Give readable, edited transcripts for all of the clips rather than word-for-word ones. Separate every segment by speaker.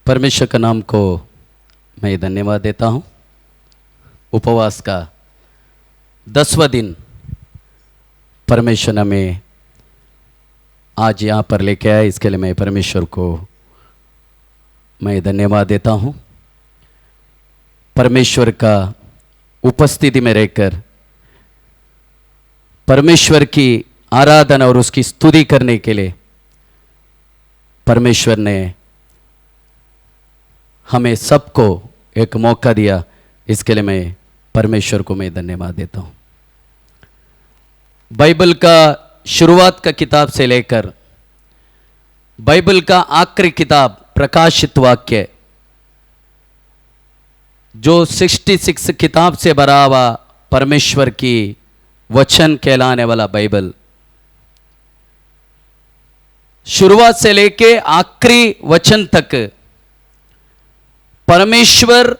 Speaker 1: परमेश्वर के नाम को मैं धन्यवाद देता हूँ। उपवास का 10वां दिन परमेश्वर ने हमें आज यहाँ पर लेके आया, इसके लिए मैं परमेश्वर को मैं धन्यवाद देता हूँ। परमेश्वर का उपस्थिति में रहकर परमेश्वर की आराधना और उसकी स्तुति करने के लिए परमेश्वर ने हमें सबको एक मौका दिया, इसके लिए मैं परमेश्वर को मैं धन्यवाद देता हूँ। बाइबल का शुरुआत का किताब से लेकर बाइबल का आखिरी किताब प्रकाशित वाक्य, जो 66 किताब से भरा हुआ परमेश्वर की वचन कहलाने वाला बाइबल, शुरुआत से लेके आखिरी वचन तक परमेश्वर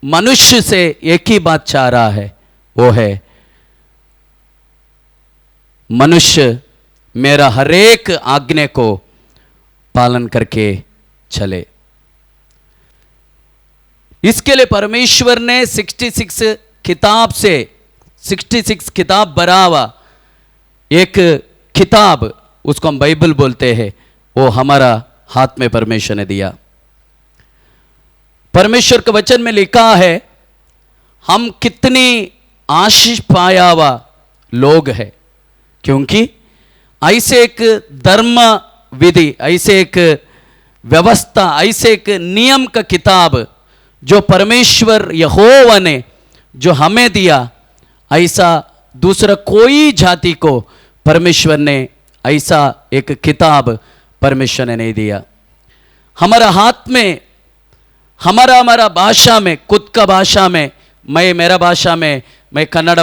Speaker 1: मनुष्य से एक ही बात चाह रहा है, वो है मनुष्य मेरा हर एक आज्ञा को पालन करके चले। इसके लिए परमेश्वर ने 66 किताब से 66 किताब भरा हुआ एक किताब, उसको हम बाइबल बोलते हैं, वो हमारा हाथ में परमेश्वर ने दिया। परमेश्वर के वचन में लिखा है हम कितनी आशीष पाया हुआ लोग हैं, क्योंकि ऐसे एक धर्म विधि, ऐसे एक व्यवस्था, ऐसे एक नियम का किताब जो परमेश्वर यहोवा ने जो हमें दिया, ऐसा दूसरा कोई जाति को परमेश्वर ने ऐसा एक किताब परमेश्वर ने नहीं दिया। हमारा हाथ में हमारा भाषा में, खुद का भाषा में, मेरा भाषा में, मैं कन्नड़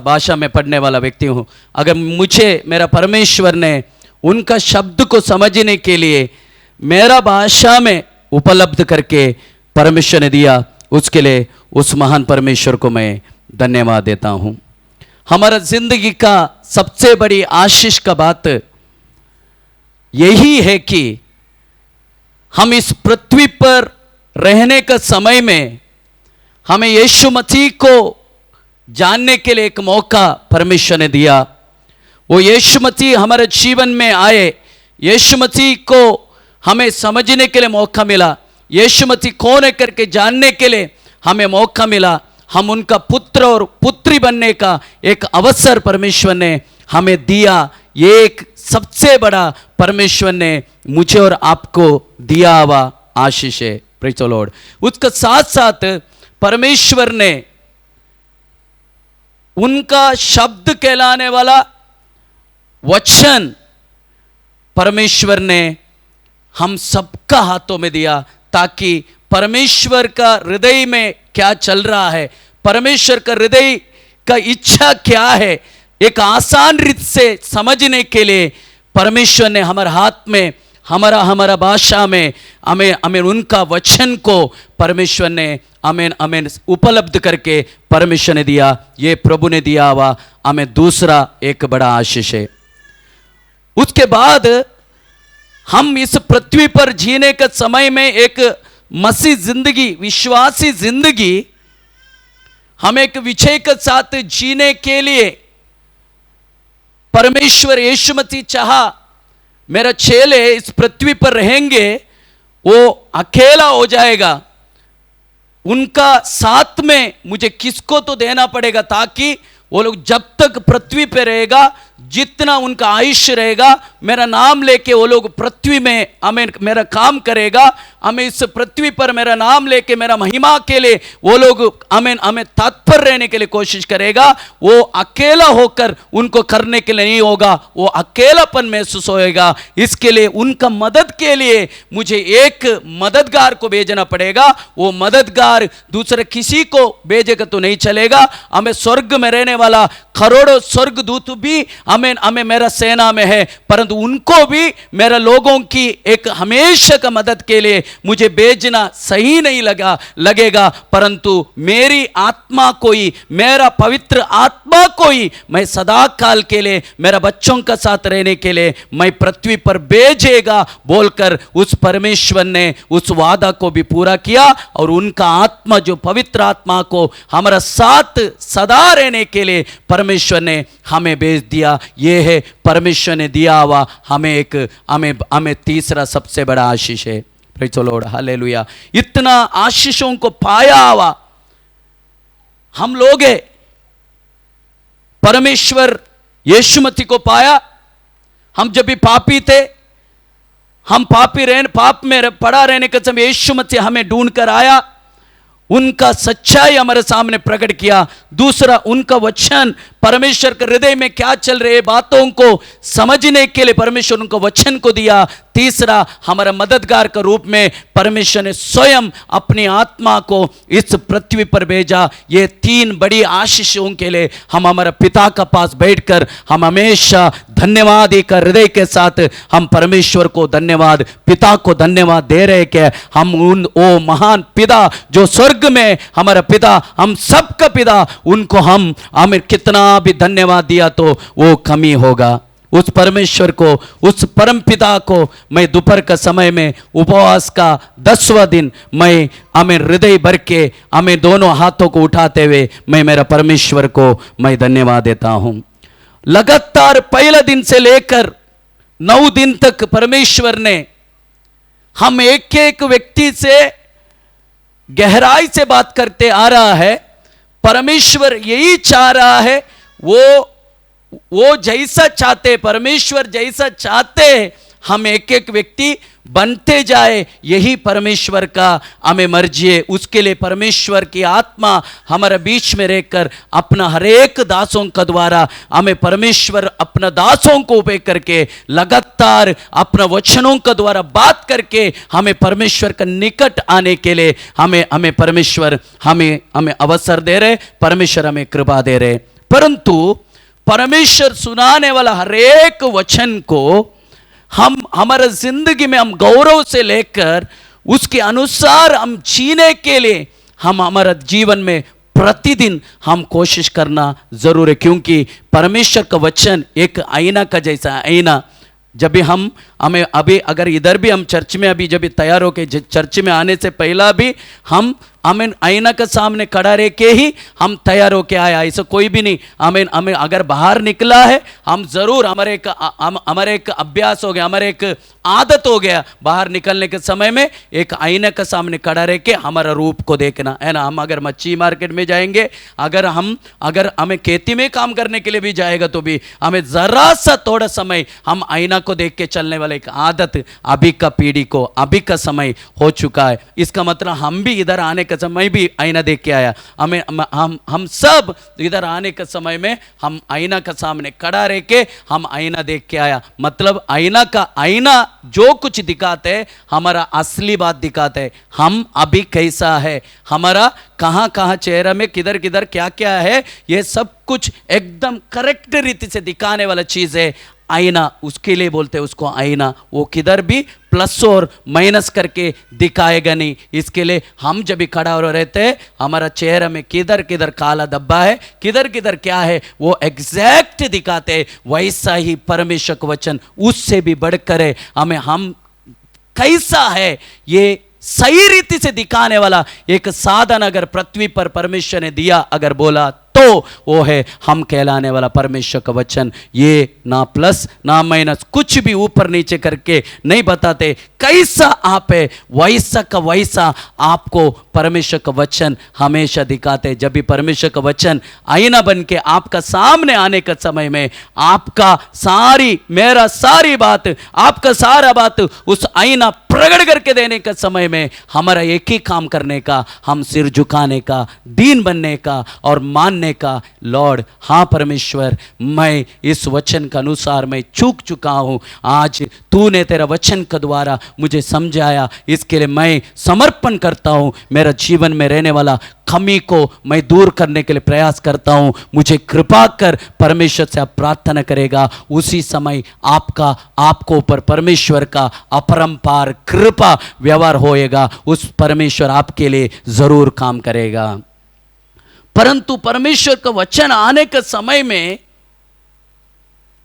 Speaker 1: भाषा में पढ़ने वाला व्यक्ति हूँ। अगर मुझे मेरा परमेश्वर ने उनका शब्द को समझने के लिए मेरा भाषा में उपलब्ध करके परमेश्वर ने दिया, उसके लिए उस महान परमेश्वर को मैं धन्यवाद देता हूँ। हमारा जिंदगी का सबसे बड़ी आशीष का बात यही है कि हम इस पृथ्वी पर रहने का समय में हमें यीशु मसीह को जानने के लिए एक मौका परमेश्वर ने दिया। वो यीशु मसीह हमारे जीवन में आए, यीशु मसीह को हमें समझने के लिए मौका मिला, यीशु मसीह कौन है करके जानने के लिए हमें मौका मिला। हम उनका पुत्र और पुत्री बनने का एक अवसर परमेश्वर ने हमें दिया। ये एक सबसे बड़ा परमेश्वर ने मुझे और आपको दिया हुआ आशीष है। Praise the Lord. उसके साथ साथ परमेश्वर ने उनका शब्द कहलाने वाला वचन परमेश्वर ने हम सबका हाथों में दिया, ताकि परमेश्वर का हृदय में क्या चल रहा है, परमेश्वर का हृदय का इच्छा क्या है, एक आसान रीत से समझने के लिए परमेश्वर ने हमारे हाथ में हमारा भाषा में हमें उनका वचन को परमेश्वर ने हमें उपलब्ध करके परमेश्वर ने दिया। ये प्रभु ने दिया हुआ हमें दूसरा एक बड़ा आशीष है। उसके बाद हम इस पृथ्वी पर जीने के समय में एक मसीह जिंदगी, विश्वासी जिंदगी, हम एक विजय के साथ जीने के लिए परमेश्वर यीशु मसीह चाहा मेरा चेले इस पृथ्वी पर रहेंगे, वो अकेला हो जाएगा, उनका साथ में मुझे किसको तो देना पड़ेगा, ताकि वो लोग जब तक पृथ्वी पे रहेगा, जितना उनका आयुष्य रहेगा, मेरा नाम लेके वो लोग पृथ्वी में हमें मेरा काम करेगा, हमें इस पृथ्वी पर मेरा नाम लेके मेरा महिमा के लिए वो लोग हमें तत्पर रहने के लिए कोशिश करेगा। वो अकेला होकर उनको करने के लिए नहीं होगा, वो अकेलापन महसूस होएगा। इसके लिए उनका मदद के लिए मुझे एक मददगार को भेजना पड़ेगा। वो मददगार दूसरे किसी को भेजेगा तो नहीं चलेगा। हमें स्वर्ग में रहने वाला करोड़ों स्वर्गदूत भी हमें मेरा सेना में है, परंतु उनको भी मेरा लोगों की एक हमेशा का मदद के लिए मुझे भेजना सही नहीं लगेगा, परंतु मेरी आत्मा को ही, मेरा पवित्र आत्मा को ही मैं सदा काल के लिए मेरा बच्चों का साथ रहने के लिए मैं पृथ्वी पर भेजेगा बोलकर उस परमेश्वर ने उस वादा को भी पूरा किया। और उनका आत्मा, जो पवित्र आत्मा को हमारा साथ सदा रहने के लिए परमेश्वर ने हमें भेज दिया। ये है परमेश्वर ने दिया हुआ हमें तीसरा सबसे बड़ा आशीष है। Praise the Lord, hallelujah. इतना आशीषों को पाया हुआ हम लोग है। परमेश्वर यीशु मसीह को पाया। हम जब भी पापी थे, हम पाप में पड़ा रहने के समय यीशु मसीह हमें ढूंढ कर आया, उनका सच्चाई हमारे सामने प्रकट किया। दूसरा, उनका वचन, परमेश्वर के हृदय में क्या चल रहे बातों को समझने के लिए परमेश्वर उनको वचन को दिया। तीसरा, हमारा मददगार के रूप में परमेश्वर ने स्वयं अपनी आत्मा को इस पृथ्वी पर भेजा। ये तीन बड़ी आशीषों के लिए हम हमारे पिता का पास बैठकर हम हमेशा धन्यवाद का हृदय के साथ हम परमेश्वर को धन्यवाद, पिता को धन्यवाद दे रहे कि हम ओ महान पिता जो स्वर्ग में हमारा पिता, हम सबका पिता, उनको हमें कितना भी धन्यवाद दिया तो वो कमी होगा। उस परमेश्वर को, उस परम पिता को मैं दोपहर का समय में उपवास का 10वां दिन मैं हमें हृदय भर के हमें दोनों हाथों को उठाते हुए मैं मेरा परमेश्वर को मैं धन्यवाद देता हूं। लगातार पहले दिन से लेकर 9 दिन तक परमेश्वर ने हम एक एक व्यक्ति से गहराई से बात करते आ रहा है। परमेश्वर यही चाह रहा है, वो जैसा चाहते, परमेश्वर जैसा चाहते हम एक एक व्यक्ति बनते जाए, यही परमेश्वर का हमें मर्जी है। उसके लिए परमेश्वर की आत्मा हमारे बीच में रहकर अपना हर एक दासों का द्वारा हमें परमेश्वर अपना दासों को उपयोग करके लगातार अपना वचनों का द्वारा बात करके हमें परमेश्वर का निकट आने के लिए हमें परमेश्वर हमें अवसर दे रहे, परमेश्वर हमें कृपा दे रहे। परंतु परमेश्वर सुनाने वाला हर एक वचन को हम हमारे जिंदगी में हम गौरव से लेकर उसके अनुसार हम जीने के लिए हम हमारा जीवन में प्रतिदिन हम कोशिश करना जरूर है। क्योंकि परमेश्वर का वचन एक आईना का जैसा आईना, जब भी हमें अभी अगर इधर भी हम चर्च में अभी जब भी तैयार होके चर्च में आने से पहला भी हमें आईना के सामने खड़ा रह के ही हम तैयार होके आया, ऐसा कोई भी नहीं। हमें अगर बाहर निकला है हम जरूर हमारे एक अभ्यास हो गया, हमारे एक आदत हो गया बाहर निकलने के समय में एक आईना के सामने खड़ा रह के हमारा रूप को देखना है ना। हम अगर मच्छी मार्केट में जाएंगे, अगर हमें खेती में काम करने के लिए भी जाएगा तो भी हमें जरा सा थोड़ा समय हम आईना को देख के चलने वाले एक आदत अभी का पीढ़ी को, अभी का समय हो चुका है। इसका मतलब हम भी इधर आने के समय भी आईना देख के आया। हम सब इधर आने के समय में हम आईना के सामने खड़ा रह के हम आईना देख के आया। मतलब आईना जो कुछ दिखाते है हमारा असली बात दिखाते है, हम अभी कैसा है, हमारा कहाँ कहाँ चेहरा में किधर किधर क्या क्या है, ये सब कुछ एकदम करेक्ट रीति से दिखाने वाला चीज है आईना। उसके लिए बोलते हैं उसको आईना। वो किधर भी प्लस और माइनस करके दिखाएगा नहीं। इसके लिए हम जब भी खड़ा हो रहते हैं हमारा चेहरा में किधर किधर काला धब्बा है, किधर किधर क्या है, वो एग्जैक्ट दिखाते हैं। वैसा ही परमेश्वर का वचन उससे भी बढ़कर है, हम कैसा है ये सही रीति से दिखाने वाला एक साधन अगर पृथ्वी पर परमेश्वर ने दिया, अगर बोला तो वो है हम कहलाने वाला परमेश्वर का वचन। ये ना प्लस ना माइनस कुछ भी ऊपर नीचे करके नहीं बताते। कैसा आप है वैसा का वैसा आपको परमेश्वर का वचन हमेशा दिखाते। जब भी परमेश्वर का वचन आईना बन के आपका सामने आने के समय में आपका मेरा सारी बात, आपका सारा बात उस आईना प्रकट करके देने के समय में हमारा एक ही काम करने का, हम सिर झुकाने का, दीन बनने का और मानने मानने का, लॉर्ड हाँ परमेश्वर मैं इस वचन के अनुसार मैं चूक चुका हूँ, आज तूने तेरा वचन के द्वारा मुझे समझाया, इसके लिए मैं समर्पण करता हूँ। मेरा जीवन में रहने वाला कमी को मैं दूर करने के लिए प्रयास करता हूँ, मुझे कृपा कर। परमेश्वर से आप प्रार्थना करेगा, उसी समय आपको ऊपर परमेश्वर का अपरंपार कृपा व्यवहार होएगा, उस परमेश्वर आपके लिए जरूर काम करेगा। परंतु परमेश्वर का वचन आने के समय में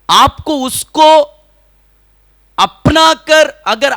Speaker 1: आपको उसको अपना कर, अगर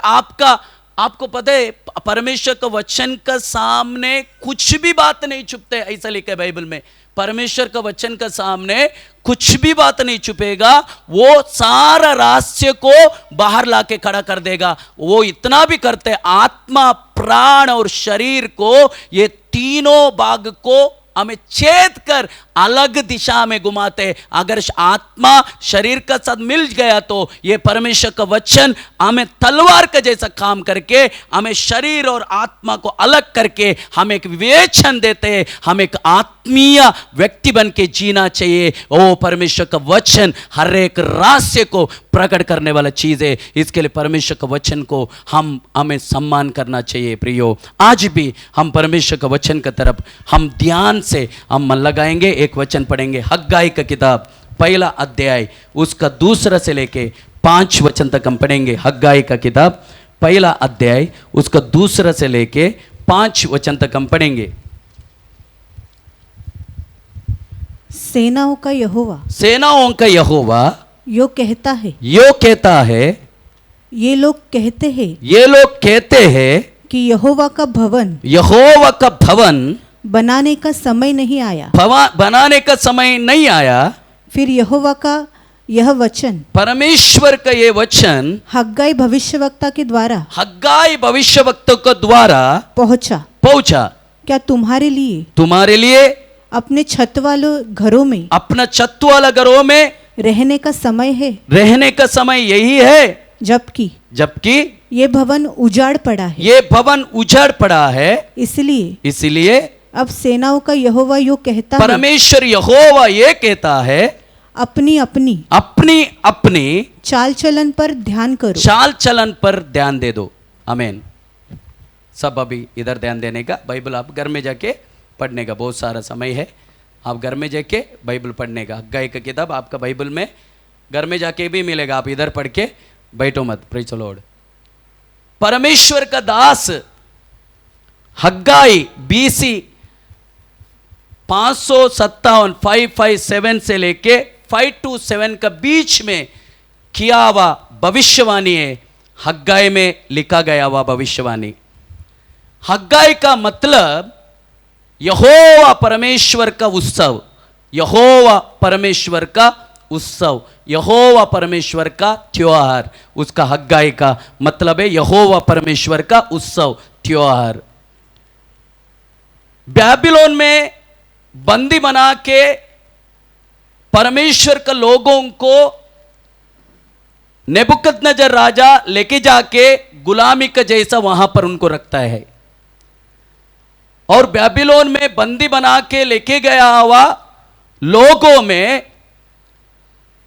Speaker 1: आपको पता है परमेश्वर का वचन का सामने कुछ भी बात नहीं छुपते, ऐसा लिखा है बाइबल में। परमेश्वर का वचन का सामने कुछ भी बात नहीं छुपेगा, वो सारा रहस्य को बाहर लाके खड़ा कर देगा। वो इतना भी करते, आत्मा प्राण और शरीर को, ये तीनों भाग को हमें छेद कर अलग दिशा में घुमाते। अगर आत्मा शरीर का साथ मिल गया तो ये परमेश्वर का वचन हमें तलवार का जैसा काम करके हमें शरीर और आत्मा को अलग करके हमें एक विवेचन देते हैं। हम एक आत्मीय व्यक्ति बन के जीना चाहिए। ओ परमेश्वर का वचन हर एक रहस्य को प्रकट करने वाला चीज है, इसके लिए परमेश्वर का वचन को हमें सम्मान करना चाहिए। प्रियो, आज भी हम परमेश्वर का वचन की तरफ हम ध्यान से हम मन लगाएंगे। एक वचन पढ़ेंगे, हग्गाई का किताब पहला अध्याय उसका 2 से लेके 5 वचन तक हम पढ़ेंगे। हग्गाई का किताब पहला अध्याय उसका 2 से लेके 5 वचन तक हम पढ़ेंगे।
Speaker 2: सेनाओं का यहोवा,
Speaker 1: सेनाओं का यहोवा
Speaker 2: यो कहता है,
Speaker 1: ये लोग कहते हैं
Speaker 2: कि यहोवा का भवन बनाने का समय नहीं आया।
Speaker 1: बनाने का समय नहीं आया।
Speaker 2: फिर यहोवा का यह वचन,
Speaker 1: परमेश्वर का ये वचन
Speaker 2: हग्गाई भविष्यवक्ता के द्वारा पहुंचा। क्या तुम्हारे लिए अपने छत वाला घरों में रहने का समय यही है, जबकि ये भवन उजाड़ पड़ा है। इसलिए अब सेनाओं का यहोवा यो कहता है, परमेश्वर यहोवा ये कहता है, अपनी चाल चलन पर ध्यान दे दो। आमीन। सब अभी इधर ध्यान देने का, बाइबल आप घर में जाके पढ़ने का बहुत सारा समय है। आप घर में जाके बाइबल पढ़ने का, हग्गाई का किताब आपका बाइबल में घर में जाके भी मिलेगा, आप इधर पढ़ के बैठो मत। Praise the Lord. परमेश्वर का दास हग्गाई BC 557 से लेके 527 का बीच में किया हुआ भविष्यवाणी है, हग्गाई में लिखा गया हुआ भविष्यवाणी। हग्गाई का मतलब यहोवा परमेश्वर का उत्सव, यहोवा परमेश्वर का त्योहार, उसका हग्गाई का मतलब है यहोवा परमेश्वर का उत्सव त्योहार। बैबिलोन में बंदी बना के परमेश्वर के लोगों को नेबुकदनेस्सर राजा लेके जाके गुलामी का जैसा वहां पर उनको रखता है। और बैबिलोन में बंदी बना के लेके गया हुआ लोगों में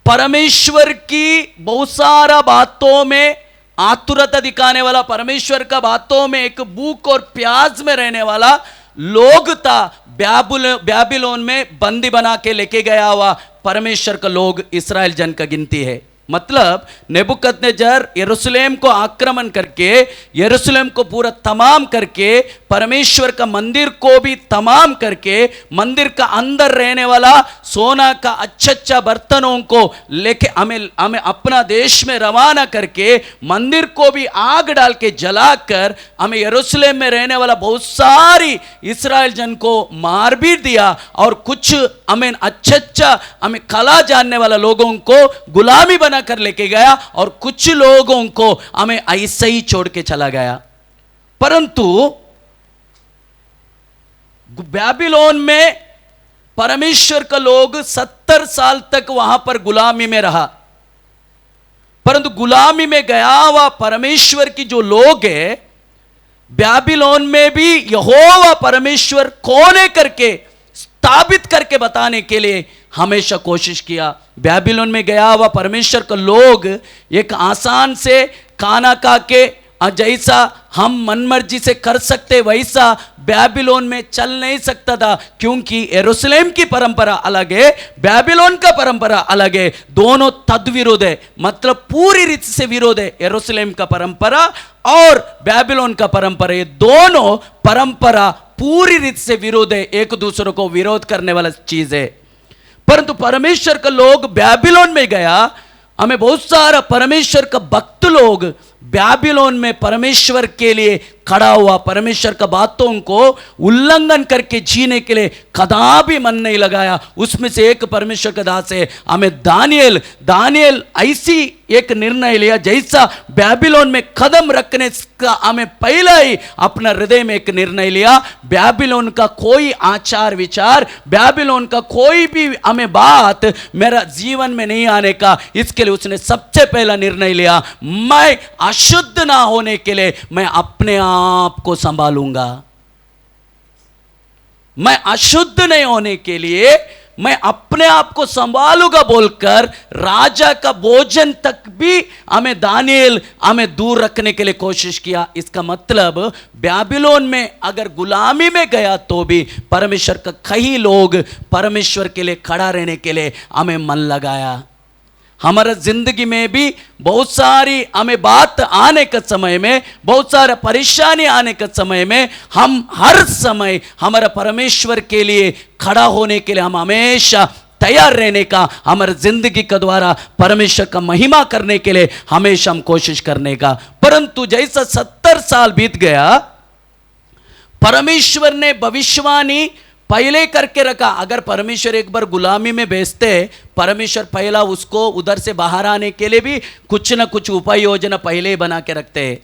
Speaker 2: परमेश्वर की बहुत सारा बातों में आतुरता दिखाने वाला, परमेश्वर का बातों में एक भूख और प्यास में रहने वाला लोग था। बैबिलोन में बंदी बना के लेके गया हुआ परमेश्वर का लोग इस्राएल जन का गिनती है। मतलब नेबुकदनेस्सर यरूशलेम को आक्रमण करके, यरूशलेम को पूरा तमाम करके, परमेश्वर का मंदिर को भी तमाम करके, मंदिर का अंदर रहने वाला सोना का अच्छा बर्तनों को लेके हमें अपना देश में रवाना करके, मंदिर को भी आग डाल के जलाकर हमें यरूशलेम में रहने वाला बहुत सारी इस्राएल जन को मार भी दिया। और कुछ हमें अच्छा हमें कला जानने वाला लोगों को गुलामी बना कर लेके गया, और कुछ लोगों को हमें ऐसे ही छोड़ के चला गया। परंतु बैबिलोन में परमेश्वर का लोग 70 साल तक वहां पर गुलामी में रहा। परंतु गुलामी में गया हुआ परमेश्वर की जो लोग है, बैबिलोन में भी यहोवा परमेश्वर कौन है करके स्थापित करके बताने के लिए हमेशा कोशिश किया। बैबीलोन में गया हुआ परमेश्वर का लोग एक आसान से खाना खा के जैसा हम मनमर्जी से कर सकते वैसा बैबीलोन में चल नहीं सकता था, क्योंकि यरूशलेम की परंपरा अलग है, बैबीलोन का परंपरा अलग है, दोनों तद्विरोध है, मतलब पूरी रीति से विरोध है। यरूशलेम का परंपरा और बैबीलोन का परंपरा, ये दोनों परंपरा पूरी रीति से विरोध है, एक दूसरे को विरोध करने वाला चीज है। परंतु परमेश्वर का लोग बैबीलोन में गया, हमें बहुत सारा परमेश्वर का भक्त लोग बैबीलोन में परमेश्वर के लिए खड़ा हुआ, परमेश्वर का बातों को उल्लंघन करके जीने के लिए कदापि मन नहीं लगाया। उसमें से एक परमेश्वर का दास है, हमें दानियल ऐसी एक निर्णय लिया, जैसा बैबीलोन में कदम रखने का हमें पहले ही अपना हृदय में एक निर्णय लिया, बैबीलोन का कोई आचार विचार, बैबीलोन का कोई भी हमें बात मेरा जीवन में नहीं आने का। इसके लिए उसने सबसे पहला निर्णय लिया, मैं अशुद्ध ना होने के लिए मैं अपने आप को संभालूंगा, मैं अशुद्ध नहीं होने के लिए मैं अपने आप को संभालूंगा बोलकर राजा का भोजन तक भी हमें दानियल हमें दूर रखने के लिए कोशिश किया। इसका मतलब बैबीलोन में अगर गुलामी में गया तो भी परमेश्वर का कई लोग परमेश्वर के लिए खड़ा रहने के लिए हमें मन लगाया। हमारा जिंदगी में भी बहुत सारी हमें बात आने के समय में, बहुत सारा परेशानी आने के समय में, हम हर समय हमारा परमेश्वर के लिए खड़ा होने के लिए हम हमेशा तैयार रहने का, हमारे जिंदगी के द्वारा परमेश्वर का महिमा करने के लिए हमेशा हम कोशिश करने का। परंतु जैसा 70 साल बीत गया, परमेश्वर ने भविष्यवाणी पहले करके रखा। अगर परमेश्वर एक बार गुलामी में भेजते, परमेश्वर पहला उसको उधर से बाहर आने के लिए भी कुछ ना कुछ उपाय योजना पहले ही बना के रखते हैं,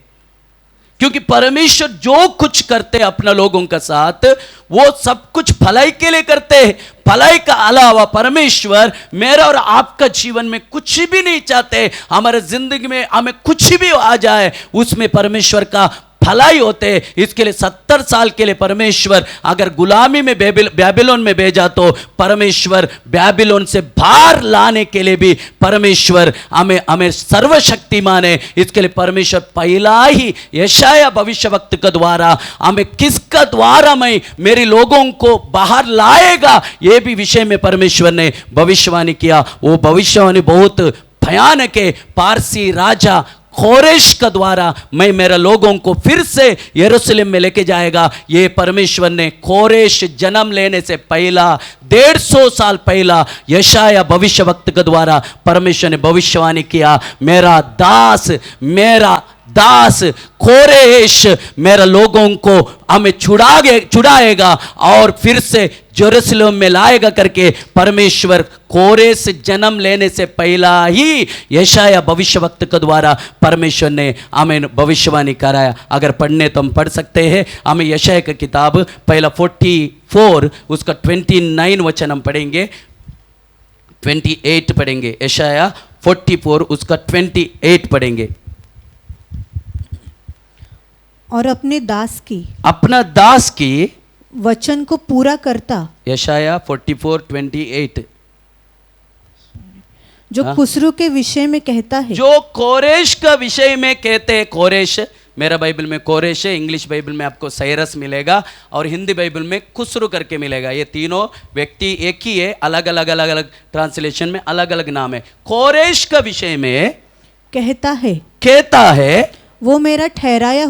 Speaker 2: क्योंकि परमेश्वर जो कुछ करते हैं अपना लोगों का साथ, वो सब कुछ भलाई के लिए करते हैं। भलाई का अलावा परमेश्वर मेरा और आपका जीवन में कुछ भी नहीं चाहते। हमारे जिंदगी में हमें कुछ भी आ जाए, उसमें परमेश्वर का भलाई होते। इसके लिए 70 साल के लिए परमेश्वर अगर गुलामी में बैबीलोन में भेजा, तो परमेश्वर बैबीलोन से बाहर लाने के लिए भी परमेश्वर हमें सर्वशक्तिमान है। इसके लिए परमेश्वर पहला ही यशाया भविष्यवक्ता के द्वारा हमें किसका द्वारा मैं मेरे लोगों को बाहर लाएगा, ये भी विषय में परमेश्वर ने भविष्यवाणी किया। वो भविष्यवाणी बहुत भयानक है। पारसी राजा कोरेश का द्वारा मैं मेरे लोगों को फिर से यरूशलेम में लेके जाएगा। ये परमेश्वर ने कोरेश जन्म लेने से पहला 150 साल पहला यशाया भविष्यवक्ता के द्वारा परमेश्वर ने भविष्यवाणी किया, मेरा दास कोरेश मेरे लोगों को हमें छुड़ाएगा और फिर से यरूशलेम में लाएगा करके परमेश्वर कोरेश जन्म लेने से पहला ही यशाया भविष्यवक्ता के द्वारा परमेश्वर ने हमें भविष्यवाणी कराया। अगर पढ़ने तो हम पढ़ सकते हैं। हमें यशाया की किताब पहला 44 उसका 29 वचन हम पढ़ेंगे, 28 पढ़ेंगे। यशाया 44 उसका 28 पढ़ेंगे।
Speaker 3: और अपने दास की वचन को पूरा करता,
Speaker 2: यशाया 44:28
Speaker 3: जो खुसरू के विषय में कहता है,
Speaker 2: जो कोरेश का विषय में कहते हैं। कोरेश मेरा बाइबल में कोरेश है, इंग्लिश बाइबल में आपको साइरस मिलेगा और हिंदी बाइबल में खुसरू करके मिलेगा। ये तीनों व्यक्ति एक ही है, अलग अलग ट्रांसलेशन में अलग अलग नाम है। कोरेश का विषय में कहता है
Speaker 3: वो मेरा ठहराया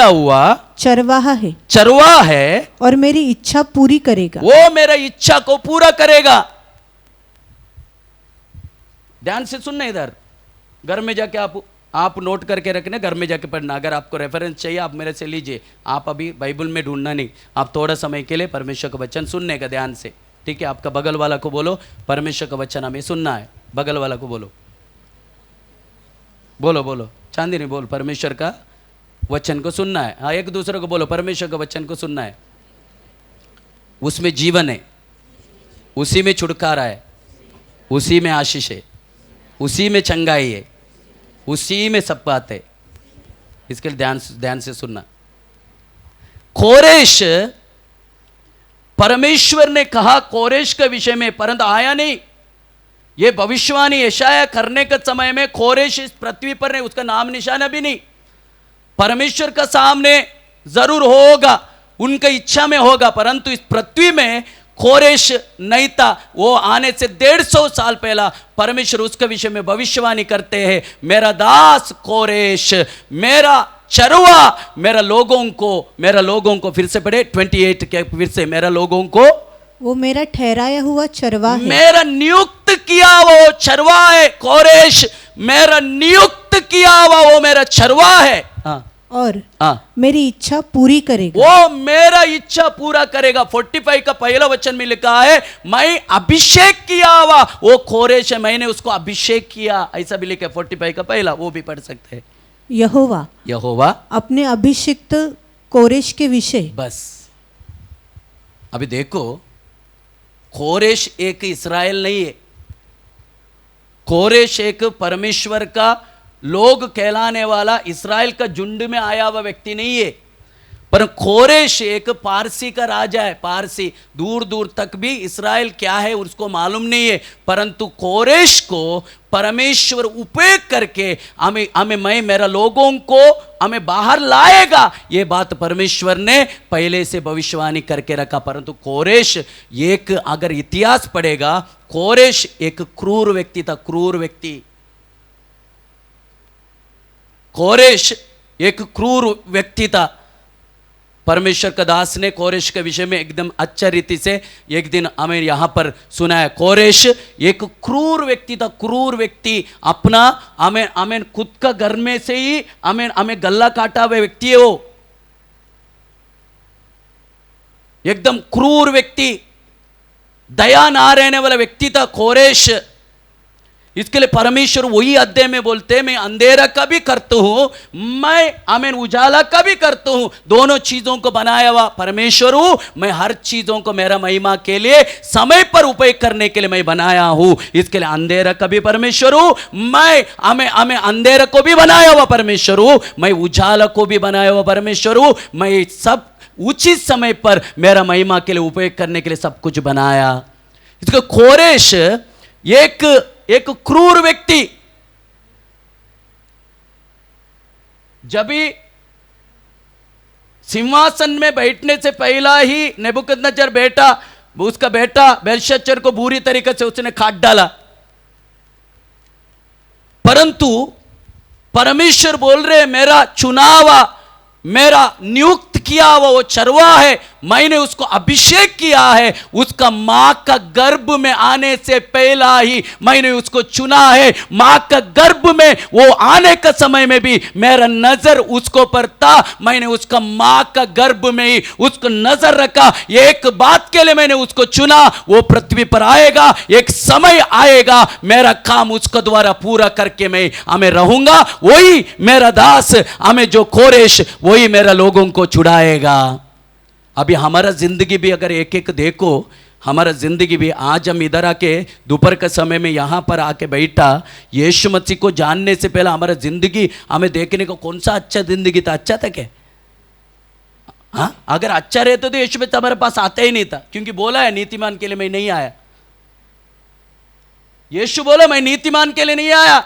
Speaker 2: हुआ
Speaker 3: चरवाहा है और मेरी इच्छा पूरी करेगा।
Speaker 2: वो मेरा इच्छा को पूरा करेगा। ध्यान से सुनना, इधर घर में जाके आप नोट करके रखने, घर में जाके पढ़ना। अगर आपको रेफरेंस चाहिए आप मेरे से लीजिए, आप अभी बाइबल में ढूंढना नहीं, आप थोड़ा समय के लिए परमेश्वर का वचन सुनने का ध्यान से, ठीक है। आपका बगल वाला को बोलो परमेश्वर का वचन हमें सुनना है। बगल वाला को बोलो चांदी नहीं बोल, परमेश्वर का वचन को सुनना है। हाँ, एक दूसरे को बोलो परमेश्वर का वचन को सुनना है। उसमें जीवन है, उसी में छुटकारा है, उसी में आशीष है, उसी में चंगाई है, उसी में सब बात है। इसके लिए ध्यान से सुनना। कोरेश परमेश्वर ने कहा कोरेश के विषय में, परंतु आया नहीं। ये भविष्यवाणी यशाया करने के समय में कोरेश इस पृथ्वी पर नहीं, उसका नाम निशाना भी नहीं। परमेश्वर का सामने जरूर होगा, उनका इच्छा में होगा, परंतु इस पृथ्वी में कोरेश नहीं था। वो आने से 150 साल पहला परमेश्वर उसके विषय में भविष्यवाणी करते हैं, मेरा दास कोरेश, मेरा चरवा, मेरा लोगों को फिर से पढ़े 28 के फिर से, मेरा लोगों को,
Speaker 3: वो मेरा ठहराया हुआ चरवा है,
Speaker 2: मेरा नियुक्त किया वो चरवा है। कोरेश मेरा नियुक्त किया हुआ वो मेरा चरवा है।
Speaker 3: और मेरी इच्छा पूरी करेगा,
Speaker 2: वो मेरा इच्छा पूरा करेगा। 45 का पहला वचन में लिखा है, मैं अभिषेक किया हुआ वो कोरेश है, मैंने उसको अभिषेक किया, ऐसा भी लिखा है 45 का पहला, वो भी पढ़ सकते हैं। यहोवा
Speaker 3: अपने अभिषिक्त कोरेश के विषय।
Speaker 2: बस अभी देखो, कोरेश एक इस्राएल नहीं है, कोरेश एक परमेश्वर का लोग कहलाने वाला इस्राएल का झुंड में आया हुआ व्यक्ति नहीं है, पर कोरेश एक पारसी का राजा है। पारसी दूर दूर तक भी इस्राएल क्या है उसको मालूम नहीं है, परंतु कोरेश को परमेश्वर उपयोग करके मैं मेरा लोगों को हमें बाहर लाएगा, ये बात परमेश्वर ने पहले से भविष्यवाणी करके रखा। परंतु कोरेश एक, अगर इतिहास पढ़ेगा, कोरेश एक क्रूर व्यक्ति था, क्रूर व्यक्ति। कोरेश एक क्रूर व्यक्ति था। परमेश्वर का दास ने कोरेश के विषय में एकदम अच्छा रीति से एक दिन हमें यहां पर सुनाया। कोरेश एक क्रूर व्यक्ति था, क्रूर व्यक्ति, अपना हमें खुद का घर में से ही हमें गला काटा हुआ व्यक्ति है वो, एकदम क्रूर व्यक्ति, दया ना रहने वाला व्यक्ति था कोरेश। इसके लिए परमेश्वर वही अध्याय में बोलते हैं, मैं अंधेरा का भी करता हूं, मैं उजाला का भी करता हूं, दोनों चीजों को बनाया हुआ परमेश्वर हूं, मैं हर चीजों को मेरा महिमा के लिए समय पर उपयोग करने के लिए मैं बनाया हूं। इसके लिए अंधेरा का भी परमेश्वर हूं, मैं हमें अंधेरा को भी बनाया हुआ परमेश्वर हूं, मैं उजाला को भी बनाया हुआ परमेश्वर हूं, मैं सब उचित समय पर मेरा महिमा के लिए उपयोग करने के लिए सब कुछ बनाया। इसका कोरेश एक क्रूर व्यक्ति, जब भी सिंहासन में बैठने से पहला ही नेबुकदनेस्सर बेटा, उसका बेटा बेलशस्सर को बुरी तरीके से उसने काट डाला, परंतु परमेश्वर बोल रहे मेरा चुनावा, मेरा नियुक्त किया हुआ वो चरवा है, मैंने उसको अभिषेक किया है, उसका मां का गर्भ में आने से पहला ही मैंने उसको चुना है। मां का गर्भ में वो आने का समय में भी मेरा नजर उसको पर था, मैंने उसका मां का गर्भ में ही उसको नजर रखा। एक बात के लिए मैंने उसको चुना, वो पृथ्वी पर आएगा, एक समय आएगा, मेरा काम उसको द्वारा पूरा करके मैं हमें रहूंगा। वही मेरा दास, हमें जो कोरेश, वही मेरा लोगों को छुड़ाएगा। अभी हमारा जिंदगी भी अगर एक एक देखो, हमारा जिंदगी भी, आज हम इधर आके दोपहर के समय में यहाँ पर आके बैठा, यीशु मसीह को जानने से पहले हमारा जिंदगी हमें देखने को कौन सा अच्छा जिंदगी था? अच्छा था क्या? हाँ, अगर अच्छा रहता तो यीशु मसीह हमारे पास आता ही नहीं था, क्योंकि बोला है नीतिमान के लिए मैं नहीं आया। यीशु बोला मैं नीतिमान के लिए नहीं आया,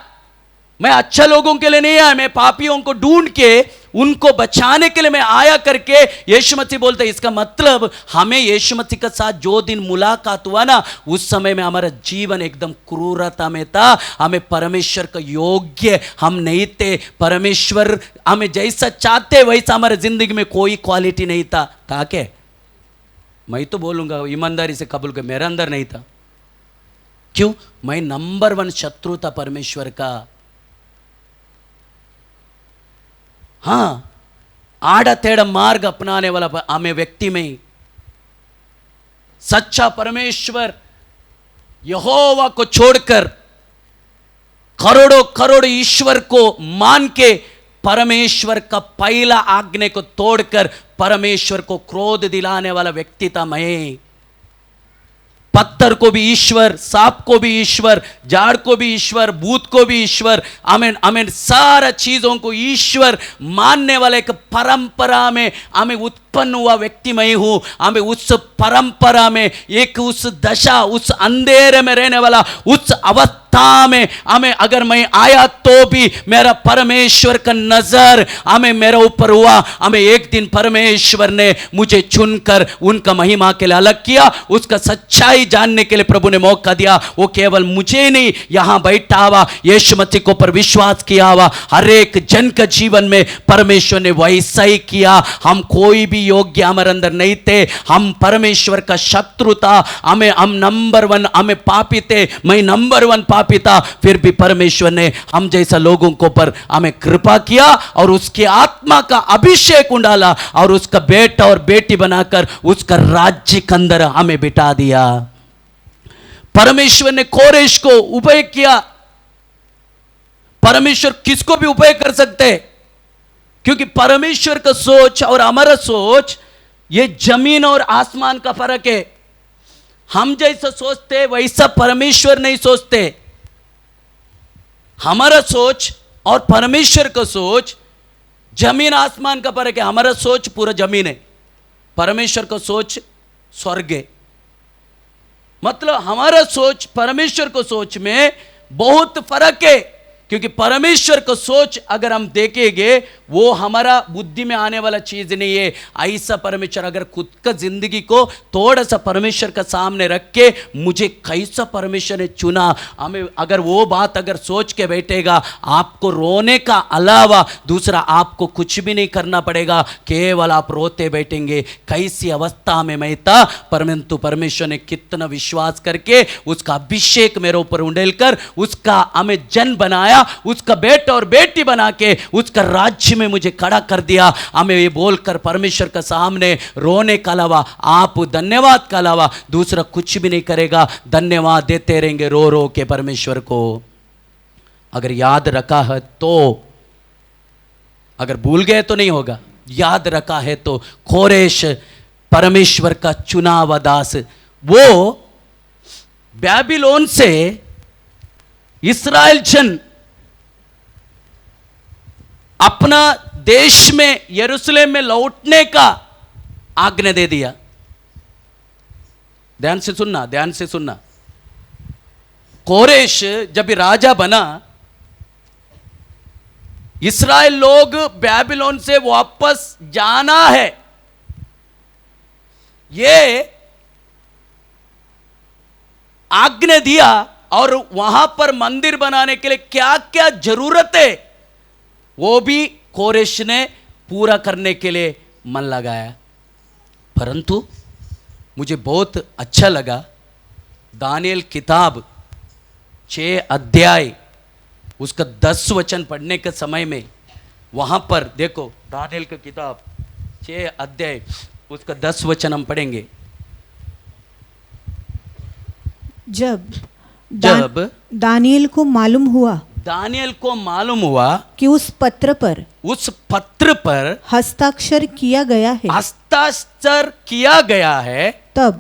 Speaker 2: मैं अच्छा लोगों के लिए नहीं आया, मैं पापियों को ढूंढ के उनको बचाने के लिए मैं आया करके यीशु मसीह बोलते हैं। इसका मतलब हमें यीशु मसीह के साथ जो दिन मुलाकात हुआ ना, उस समय में हमारा जीवन एकदम क्रूरता में था, हमें परमेश्वर का योग्य हम नहीं थे, परमेश्वर हमें जैसा चाहते वैसा हमारे जिंदगी में कोई क्वालिटी नहीं था। कहा के मैं तो बोलूंगा ईमानदारी से कबूल कर, मेरा अंदर नहीं था। क्यों? मैं नंबर 1 शत्रु था परमेश्वर का। हाँ, आड़ा टेढ़ा मार्ग अपनाने वाला हमें व्यक्ति में सच्चा परमेश्वर यहोवा को छोड़कर करोड़ों करोड़ ईश्वर को मान के परमेश्वर का पहला आज्ञा को तोड़कर परमेश्वर को क्रोध दिलाने वाला व्यक्ति था मैं। पत्थर को भी ईश्वर, सांप को भी ईश्वर, झाड़ को भी ईश्वर, भूत को भी ईश्वर, आमीन आमीन, सारा चीजों को ईश्वर मानने वाला एक परंपरा में हमें उत्पन्न हुआ व्यक्ति मैं हूं। हमें उस परंपरा में, एक उस दशा, उस अंधेरे में रहने वाला उस अवस्था में हमें अगर मैं आया तो भी मेरा परमेश्वर का नजर हमें मेरे ऊपर हुआ। हमें एक दिन परमेश्वर ने मुझे चुनकर उनका महिमा के लिए अलग किया, उसका सच्चाई जानने के लिए प्रभु ने मौका दिया। वो केवल मुझे नहीं, यहां बैठा हुआ यीशु मसीह को पर विश्वास किया हुआ हर एक जन का जीवन में परमेश्वर ने वैसा ही किया। हम कोई भी योग्य हमारे अंदर नहीं थे, हम परमेश्वर का शत्रु था, हम नंबर 1, हमें पापी थे, मैं नंबर 1 पापी था, फिर भी परमेश्वर ने हम जैसा लोगों को पर हमें कृपा किया और उसकी आत्मा का अभिषेक उंडाला और उसका बेटा और बेटी बनाकर उसका राज्य के अंदर हमें बिठा दिया। परमेश्वर ने कोरेश को उपयोग किया। परमेश्वर किसको भी उपयोग कर सकते, क्योंकि परमेश्वर का सोच और हमारा सोच ये जमीन और आसमान का फर्क है। हम जैसा सोचते वैसा परमेश्वर नहीं सोचते। हमारा सोच और परमेश्वर का सोच जमीन आसमान का फर्क है। हमारा सोच पूरा जमीन है, परमेश्वर का सोच स्वर्ग है। मतलब हमारा सोच परमेश्वर को सोच में बहुत फर्क है, क्योंकि परमेश्वर का सोच अगर हम देखेंगे वो हमारा बुद्धि में आने वाला चीज नहीं है। ऐसा परमेश्वर अगर खुद का जिंदगी को थोड़ा सा परमेश्वर का सामने रख के मुझे कैसा परमेश्वर ने चुना, हमें अगर वो बात अगर सोच के बैठेगा, आपको रोने का अलावा दूसरा आपको कुछ भी नहीं करना पड़ेगा, केवल आप रोते बैठेंगे कैसी अवस्था में मैं था, परंतु परमेश्वर ने कितना विश्वास करके उसका अभिषेक मेरे ऊपर उंडेलकर उसका हमें जन बनाया, उसका बेटा और बेटी बना के उसका राज्य में मुझे खड़ा कर दिया। हमें ये बोलकर परमेश्वर का सामने रोने का अलावा, आप धन्यवाद का अलावा दूसरा कुछ भी नहीं करेगा। धन्यवाद देते रहेंगे रो रो के परमेश्वर को। अगर याद रखा है तो, अगर भूल गए तो नहीं होगा, याद रखा है तो कोरेश परमेश्वर का चुना हुआ दास, वो बैबीलोन से इस्राएल जन अपना देश में यरूशलेम में लौटने का आज्ञा दे दिया। ध्यान से सुनना, ध्यान से सुनना। कोरेश जब राजा बना, इस्राएल लोग बैबीलोन से वापस जाना है, ये आज्ञा दिया और वहां पर मंदिर बनाने के लिए क्या क्या जरूरत है वो भी कोरेश ने पूरा करने के लिए मन लगाया। परंतु मुझे बहुत अच्छा लगा, दानियल किताब 6 अध्याय उसका 10 वचन पढ़ने के समय में वहां पर देखो, दानियल की किताब 6 अध्याय उसका 10 वचन हम पढ़ेंगे।
Speaker 3: जब दानियल को मालूम हुआ कि उस पत्र पर हस्ताक्षर किया गया है, तब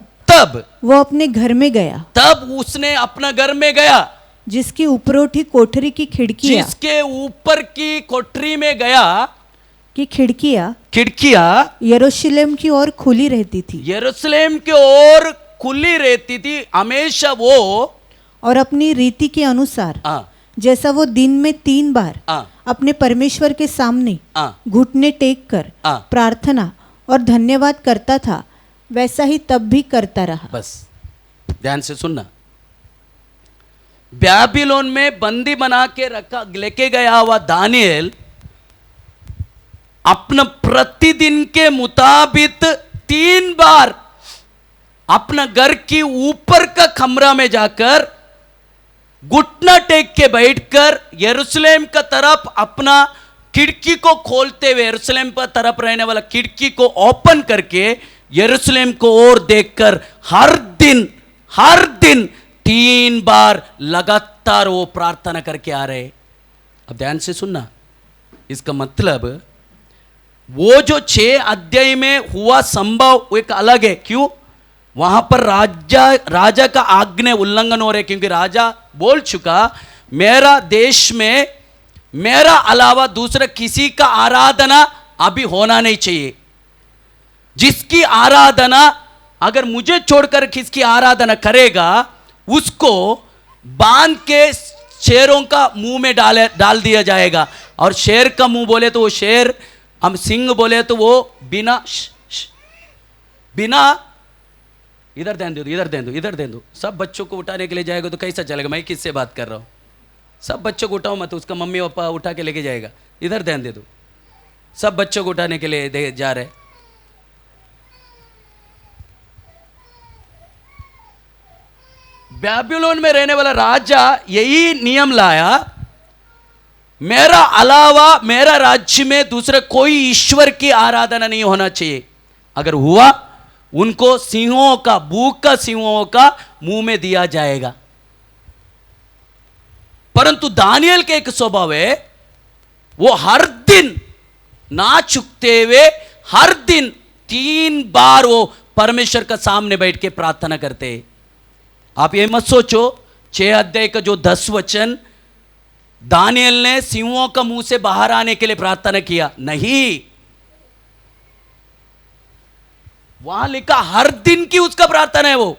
Speaker 3: वो अपने घर में गया,
Speaker 2: तब उसने अपना घर में गया,
Speaker 3: जिसके ऊपरोठी कोठरी की खिड़कियां,
Speaker 2: जिसके ऊपर की कोठरी में गया
Speaker 3: कि
Speaker 2: खिड़कियां
Speaker 3: यरूशलेम की ओर खुली रहती थी,
Speaker 2: यरूशलेम की ओर खुली रहती थी हमेशा वो,
Speaker 3: और अपनी रीति के अनुसार जैसा वो दिन में 3 बार अपने परमेश्वर के सामने घुटने टेक कर प्रार्थना और धन्यवाद करता था, वैसा ही तब भी करता रहा।
Speaker 2: बस ध्यान से सुनना। बैबीलोन में बंदी बना के रखा लेके गया हुआ दानियल अपना प्रतिदिन के मुताबिक 3 बार अपना घर की ऊपर का कमरा में जाकर घुटना टेक के बैठकर यरूशलेम का तरफ अपना खिड़की को खोलते हुए, यरूशलेम पर तरफ रहने वाला खिड़की को ओपन करके यरूशलेम को ओर देखकर हर दिन 3 बार लगातार वो प्रार्थना करके आ रहे। अब ध्यान से सुनना, इसका मतलब वो जो 6 अध्याय में हुआ संभव एक अलग है। क्यों? वहां पर राजा का आज्ञा उल्लंघन हो रहे, क्योंकि राजा बोल चुका मेरा देश में मेरा अलावा दूसरा किसी का आराधना अभी होना नहीं चाहिए। जिसकी आराधना अगर मुझे छोड़कर किसकी आराधना करेगा उसको बांध के शेरों का मुंह में डाल दिया जाएगा। और शेर का मुंह बोले तो वो शेर, हम सिंह बोले तो वो बिना इधर ध्यान दे दो, इधर ध्यान दो, इधर ध्यान दो। सब बच्चों को उठाने के लिए जाएगा तो कैसा चलेगा? मैं किससे बात कर रहा हूं? सब बच्चों को उठाओ मत, उसका मम्मी पापा उठा के लेके जाएगा। इधर ध्यान दे दो, सब बच्चों को उठाने के लिए जा रहे। बैबीलोन में रहने वाला राजा यही नियम लाया, मेरा अलावा मेरा राज्य में दूसरे कोई ईश्वर की आराधना नहीं होना चाहिए। अगर हुआ उनको सिंहों का, भूख का सिंहों का मुंह में दिया जाएगा। परंतु दानियल के एक स्वभाव है, वो हर दिन ना चुकते हुए हर दिन 3 बार वो परमेश्वर का सामने बैठ के प्रार्थना करते। आप ये मत सोचो 6 अध्याय का जो 10 वचन दानियल ने सिंहों का मुंह से बाहर आने के लिए प्रार्थना किया, नहीं, वहां लिखा हर दिन की उसका प्रार्थना है। वो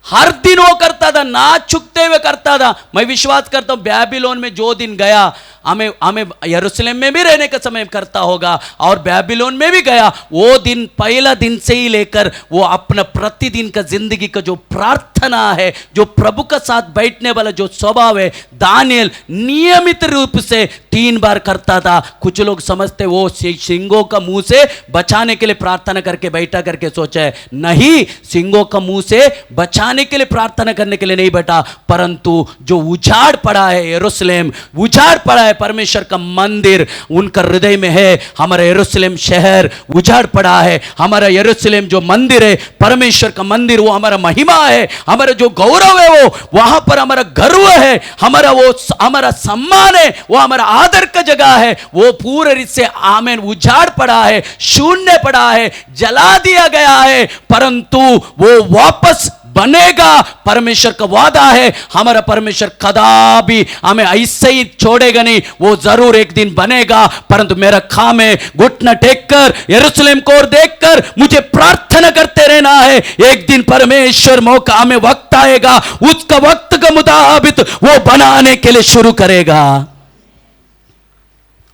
Speaker 2: हर दिन वो करता था, ना चुकते हुए करता था। मैं विश्वास करता हूं बैबीलोन में जो दिन गया, हमें यरूशलेम में भी रहने का समय करता होगा और बैबीलोन में भी गया, वो दिन पहला दिन से ही लेकर वो अपना प्रतिदिन का जिंदगी का जो प्रार्थना है, जो प्रभु का साथ बैठने वाला जो स्वभाव है, दानियल नियमित रूप से 3 बार करता था। कुछ लोग समझते वो सिंहों का मुंह से बचाने के लिए प्रार्थना करके बैठा करके सोचा है, नहीं, सिंहों का मुंह से बचाने के लिए प्रार्थना करने के लिए नहीं बैठा, परंतु जो उजाड़ पड़ा है यरूशलेम, उजाड़ पड़ा है परमेश्वर का मंदिर उनका हृदय में है। हमारा यरूशलेम शहर उजाड़ पड़ा है, हमारा यरूशलेम जो मंदिर है परमेश्वर का मंदिर, वो हमारा महिमा है, हमारा जो गौरव है, वो वहां पर हमारा गर्व है, हमारा सम्मान है, वो हमारा आदर का जगह है, वो पूरे रीत से आमेन उजाड़ पड़ा है, शून्य पड़ा है, जला दिया गया है, परंतु वो वापस बनेगा। परमेश्वर का वादा है, हमारा परमेश्वर कदापि हमें ऐसे ही छोड़ेगा नहीं, वो जरूर एक दिन बनेगा। परंतु मेरा काम है घुटना टेककर यरूशलेम को और देखकर मुझे प्रार्थना करते रहना है। एक दिन परमेश्वर मौका, हमें वक्त आएगा, उसका वक्त का मुताबिक वो बनाने के लिए शुरू करेगा।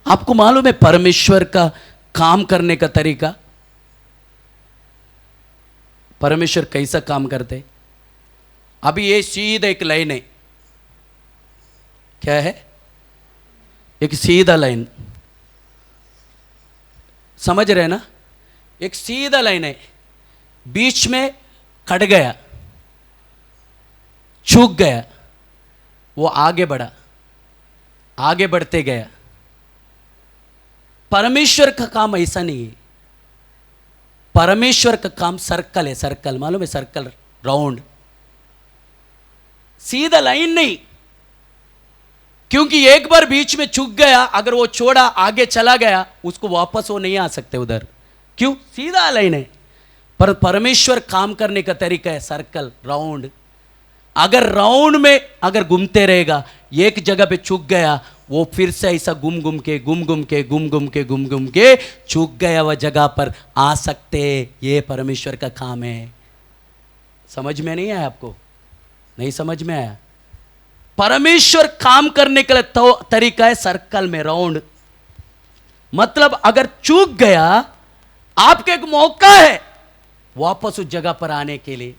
Speaker 2: आपको मालूम है परमेश्वर का काम करने का तरीका, परमेश्वर कैसा काम करते? अभी ये सीधा एक लाइन है, क्या है? एक सीधा लाइन, समझ रहे ना? एक सीधा लाइन है, बीच में कट गया, चूक गया, वो आगे बढ़ा, आगे बढ़ते गया। परमेश्वर का काम ऐसा नहीं है। परमेश्वर का काम सर्कल है, सर्कल, मालूम है? सर्कल, राउंड, सीधा लाइन नहीं। क्योंकि एक बार बीच में चूक गया, अगर वो छोड़ा आगे चला गया, उसको वापस वो नहीं आ सकते उधर। क्यों? सीधा लाइन है। पर परमेश्वर काम करने का तरीका है सर्कल, राउंड। अगर राउंड में अगर घूमते रहेगा, एक जगह पे चूक गया, वो फिर से ऐसा घूम घूम के चूक गया वह जगह पर आ सकते। ये परमेश्वर का काम है। समझ में नहीं आया आपको? नहीं समझ में आया? परमेश्वर काम करने का तो तरीका है सर्कल में, राउंड। मतलब अगर चूक गया, आपके एक मौका है वापस उस जगह पर आने के लिए।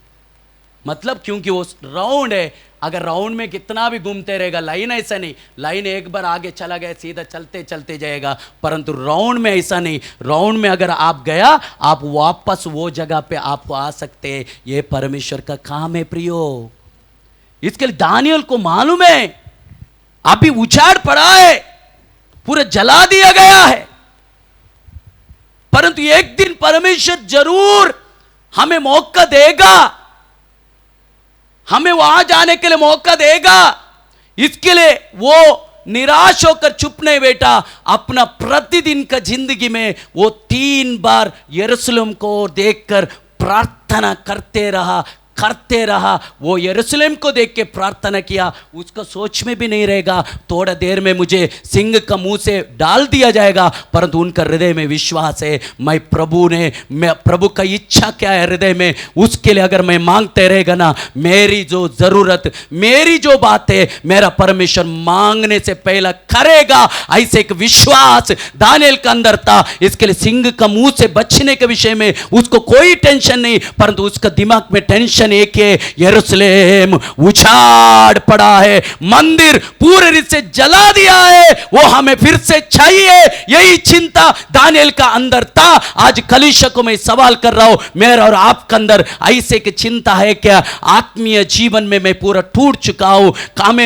Speaker 2: मतलब क्योंकि वो राउंड है, अगर राउंड में कितना भी घूमते रहेगा, लाइन ऐसा नहीं, लाइन एक बार आगे चला गया सीधा चलते चलते जाएगा, परंतु राउंड में ऐसा नहीं। राउंड में अगर आप गया, आप वापस वो जगह पे आपको आ सकते हैं। ये परमेश्वर का काम है प्रियो। इसके लिए दानियल को मालूम है अभी उजाड़ पड़ा है, पूरा जला दिया गया है, परंतु एक दिन परमेश्वर जरूर हमें मौका देगा, हमें वहां जाने के लिए मौका देगा। इसके लिए वो निराश होकर चुप नहीं बैठा। अपना प्रतिदिन का जिंदगी में वो 3 बार यरूशलेम को देखकर प्रार्थना करते रहा। वो यरूशलेम को देख के प्रार्थना किया, उसका सोच में भी नहीं रहेगा थोड़ा देर में मुझे सिंह का मुंह से डाल दिया जाएगा, परंतु उनका हृदय में विश्वास है, मैं प्रभु का इच्छा क्या है हृदय में, उसके लिए अगर मैं मांगते रहेगा ना, मेरी जो जरूरत, मेरी जो बात है, मेरा परमेश्वर मांगने से पहला करेगा। ऐसे एक विश्वास दानिएल के अंदर था। इसके लिए सिंह का मुंह से बचने के विषय में उसको कोई टेंशन नहीं, परंतु उसका दिमाग में टेंशन एक है, यरूशलेम उछाड़ पड़ा है, मंदिर पूरे रीत से जला दिया है, वो हमें फिर से चाहिए। यही चिंता दानिएल का अंदर था। आज कलीसिया को मैं सवाल कर रहा हूं, मेरा और आपके अंदर ऐसे की चिंता है क्या? आत्मीय जीवन में मैं पूरा टूट चुका हूं।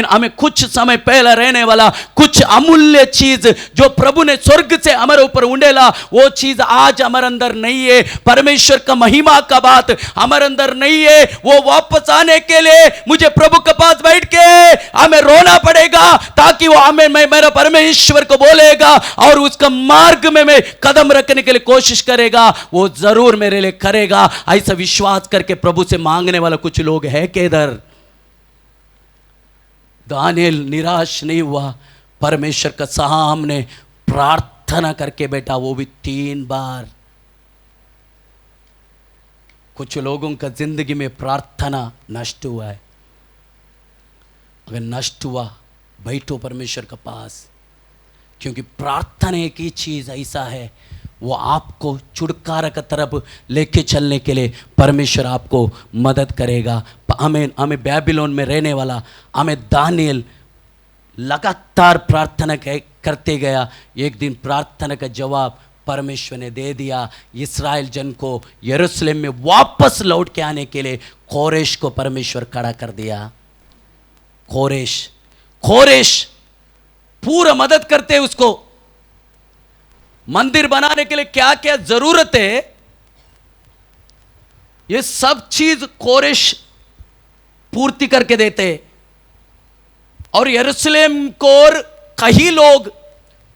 Speaker 2: हमें कुछ समय पहले रहने वाला कुछ अमूल्य चीज जो प्रभु ने स्वर्ग से हमारे ऊपर उंडेला, वो चीज आज हमारे अंदर नहीं है। परमेश्वर का महिमा का बात हमारे अंदर नहीं है। वो वापस आने के लिए मुझे प्रभु के पास बैठ के हमें रोना पड़ेगा, ताकि वो हमें मेरा परमेश्वर को बोलेगा और उसका मार्ग में मैं कदम रखने के लिए कोशिश करेगा, वो जरूर मेरे लिए करेगा। ऐसा विश्वास करके प्रभु से मांगने वाला कुछ लोग है के इधर। दानिएल निराश नहीं हुआ, परमेश्वर का सामने प्रार्थना करके बैठा, वो भी 3 बार। कुछ लोगों का जिंदगी में प्रार्थना नष्ट हुआ है। अगर नष्ट हुआ, बैठो परमेश्वर के पास, क्योंकि प्रार्थना एक ही चीज ऐसा है, वो आपको छुटकारा की तरफ लेके चलने के लिए परमेश्वर आपको मदद करेगा। हमें बैबिलोन में रहने वाला हमें दानिएल लगातार प्रार्थना करते गया। एक दिन प्रार्थना का जवाब परमेश्वर ने दे दिया। इस्राएल जन को यरूशलेम में वापस लौट के आने के लिए कोरेश को परमेश्वर खड़ा कर दिया। कोरेश पूरा मदद करते उसको। मंदिर बनाने के लिए क्या क्या जरूरत है, ये सब चीज कोरेश पूर्ति करके देते। और यरूशलेम को कई लोग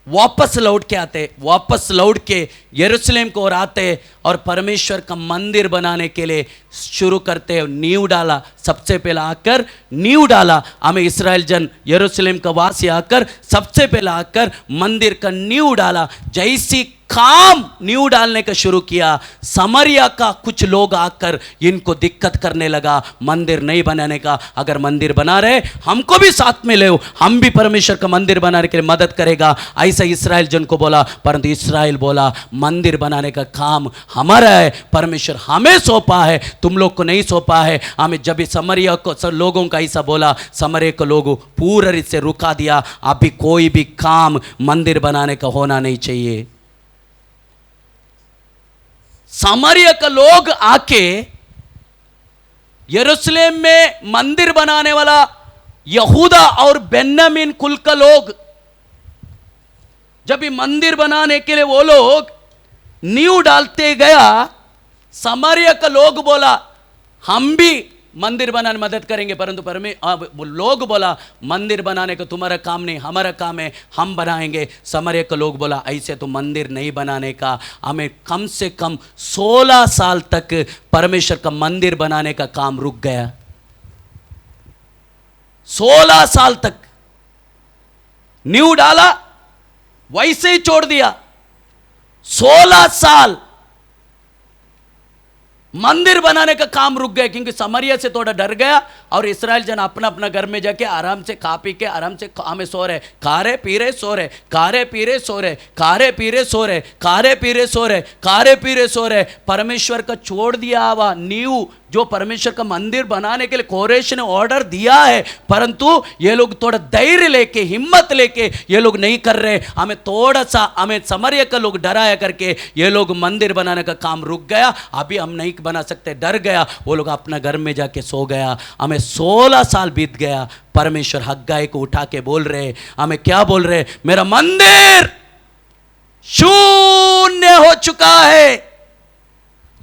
Speaker 2: वापस लौट के आते, वापस लौट के यरूशलेम को और आते और परमेश्वर का मंदिर बनाने के लिए शुरू करते। नींव डाला, सबसे पहला आकर नींव डाला। हमें इस्राएल जन यरूशलेम का वासी आकर सबसे पहला आकर मंदिर का नींव डाला। जैसी काम नींव डालने का शुरू किया, समरिया का कुछ लोग आकर इनको दिक्कत करने लगा मंदिर नहीं बनाने का। अगर मंदिर बना रहे हमको भी साथ में ले, हम भी परमेश्वर का मंदिर बनाने के लिए मदद करेगा, ऐसा इस्राएल जन को बोला। परंतु इस्राएल बोला मंदिर बनाने का काम हमारा है, परमेश्वर हमें सौंपा है, तुम लोग को नहीं सौंपा है। हमें जब समरिया को लोगों का ऐसा बोला, समरिया को लोगों पूरा रीत से रुका दिया। अभी कोई भी काम मंदिर बनाने का होना नहीं चाहिए। सामरिया का लोग आके यरूशलेम में मंदिर बनाने वाला यहूदा और बेन्यामीन कुल का लोग, जब ये मंदिर बनाने के लिए वो लोग नींव डालते गया, सामरिया का लोग बोला हम भी मंदिर बनाने में मदद करेंगे। परंतु लोग बोला मंदिर बनाने का तुम्हारा काम नहीं, हमारा काम है, हम बनाएंगे। सामरिया का लोग बोला ऐसे तो मंदिर नहीं बनाने का, हमें कम से कम 16 साल तक परमेश्वर का मंदिर बनाने का काम रुक गया। 16 साल तक नींव डाला, वैसे ही छोड़ दिया। 16 साल मंदिर बनाने का काम रुक गया, क्योंकि समरिया से थोड़ा डर गया और इस्राएल जन अपना अपना घर में जाके आराम से खा पी के आराम से हमें सो रहे, खा रहे पी रहे सो रहे, खा रहे पी रहे सो रहे, खा रहे पी रहे सो रहे, खा रहे पी रहे सो रहे, खा रहे पी रहे सो रहे। परमेश्वर का छोड़ दिया हुआ नींव जो परमेश्वर का मंदिर बनाने के लिए कोरेश ने ऑर्डर दिया है, परंतु ये लोग थोड़ा धैर्य लेके हिम्मत लेके ये लोग नहीं कर रहे। हमें थोड़ा सा हमें समरिया का लोग डराया करके ये लोग मंदिर बनाने का काम रुक गया, अभी हम नहीं बना सकते, डर गया। वो लोग अपना घर में जाके सो गया। हमें 16 साल बीत गया। परमेश्वर हग्गाई को उठा के बोल रहे, हमें क्या बोल रहे, मेरा मंदिर शून्य हो चुका है,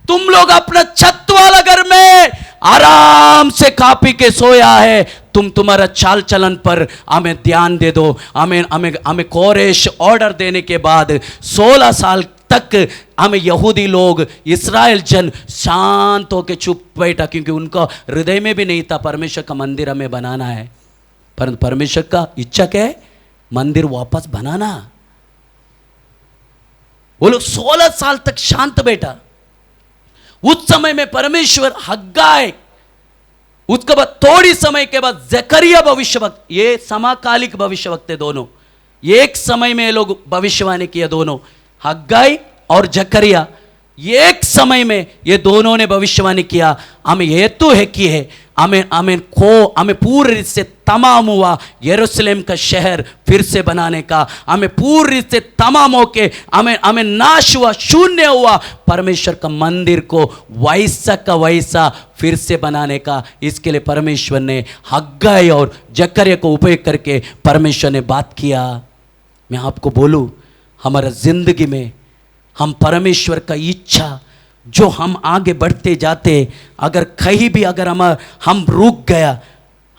Speaker 2: तुम लोग अपना छत वाला घर में आराम से खा पी के सोया है, तुम्हारा चाल चलन पर हमें ध्यान दे दो। हमें हमें हमें कोरेश ऑर्डर देने के बाद 16 साल तक हमें यहूदी लोग, इस्राएल जन शांत होकर चुप बैठा, क्योंकि उनका हृदय में भी नहीं था परमेश्वर का मंदिर हमें बनाना है। परंतु परमेश्वर का इच्छा क्या है? मंदिर वापस बनाना। वो लोग 16 साल तक शांत बैठा। उस समय में परमेश्वर हग्गाई, उसके बाद थोड़ी समय के बाद जकरिया भविष्यवक्ता, ये समकालिक भविष्यवक्ता दोनों, एक समय में ये लोग भविष्यवाणी किया दोनों, हग्गाई और जकरिया एक समय में ये दोनों ने भविष्यवाणी किया। हमें हेतु है कि है हमें पूरी से तमाम हुआ यरूशलेम का शहर फिर से बनाने का, हमें पूरी से तमाम होके हमें नाश हुआ, शून्य हुआ परमेश्वर का मंदिर को वैसा का वैसा फिर से बनाने का। इसके लिए परमेश्वर ने हग्गाई और जकरिया को उपयोग करके परमेश्वर ने बात किया। मैं आपको बोलूं, हमारा जिंदगी में हम परमेश्वर का इच्छा जो हम आगे बढ़ते जाते, अगर कहीं भी अगर हम रुक गया,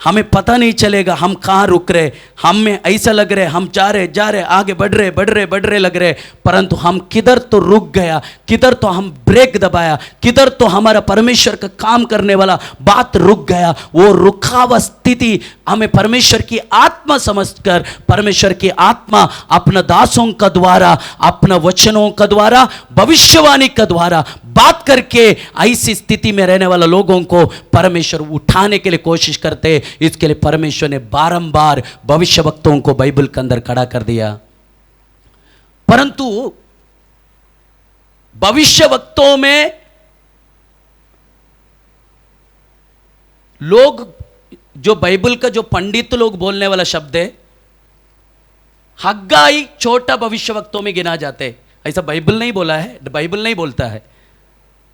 Speaker 2: हमें पता नहीं चलेगा हम कहाँ रुक रहे। हमें ऐसा लग रहे हम जा रहे आगे बढ़ रहे लग रहे, परंतु हम किधर तो रुक गया, किधर तो हम ब्रेक दबाया, किधर तो हमारा परमेश्वर का काम करने वाला बात रुक गया। वो रुका हुआ स्थिति हमें परमेश्वर की आत्मा समझकर, परमेश्वर की आत्मा अपना दासों का द्वारा, अपना वचनों का द्वारा, भविष्यवाणी का द्वारा बात करके ऐसी स्थिति में रहने वाला लोगों को परमेश्वर उठाने के लिए कोशिश करते। इसके लिए परमेश्वर ने बारंबार भविष्यवक्ताओं को बाइबल के अंदर खड़ा कर दिया। परंतु भविष्यवक्ताओं में लोग, जो बाइबल का जो पंडित लोग बोलने वाला शब्द है, हग्गाई छोटा भविष्यवक्ताओं में गिना जाते। ऐसा बाइबल नहीं बोला है, बाइबल नहीं बोलता है,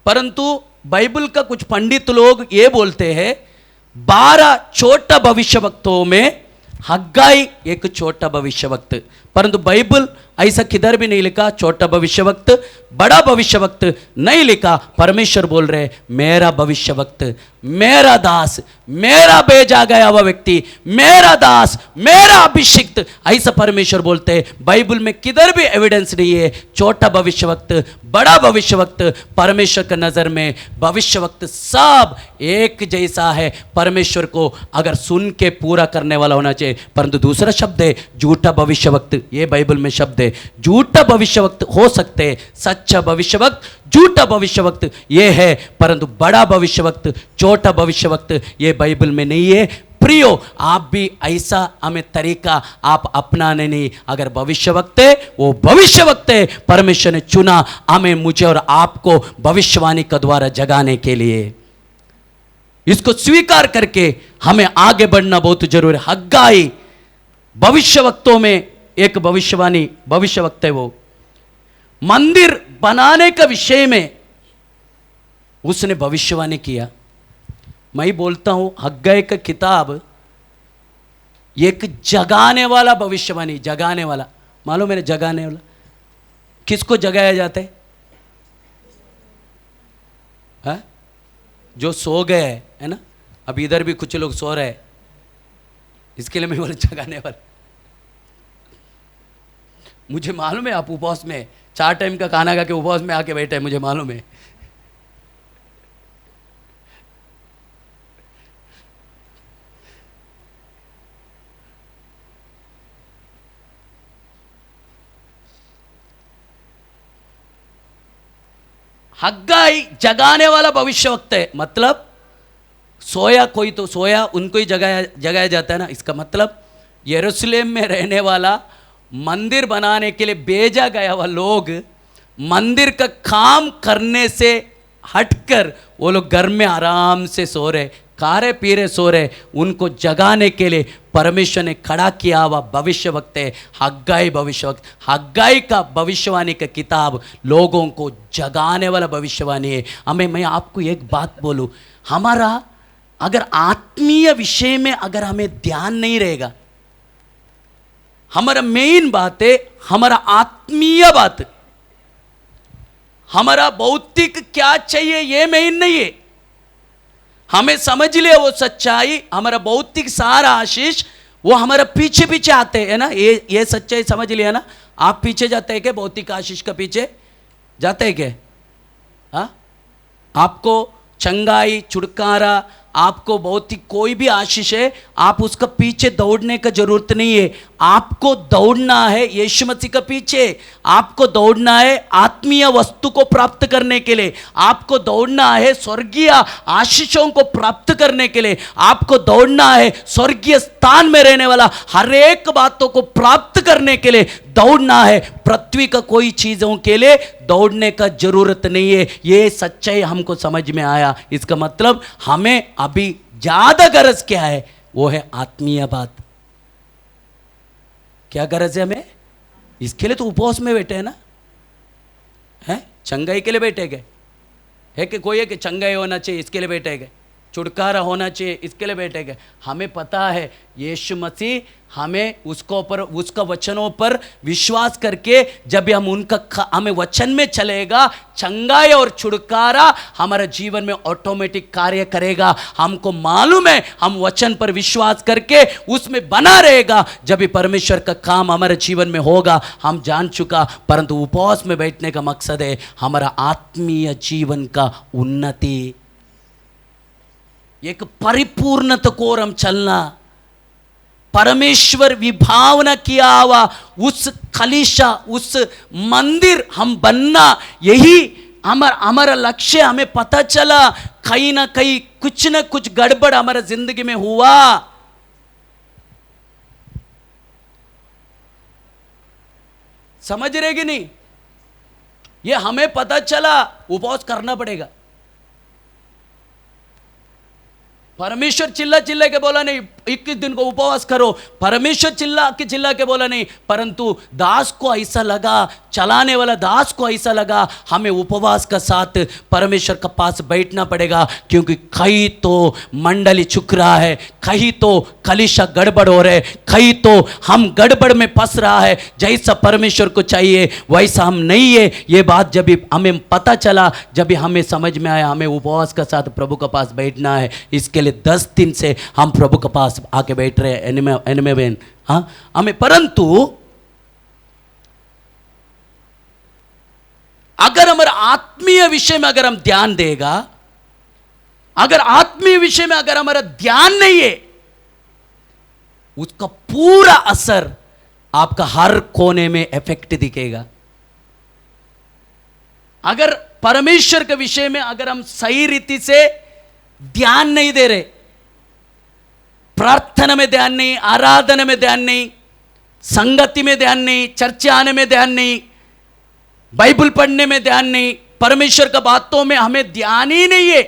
Speaker 2: परंतु बाइबल का कुछ पंडित लोग ये बोलते हैं 12 छोटा भविष्यवक्ताओं में हग्गाई एक छोटा भविष्यवक्त। परंतु बाइबल ऐसा किधर भी नहीं लिखा छोटा भविष्यवक्त, बड़ा भविष्यवक्त नहीं लिखा। परमेश्वर बोल रहे मेरा भविष्यवक्त, मेरा दास, मेरा भेजा गया हुआ व्यक्ति, मेरा दास, मेरा अभिषिक्त, ऐसा परमेश्वर बोलते हैं। बाइबल में किधर भी एविडेंस नहीं है छोटा भविष्यवक्त, बड़ा भविष्यवक्त। परमेश्वर की नजर में भविष्यवक्त सब एक जैसा है। परमेश्वर को अगर सुन के पूरा करने वाला होना चाहिए। परंतु दूसरा शब्द है झूठा भविष्यवक्त, ये बाइबल में शब्द है। झूठा भविष्यवक्त हो सकते हैं, सच्चा भविष्यवक्त, झूठा भविष्यवक्त ये है, परंतु बड़ा भविष्यवक्त, छोटा भविष्यवक्त ये बाइबल में नहीं है। प्रियो, आप भी ऐसा हमें तरीका आप अपनाने नहीं। अगर भविष्यवक्त है वो भविष्यवक्त है, परमेश्वर ने चुना हमें, मुझे और आपको भविष्यवाणी का द्वारा जगाने के लिए। इसको स्वीकार करके हमें आगे बढ़ना बहुत जरूरी है। हग्गाई भविष्यवक्तों में एक भविष्यवाणी भविष्यवक्ता है, वो मंदिर बनाने का विषय में उसने भविष्यवाणी किया। मैं ही बोलता हूं हग्गाई का किताब एक जगाने वाला भविष्यवाणी, जगाने वाला, मालूम है जगाने वाला किसको जगाया जाता है? जो सो गए है ना। अब इधर भी कुछ लोग सो रहे हैं, इसके लिए मैं बोला जगाने वाला। मुझे मालूम है आप उपवास में 4 टाइम का खाना खा के उपवास में आके बैठे हैं, मुझे मालूम है। हग्गाई जगाने वाला भविष्यवक्ता है, मतलब सोया कोई तो सोया, उनको ही जगाया जाता है ना। इसका मतलब यरूशलेम में रहने वाला, मंदिर बनाने के लिए भेजा गया हुआ लोग मंदिर का काम करने से हटकर वो लोग घर में आराम से सो रहे, खा रहे पी रहे सो रहे, उनको जगाने के लिए परमेश्वर ने खड़ा किया हुआ भविष्यवक्ता है हग्गाई भविष्यवक्त। हग्गाई का भविष्यवाणी का किताब लोगों को जगाने वाला भविष्यवाणी है। मैं आपको एक बात बोलूं, हमारा अगर आत्मीय विषय में अगर हमें ध्यान नहीं रहेगा, हमारा मेन बात है हमारा आत्मीय बात, हमारा भौतिक क्या चाहिए ये मेन नहीं है। हमें समझ लिया वो सच्चाई, हमारा भौतिक सारा आशीष वो हमारा पीछे पीछे आते हैं ना। ये सच्चाई समझ लिया ना। आप पीछे जाते हैं क्या? भौतिक आशीष का पीछे जाते हैं क्या? हाँ, आपको चंगाई, छुटकारा, आपको भौतिक कोई भी आशीष है, आप उसका पीछे दौड़ने का जरूरत नहीं है। आपको दौड़ना है यीशु मसीह का पीछे। आपको दौड़ना है आत्मीय वस्तु को प्राप्त करने के लिए। आपको दौड़ना है स्वर्गीय आशीषों को प्राप्त करने के लिए। आपको दौड़ना है स्वर्गीय स्थान में रहने वाला हर एक बातों को प्राप्त करने के लिए दौड़ना है। पृथ्वी का कोई चीजों के लिए दौड़ने का जरूरत नहीं है। ये सच्चाई हमको समझ में आया। इसका मतलब हमें अभी ज्यादा गरज क्या है? वो है आत्मीय बात। क्या गरज है हमें? इसके लिए तो उपवास में बैठे हैं ना, है? चंगाई के लिए बैठे गए है कि कोई है कि चंगाई होना चाहिए इसके लिए बैठे गए, छुटकारा होना चाहिए इसके लिए बैठे गए। हमें पता है यीशु मसीह हमें उसको पर, उसका वचनों पर विश्वास करके जब हम उनका हमें वचन में चलेगा, चंगाई और छुटकारा हमारे जीवन में ऑटोमेटिक कार्य करेगा। हमको मालूम है हम वचन पर विश्वास करके उसमें बना रहेगा, जब भी परमेश्वर का काम हमारे जीवन में होगा हम जान चुका। परंतु उपवास में बैठने का मकसद है हमारा आत्मीय जीवन का उन्नति, एक परिपूर्णता को ओर हम चलना, परमेश्वर विभावना किया हुआ उस कलीशा, उस मंदिर हम बनना, यही हमारा लक्ष्य। हमें पता चला कहीं ना कहीं कुछ ना कुछ गड़बड़ हमारे जिंदगी में हुआ। समझ रहे कि नहीं? ये हमें पता चला, उपवास करना पड़ेगा। परमेश्वर चिल्ला चिल्ला के बोला नहीं 21 दिन को उपवास करो, परमेश्वर चिल्ला के बोला नहीं, परंतु दास को ऐसा लगा, चलाने वाला दास को ऐसा लगा हमें उपवास का साथ परमेश्वर के पास बैठना पड़ेगा, क्योंकि कहीं तो मंडली चुक रहा है, कहीं तो कलीशा गड़बड़ हो रहे, कहीं तो हम गड़बड़ में फंस रहा है। जैसा परमेश्वर को चाहिए वैसा हम नहीं है। ये बात जब भी हमें पता चला, जब भी हमें समझ में आया हमें उपवास का साथ प्रभु के पास बैठना है, इसके लिए 10 दिन से हम प्रभु के पास आके बैठ रहे हैं एनिमे। हाँ, हमें परंतु अगर हमारे आत्मीय विषय में अगर हम ध्यान देगा, अगर आत्मीय विषय में अगर हमारा ध्यान नहीं है, उसका पूरा असर आपका हर कोने में इफेक्ट दिखेगा। अगर परमेश्वर के विषय में अगर हम सही रीति से ध्यान नहीं दे रहे, प्रार्थना में ध्यान नहीं, आराधना में ध्यान नहीं, संगति में ध्यान नहीं, चर्चा आने में ध्यान नहीं, बाइबल पढ़ने में ध्यान नहीं, परमेश्वर का बातों में हमें ध्यान ही नहीं है,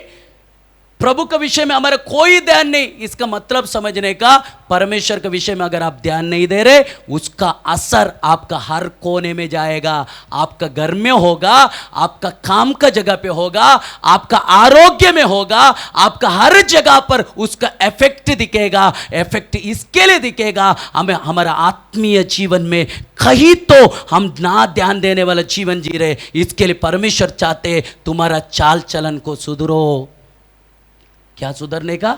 Speaker 2: प्रभु के विषय में हमारा कोई ध्यान नहीं, इसका मतलब समझने का परमेश्वर के विषय में अगर आप ध्यान नहीं दे रहे, उसका असर आपका हर कोने में जाएगा। आपका घर में होगा, आपका काम का जगह पे होगा, आपका आरोग्य में होगा, आपका हर जगह पर उसका इफेक्ट दिखेगा। इफेक्ट इसके लिए दिखेगा हमें हमारा आत्मीय जीवन में कहीं तो हम ना ध्यान देने वाला जीवन जी रहे। इसके लिए परमेश्वर चाहते तुम्हारा चाल चलन को सुधरो। क्या सुधरने का?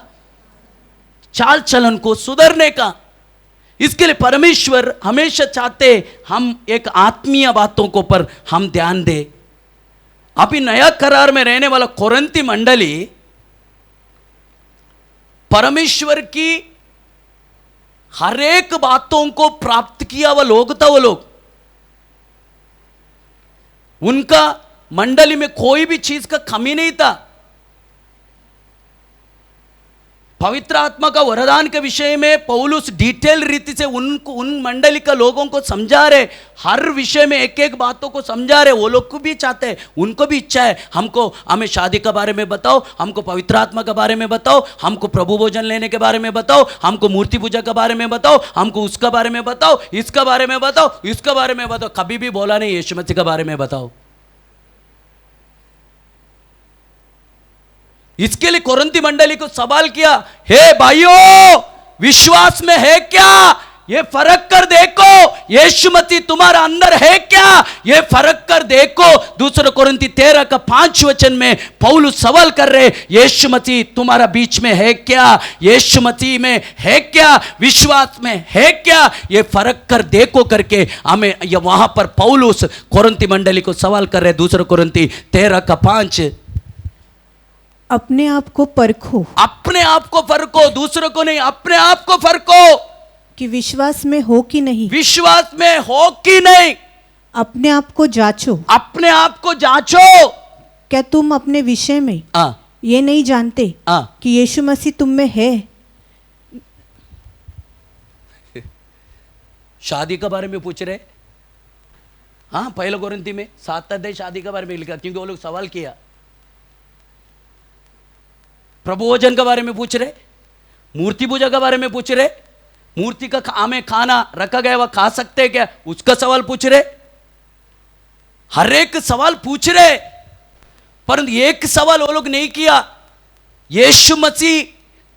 Speaker 2: चाल चलन को सुधरने का। इसके लिए परमेश्वर हमेशा चाहते हम एक आत्मीय बातों को पर हम ध्यान दे। अभी नया करार में रहने वाला कोरिन्थी मंडली परमेश्वर की हर एक बातों को प्राप्त किया हुआ लोग था। वो लोग, उनका मंडली में कोई भी चीज का कमी नहीं था। पवित्र आत्मा का वरदान के विषय में पौलुस डिटेल रीति से उन मंडली का लोगों को समझा रहे, हर विषय में एक एक बातों को समझा रहे। वो लोग को भी चाहते हैं, उनको भी इच्छा है हमें शादी के बारे में बताओ, हमको पवित्र आत्मा के बारे में बताओ, हमको प्रभु भोजन लेने के बारे में बताओ, हमको मूर्ति पूजा के बारे में बताओ, हमको उसका बारे में बताओ, इसका बारे में बताओ, इसका बारे में बताओ। कभी भी बोला नहीं यीशु मसीह के बारे में बताओ। इसके लिए कोरिन्थी मंडली को सवाल किया, हे भाइयों विश्वास में है क्या? ये फर्क कर देखो, यीशु मसीह तुम्हारा अंदर है क्या? ये फर्क कर देखो। दूसरा कोरिन्थी 13 का 5 वचन में पौलुस सवाल कर रहे, यीशु मसीह तुम्हारा बीच में है क्या? यीशु मसीह में है क्या? विश्वास में है क्या? ये फर्क कर देखो करके हमें वहां पर पौलुस कोरिन्थी मंडली को सवाल कर रहे। दूसरा कोरिन्थी 13 का 5,
Speaker 3: अपने आप को परखो
Speaker 2: अपने आप को फर्को, दूसरों को नहीं, अपने आप को फर्को
Speaker 3: कि विश्वास में हो कि नहीं।
Speaker 2: विश्वास में हो कि नहीं।
Speaker 3: अपने आप को जांचो,
Speaker 2: अपने आप को जांचो।
Speaker 3: क्या तुम अपने विषय में ये नहीं जानते कि यीशु मसीह तुम में है?
Speaker 2: शादी के बारे में पूछ रहे। हाँ, पहले कोरिन्थी में 7 अध्याय शादी के बारे में लिखा, क्योंकि वो लोग सवाल किया। प्रभु भोजन के बारे में पूछ रहे, मूर्ति पूजा के बारे में पूछ रहे, मूर्ति का हमें खाना रखा गया वह खा सकते हैं क्या, उसका सवाल पूछ रहे। हर एक सवाल पूछ रहे, परंतु एक सवाल वो लोग नहीं किया, यीशु मसीह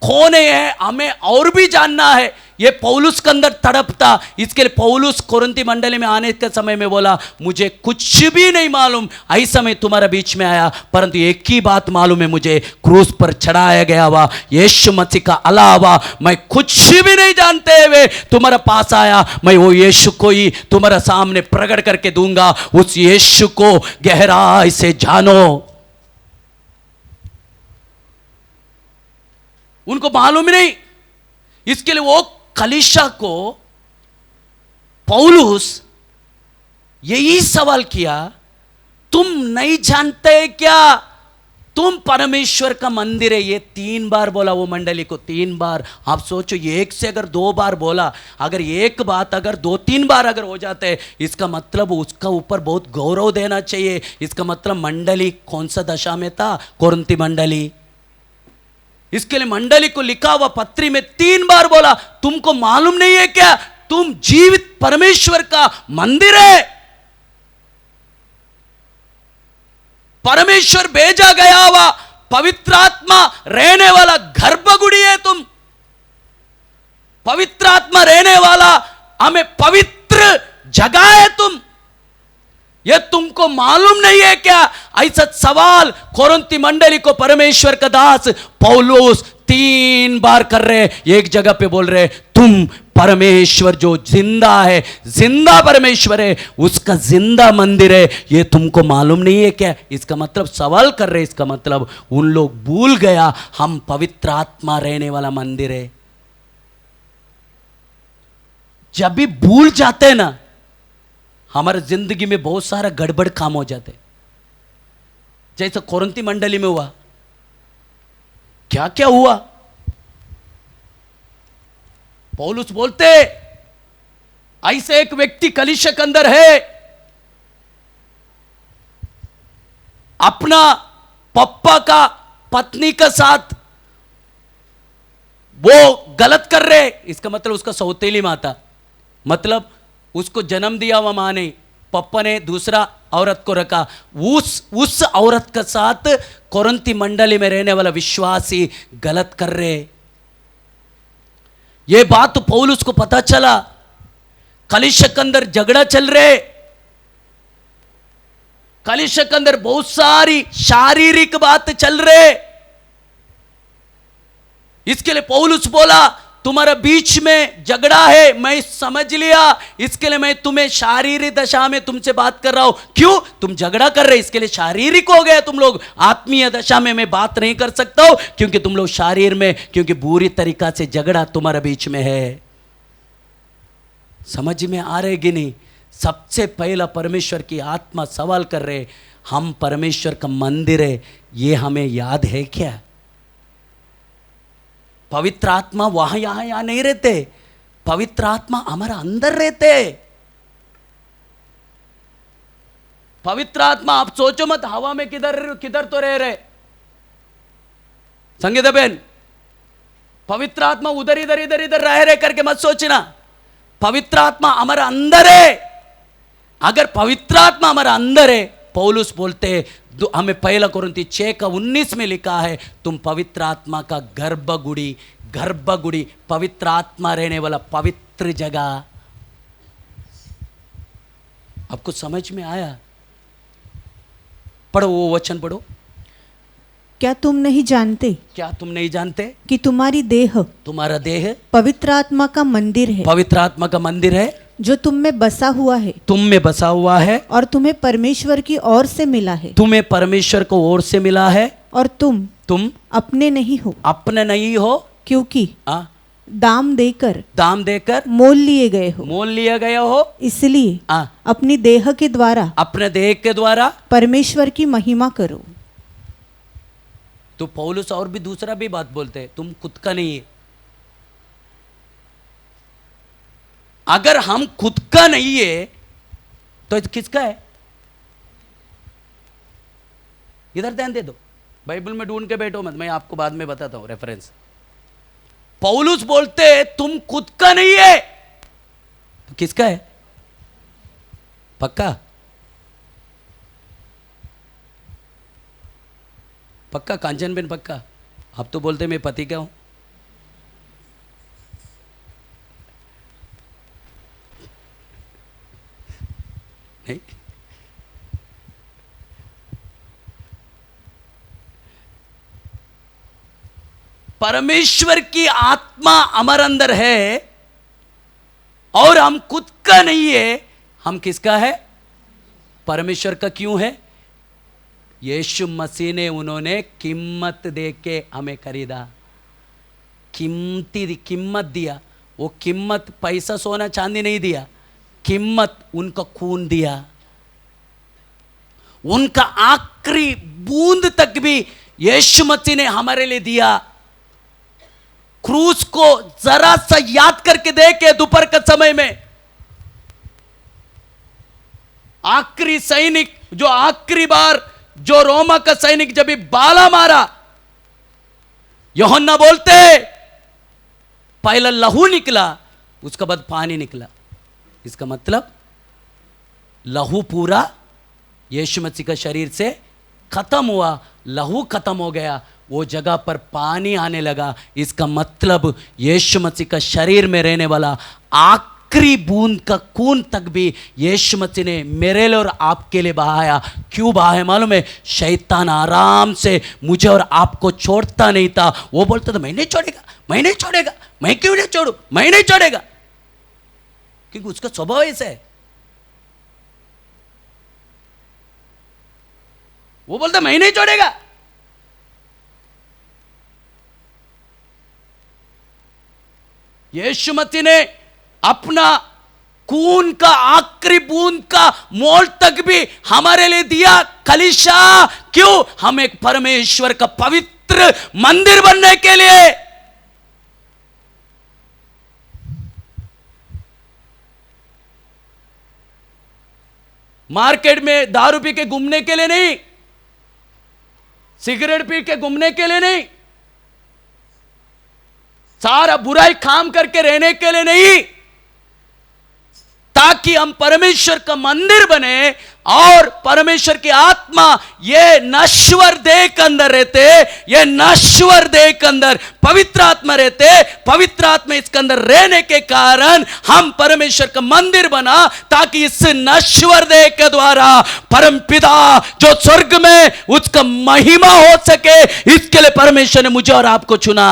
Speaker 2: कौन है हमें और भी जानना है। ये पौलुस के अंदर तड़प था। इसके लिए पौलुस कोरिन्थी मंडली में आने के समय में बोला, मुझे कुछ भी नहीं मालूम, ऐसा मैं तुम्हारे बीच में आया, परंतु एक ही बात मालूम है, मुझे क्रूस पर चढ़ाया गया हुआ यीशु मसीह का अलावा मैं कुछ भी नहीं जानते हुए तुम्हारे पास आया। मैं वो यीशु को ही तुम्हारे सामने प्रकट करके दूंगा। उस यीशु को गहराई से जानो। उनको मालूम ही नहीं। इसके लिए वो कलीसिया को पौलुस यही सवाल किया, तुम नहीं जानते क्या तुम परमेश्वर का मंदिर है? ये 3 बार बोला वो मंडली को, 3 बार। आप सोचो, एक से अगर 2 बार बोला, अगर एक बात अगर 2-3 बार अगर हो जाते हैं, इसका मतलब उसका ऊपर बहुत गौरव देना चाहिए। इसका मतलब मंडली कौन सा दशा में था? कोरिन्थी मंडली। इसके लिए मंडली को लिखा हुआ पत्री में 3 बार बोला, तुमको मालूम नहीं है क्या तुम जीवित परमेश्वर का मंदिर है? परमेश्वर भेजा गया हुआ पवित्र आत्मा रहने वाला गर्भगुड़ी है तुम। पवित्र आत्मा रहने वाला हमें पवित्र जगह है तुम। यह तुमको मालूम नहीं है क्या? ऐसा सवाल कोरिन्थी मंडली को परमेश्वर का दास पौलुस 3 बार कर रहे। एक जगह पे बोल रहे, तुम परमेश्वर जो जिंदा है, जिंदा परमेश्वर है, उसका जिंदा मंदिर है, ये तुमको मालूम नहीं है क्या? इसका मतलब सवाल कर रहे, इसका मतलब उन लोग भूल गया हम पवित्र आत्मा रहने वाला मंदिर है। जब भी भूल जाते हैं ना, हमारे जिंदगी में बहुत सारा गड़बड़ काम हो जाते। जैसे कोरिन्थी मंडली में हुआ, क्या क्या हुआ? पौलुस बोलते, ऐसे एक व्यक्ति कलीसिया के अंदर है, अपना पप्पा का पत्नी के साथ वो गलत कर रहे। इसका मतलब उसका सौतेली माता, मतलब उसको जन्म दिया हुआ मां ने, पप्पा ने दूसरा औरत को रखा। उस औरत के साथ कोरिन्थी मंडली में रहने वाला विश्वासी गलत कर रहे। ये बात तो पौलुस को पता चला। कलीसिया के अंदर झगड़ा चल रहे, कलीसिया के अंदर बहुत सारी शारीरिक बात चल रहे। इसके लिए पौलुस बोला, तुम्हारा बीच में झगड़ा है, मैं समझ लिया, इसके लिए मैं तुम्हें शारीरिक दशा में तुमसे बात कर रहा हूं। क्यों? तुम झगड़ा कर रहे, इसके लिए शारीरिक हो गए तुम लोग। आत्मीय दशा में मैं बात नहीं कर सकता हूं, क्योंकि तुम लोग शारीर में, क्योंकि बुरी तरीका से झगड़ा तुम्हारे बीच में है। समझ में आ रहे कि नहीं? सबसे पहला परमेश्वर की आत्मा सवाल कर रहे, हम परमेश्वर का मंदिर है, ये हमें याद है क्या? पवित्र आत्मा वहां यहां नहीं रहते, पवित्र आत्मा हमारा अंदर रहते। पवित्र आत्मा, आप सोचो मत हवा में किधर तो रह रहे। संगीता बहन, पवित्र आत्मा उधर इधर रह रहे करके मत सोचना। पवित्र आत्मा हमारा अंदर है। अगर पवित्र आत्मा हमारा अंदर है, पौलुस बोलते हमें पहला कोरिन्थी 6:19 में लिखा है, तुम पवित्र आत्मा का गर्भगुड़ी, पवित्र आत्मा रहने वाला पवित्र जगह। आपको समझ में आया? पढ़ो वो वचन पढ़ो।
Speaker 3: क्या तुम नहीं जानते
Speaker 2: क्या तुम नहीं जानते
Speaker 3: कि तुम्हारी देह
Speaker 2: तुम्हारा देह
Speaker 3: पवित्र आत्मा का मंदिर है,
Speaker 2: पवित्र आत्मा का मंदिर है,
Speaker 3: जो तुम में बसा हुआ है
Speaker 2: तुम में बसा हुआ है,
Speaker 3: और तुम्हें परमेश्वर की ओर से मिला है,
Speaker 2: तुम्हें परमेश्वर को ओर से मिला है,
Speaker 3: और तुम अपने नहीं हो,
Speaker 2: अपने नहीं हो,
Speaker 3: क्योंकि दाम देकर मोल लिए गए हो,
Speaker 2: मोल लिया गया हो,
Speaker 3: इसलिए अपनी देह के द्वारा
Speaker 2: अपने देह के द्वारा
Speaker 3: परमेश्वर की महिमा करो।
Speaker 2: तो पौलुस और भी दूसरा भी बात बोलते हैं, तुम खुद का नहीं है। अगर हम खुद का नहीं है तो किसका है? इधर ध्यान दे दो, बाइबल में ढूंढ के बैठो मत, मैं आपको बाद में बताता हूं रेफरेंस। पौलुस बोलते तुम खुद का नहीं है तो किसका है? पक्का पक्का कांचन बेन पक्का? आप तो बोलते मैं पति का हूं। नहीं, परमेश्वर की आत्मा हमारे अंदर है और हम खुद का नहीं है। हम किसका है? परमेश्वर का। क्यों है? यीशु मसीह ने उन्होंने कीमत दे के हमें खरीदा, कीमत दिया। वो कीमत पैसा सोना चांदी नहीं दिया, कीमत उनका खून दिया। उनका आखिरी बूंद तक भी यीशु मसीह ने हमारे लिए दिया। क्रूस को जरा सा याद करके देखे दोपहर के समय में, आखिरी सैनिक जो आखिरी बार जो रोमा का सैनिक जब भी बाला मारा, यूहन्ना बोलते पहला लहू निकला, उसके बाद पानी निकला। इसका मतलब लहू पूरा यीशु मसीह का शरीर से खत्म हुआ, लहू खत्म हो गया, वो जगह पर पानी आने लगा। इसका मतलब यीशु मसीह का शरीर में रहने वाला आखिरी बूंद का खून तक भी यीशु मसीह ने मेरे लिए और आपके लिए बहाया। क्यों बहाया मालूम है? शैतान आराम से मुझे और आपको छोड़ता नहीं था। वो बोलता था मैं नहीं छोड़ेगा, मैं नहीं छोड़ेगा, मैं क्यों नहीं छोड़ू, मैं नहीं छोड़ेगा, क्योंकि उसका स्वभाव ऐसा है। वो बोलता मैं नहीं छोड़ेगा। यीशु मसीह ने अपना खून का आखिरी बूंद का मोल तक भी हमारे लिए दिया। कलीसिया क्यों? हम एक परमेश्वर का पवित्र मंदिर बनने के लिए। मार्केट में दारू पी के घूमने के लिए नहीं, सिगरेट पी के घूमने के लिए नहीं, सारा बुराई काम करके रहने के लिए नहीं, ताकि हम परमेश्वर का मंदिर बने और परमेश्वर की आत्मा ये नश्वर देह के अंदर रहते, ये नश्वर देह के अंदर पवित्र आत्मा रहते। पवित्र आत्मा इसके अंदर रहने के कारण हम परमेश्वर का मंदिर बना, ताकि इस नश्वर देह के द्वारा परमपिता जो स्वर्ग में उसका महिमा हो सके। इसके लिए परमेश्वर ने मुझे और आपको चुना।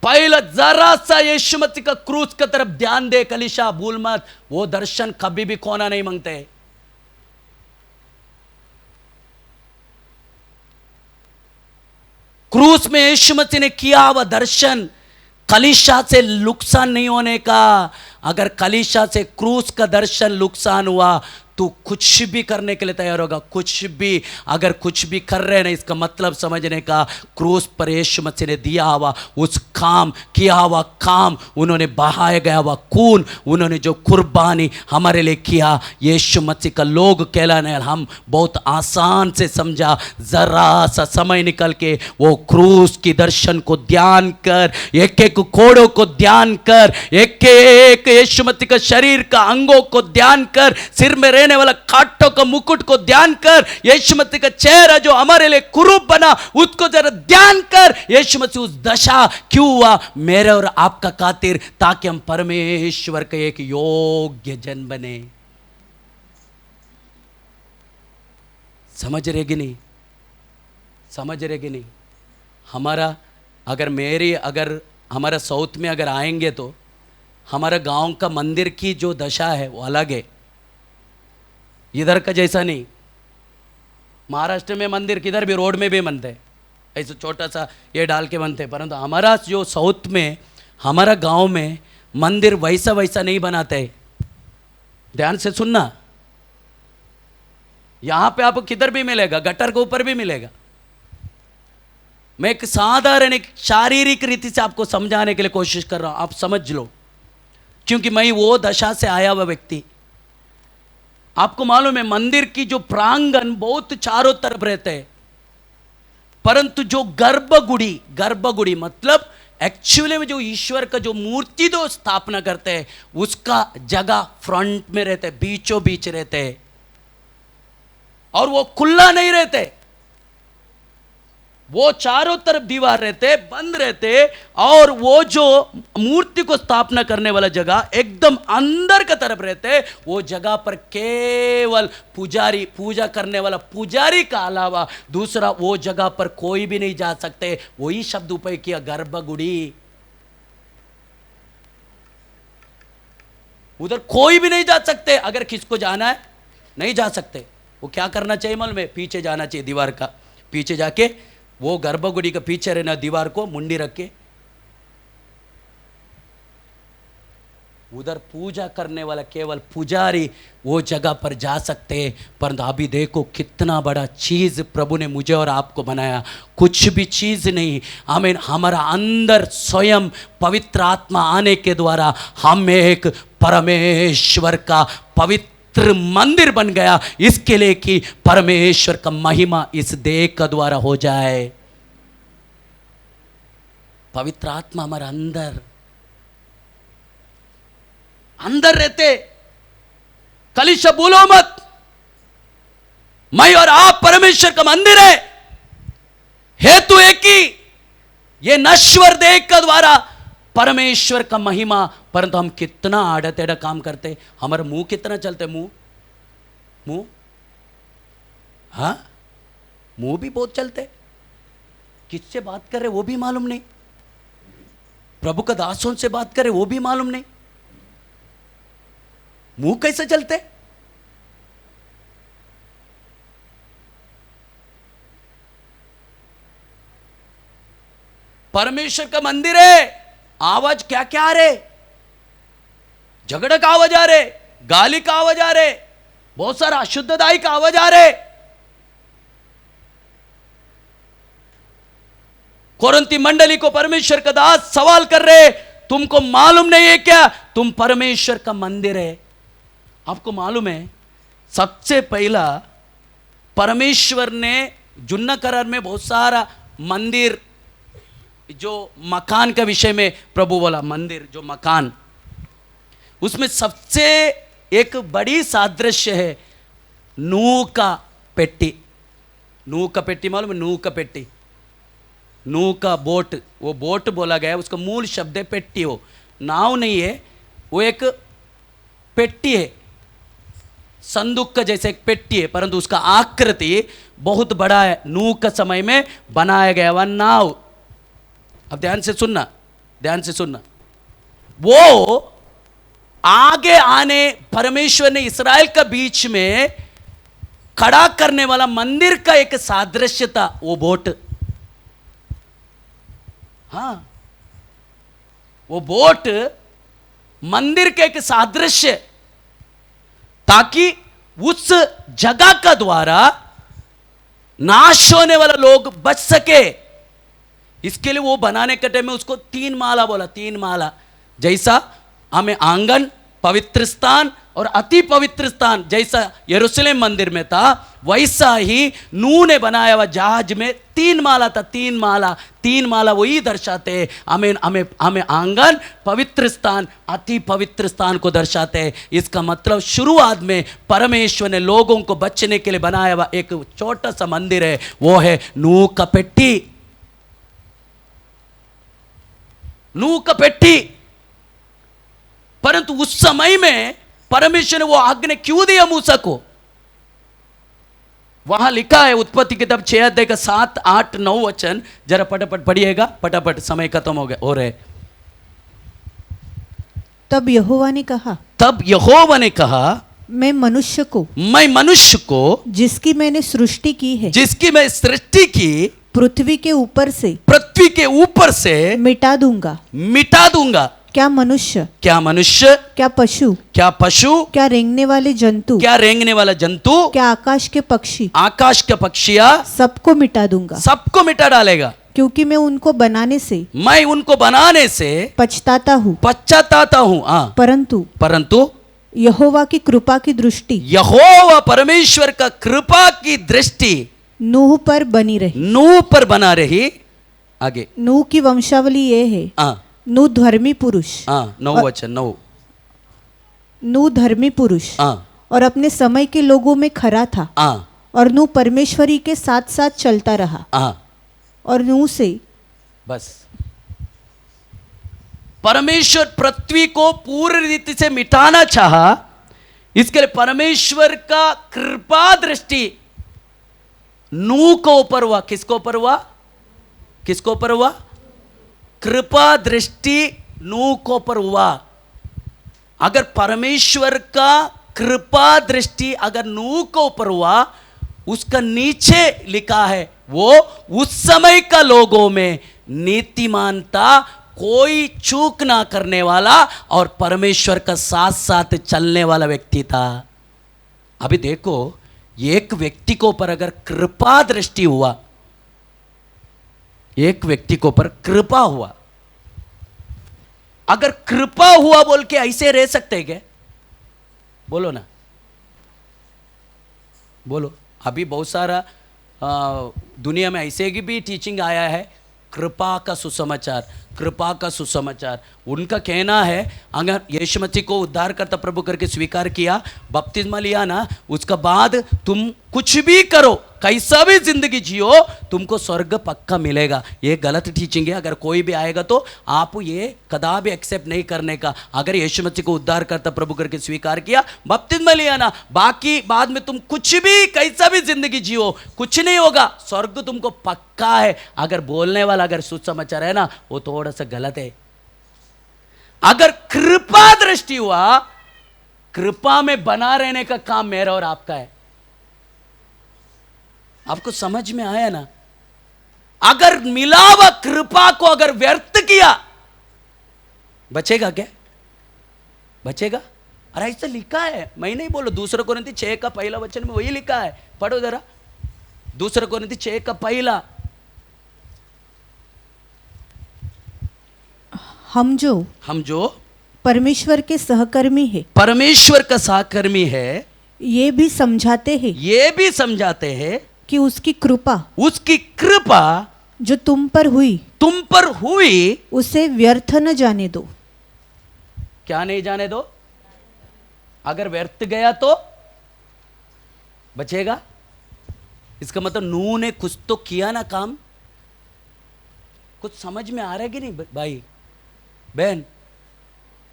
Speaker 2: पहला जरा सा यीशु मसीह का क्रूस की तरफ ध्यान दे कलीसिया, भूल मत। वो दर्शन कभी भी खोना नहीं मांगते। क्रूस में यीशु मसीह ने किया वह दर्शन कलीसिया से नुकसान नहीं होने का। अगर कलीसिया से क्रूस का दर्शन नुकसान हुआ तो कुछ भी करने के लिए तैयार होगा, कुछ भी। अगर कुछ भी कर रहे हैं ना, इसका मतलब समझने का क्रूस पर यीशु मसीह ने दिया हुआ उस काम, किया हुआ काम, उन्होंने बहाया गया हुआ खून, उन्होंने जो कुर्बानी हमारे लिए किया, यीशु मसीह का लोग कहलाने हम बहुत आसान से समझा। जरा सा समय निकल के वो क्रूस की दर्शन को ध्यान कर, एक एक कोड़ों को ध्यान कर, एक एक यीशु मसीह का शरीर का अंगों को ध्यान कर, सिर में रहने वाला कांटों का मुकुट को ध्यान कर, यीशु मसीह का चेहरा जो हमारे लिए कुरूप बना उसको जरा ध्यान कर। यीशु मसीह उस दशा क्यों हुआ मेरे और आपका खातिर, ताकि हम परमेश्वर के एक योग्य जन बने। समझ रहे कि नहीं? समझ रहे कि नहीं? हमारा अगर हमारा साउथ में अगर आएंगे तो हमारा गांव का मंदिर की जो दशा है वो अलग है, इधर का जैसा नहीं। महाराष्ट्र में मंदिर किधर भी रोड में भी बनते हैं, ऐसे छोटा सा ये डाल के बनते हैं, परंतु हमारा जो साउथ में हमारा गांव में मंदिर वैसा नहीं बनाते है। ध्यान से सुनना, यहां पे आपको किधर भी मिलेगा, गटर के ऊपर भी मिलेगा। मैं एक साधारण एक शारीरिक रीति से आपको समझाने के लिए कोशिश कर रहा हूं, आप समझ लो, क्योंकि मैं वो दशा से आया हुआ व्यक्ति। आपको मालूम है मंदिर की जो प्रांगण बहुत चारों तरफ रहते हैं, परंतु जो गर्भगुड़ी मतलब एक्चुअली में जो ईश्वर का जो मूर्ति दो स्थापना करते हैं उसका जगह फ्रंट में रहते हैं, बीचों बीच रहते हैं, और वो खुला नहीं रहते, वो चारों तरफ दीवार रहते, बंद रहते, और वो जो मूर्ति को स्थापना करने वाला जगह एकदम अंदर की तरफ रहते। वो जगह पर केवल पुजारी, पूजा करने वाला पुजारी का अलावा दूसरा वो जगह पर कोई भी नहीं जा सकते। वही शब्द उपयोग किया, गर्भगुड़ी। उधर कोई भी नहीं जा सकते। अगर किसको जाना है नहीं जा सकते, वो क्या करना चाहिए मालूम है? पीछे जाना चाहिए, दीवार का पीछे जाके वो गर्भगुड़ी के पीछे रहना, दीवार को मुंडी रख के उधर पूजा करने वाला केवल पुजारी वो जगह पर जा सकते हैं। परंतु अभी देखो कितना बड़ा चीज प्रभु ने मुझे और आपको बनाया, कुछ भी चीज नहीं। हमें हमारा अंदर स्वयं पवित्र आत्मा आने के द्वारा हम एक परमेश्वर का पवित्र मंदिर बन गया, इसके लिए कि परमेश्वर का महिमा इस देह का द्वारा हो जाए। पवित्र आत्मा हमारा अंदर रहते। कलीसिया बोलो मत, मैं और आप परमेश्वर का मंदिर है। हेतु एक ही, ये नश्वर देह का द्वारा परमेश्वर का महिमा। परंतु हम कितना आड़ा टेढ़ा काम करते, हमारा मुंह कितना चलते, मुंह हाँ, मुंह भी बहुत चलते। किससे बात कर रहे वो भी मालूम नहीं, प्रभु का दासों से बात करे वो भी मालूम नहीं, मुंह कैसे चलते। परमेश्वर का मंदिर है, आवाज क्या क्या आ रहे, झगड़े का आवाज आ रहे, गाली का आवाज आ रहे, बहुत सारा अशुद्धताई का आवाज आ रहे। कोरिन्थी मंडली को परमेश्वर का दास सवाल कर रहे, तुमको मालूम नहीं है क्या तुम परमेश्वर का मंदिर है? आपको मालूम है सबसे पहला परमेश्वर ने जुन्ना करार में बहुत सारा मंदिर, जो मकान का विषय में प्रभु बोला, मंदिर जो मकान, उसमें सबसे एक बड़ी सादृश्य है नूह का पेटी। नूह का पेटी मालूम है? नूह का पेटी, नूह का बोट, वो बोट बोला गया, उसका मूल शब्द है पेट्टी। हो नाव नहीं है, वो एक पेट्टी है, संदूक का जैसे एक पेट्टी है, परंतु उसका आकृति बहुत बड़ा है। नूह का समय में बनाया गया वह नाव। अब ध्यान से सुनना, वो आगे आने परमेश्वर ने इस्राएल का बीच में खड़ा करने वाला मंदिर का एक सादृश्य था वो बोट। हाँ, वो बोट मंदिर के एक सादृश्य, ताकि उस जगह का द्वारा नाश होने वाला लोग बच सके। इसके लिए वो बनाने के टाइम में उसको 3 माला बोला, 3 माला। जैसा हमें आंगन, पवित्र स्थान और अति पवित्र स्थान जैसा यरूशलेम मंदिर में था, वैसा ही नूह ने बनाया हुआ जहाज में 3 माला था। 3 माला वही दर्शाते हैं। हमें आंगन, पवित्र स्थान, अति पवित्र स्थान को दर्शाते हैं। इसका मतलब शुरुआत में परमेश्वर ने लोगों को बचने के लिए बनाया हुआ एक छोटा सा मंदिर है, वो है नूह का पेट्टी। नूह का पेट्टी। परंतु उस समय में परमेश्वर ने वो आज्ञा क्यों दिया मूसा को? वहां लिखा है उत्पत्ति किताब 6 अध्याय का 7, 8, 9 वचन, जरा फटाफट पढ़िएगा, फटाफट, समय खत्म हो रहे।
Speaker 3: तब यहोवा ने कहा, मैं मनुष्य को जिसकी मैंने सृष्टि की पृथ्वी के ऊपर से मिटा दूंगा। क्या मनुष्य, क्या पशु, क्या रेंगने वाला जंतु, क्या आकाश के पक्षियां, सबको मिटा डालेगा। क्योंकि मैं उनको बनाने से पछताता हूँ। परंतु यहोवा की कृपा की दृष्टि,
Speaker 2: यहोवा परमेश्वर का कृपा की दृष्टि
Speaker 3: नूह पर
Speaker 2: बना रही। आगे
Speaker 3: नूह की वंशावली ये है, नूह धर्मी पुरुष,
Speaker 2: 9 वचन, 9।
Speaker 3: नूह धर्मी पुरुष और अपने समय के लोगों में खरा था, और नूह परमेश्वरी के साथ साथ चलता रहा, और नूह से
Speaker 2: बस परमेश्वर पृथ्वी को पूर्ण रीति से मिटाना चाहा। इसके लिए परमेश्वर का कृपा दृष्टि नूह को ऊपर हुआ। किसको ऊपर हुआ? कृपा दृष्टि नूह को ऊपर हुआ। अगर परमेश्वर का कृपा दृष्टि अगर नूह को ऊपर हुआ, उसका नीचे लिखा है वो उस समय का लोगों में नीतिमान था, कोई चूक ना करने वाला और परमेश्वर का साथ साथ चलने वाला व्यक्ति था। अभी देखो, एक व्यक्ति को ऊपर अगर कृपा दृष्टि हुआ, एक व्यक्ति को ऊपर कृपा हुआ, अगर कृपा हुआ बोल के ऐसे रह सकते हैं क्या? बोलो ना, बोलो। अभी बहुत सारा दुनिया में ऐसे की भी टीचिंग आया है, कृपा का सुसमाचार। उनका कहना है अगर यीशु मसीह को उद्धारकर्ता प्रभु करके स्वीकार किया, बपतिस्मा लिया ना, उसका बाद तुम कुछ भी करो, कैसा भी जिंदगी जियो, तुमको स्वर्ग पक्का मिलेगा। ये गलत टीचिंग है। अगर कोई भी आएगा तो आप ये कदापि एक्सेप्ट नहीं करने का। अगर यीशु मसीह को उद्धारकर्ता प्रभु करके स्वीकार किया, बपतिस्मा लिया ना, बाकी बाद में तुम कुछ भी कैसा भी जिंदगी जियो, कुछ नहीं होगा, स्वर्ग तुमको पक्का है। अगर बोलने वाला अगर सुसमाचार है ना, वो थोड़ा सा गलत है। अगर कृपा दृष्टि हुआ, कृपा में बना रहने का काम मेरा और आपका है। आपको समझ में आया ना? अगर मिला हुआ कृपा को अगर व्यर्थ किया, बचेगा क्या? बचेगा? अरे ऐसा लिखा है, मैं नहीं बोलो। 2 कोरिन्थी 6 का पहला वचन में वही लिखा है, पढ़ो जरा। 2 कोरिन्थी 6 का पहला।
Speaker 3: हम जो परमेश्वर के सहकर्मी है, ये भी समझाते हैं कि उसकी कृपा जो तुम पर हुई उसे व्यर्थ न जाने दो।
Speaker 2: क्या नहीं जाने दो? अगर व्यर्थ गया तो बचेगा। इसका मतलब नूह ने कुछ तो किया ना काम। कुछ समझ में आ रहा है कि नहीं भाई बहन?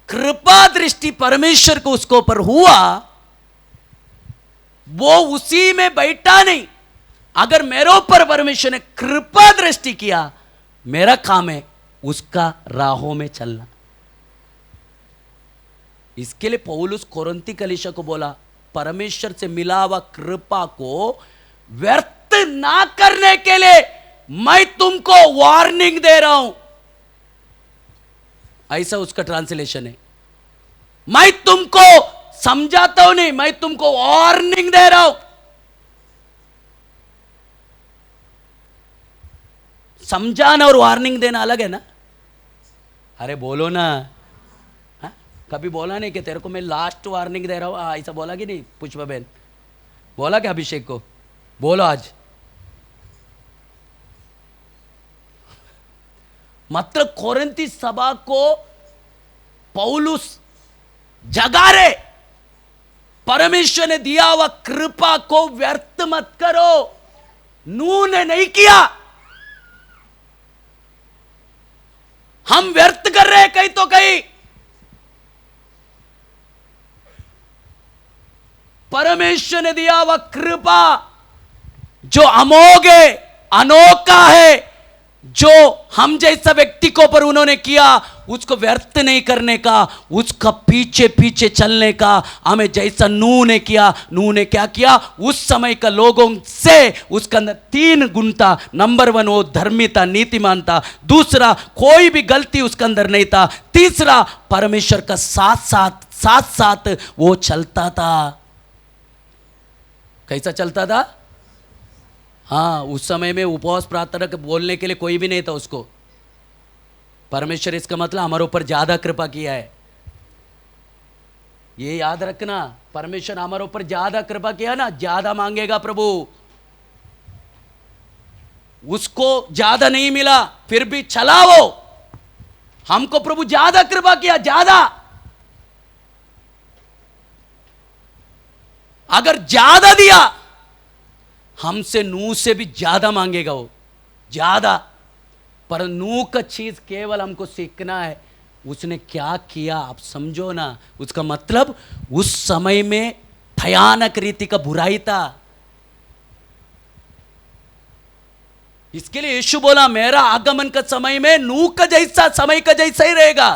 Speaker 2: कृपा दृष्टि परमेश्वर को उसको ऊपर हुआ, वो उसी में बैठा नहीं। अगर मेरे ऊपर परमेश्वर ने कृपा दृष्टि किया, मेरा काम है उसका राहों में चलना। इसके लिए पौलुस कोरिन्थी कलीसिया को बोला, परमेश्वर से मिला हुआ कृपा को व्यर्थ ना करने के लिए मैं तुमको वार्निंग दे रहा हूं। ऐसा उसका ट्रांसलेशन है। मैं तुमको समझाता हूं नहीं, मैं तुमको वार्निंग दे रहा हूं। समझाना और वार्निंग देना अलग है ना? अरे बोलो ना। कभी बोला नहीं कि तेरे को मैं लास्ट वार्निंग दे रहा हूँ, ऐसा बोला कि नहीं? पुष्पा बहन बोला क्या अभिषेक को? बोलो आज। मतलब कोरिन्थी सभा को पौलुस जगा रहे, परमेश्वर ने दिया हुआ कृपा को व्यर्थ मत करो। नूह ने नहीं किया, हम व्यर्थ कर रहे हैं कहीं तो कहीं। परमेश्वर ने दिया हुआ कृपा जो अमोघ है, अनोखा है, जो हम जैसा व्यक्ति को पर उन्होंने किया, उसको व्यर्थ नहीं करने का, उसका पीछे पीछे चलने का हमें जैसा नूह ने किया। नूह ने क्या किया? उस समय का लोगों से उसके अंदर 3 गुण था। नंबर 1 वो धर्मी था, नीतिमान था। दूसरा कोई भी गलती उसके अंदर नहीं था। तीसरा परमेश्वर का साथ साथ वो चलता था। कैसा चलता था? हाँ, उस समय में उपवास प्रार्थना के बोलने के लिए कोई भी नहीं था उसको। परमेश्वर इसका मतलब हमारे ऊपर ज्यादा कृपा किया है, ये याद रखना। परमेश्वर हमारे ऊपर ज्यादा कृपा किया ना, ज्यादा मांगेगा प्रभु। उसको ज्यादा नहीं मिला फिर भी चला वो, हमको प्रभु ज्यादा कृपा किया, ज्यादा। अगर ज्यादा दिया, हमसे नूह से भी ज्यादा मांगेगा वो, ज्यादा। पर नूह का चीज केवल हमको सीखना है, उसने क्या किया आप समझो ना। उसका मतलब उस समय में भयानक रीति का बुराई था। इसके लिए यीशु बोला मेरा आगमन का समय में नूह का जैसा, समय का जैसा ही रहेगा।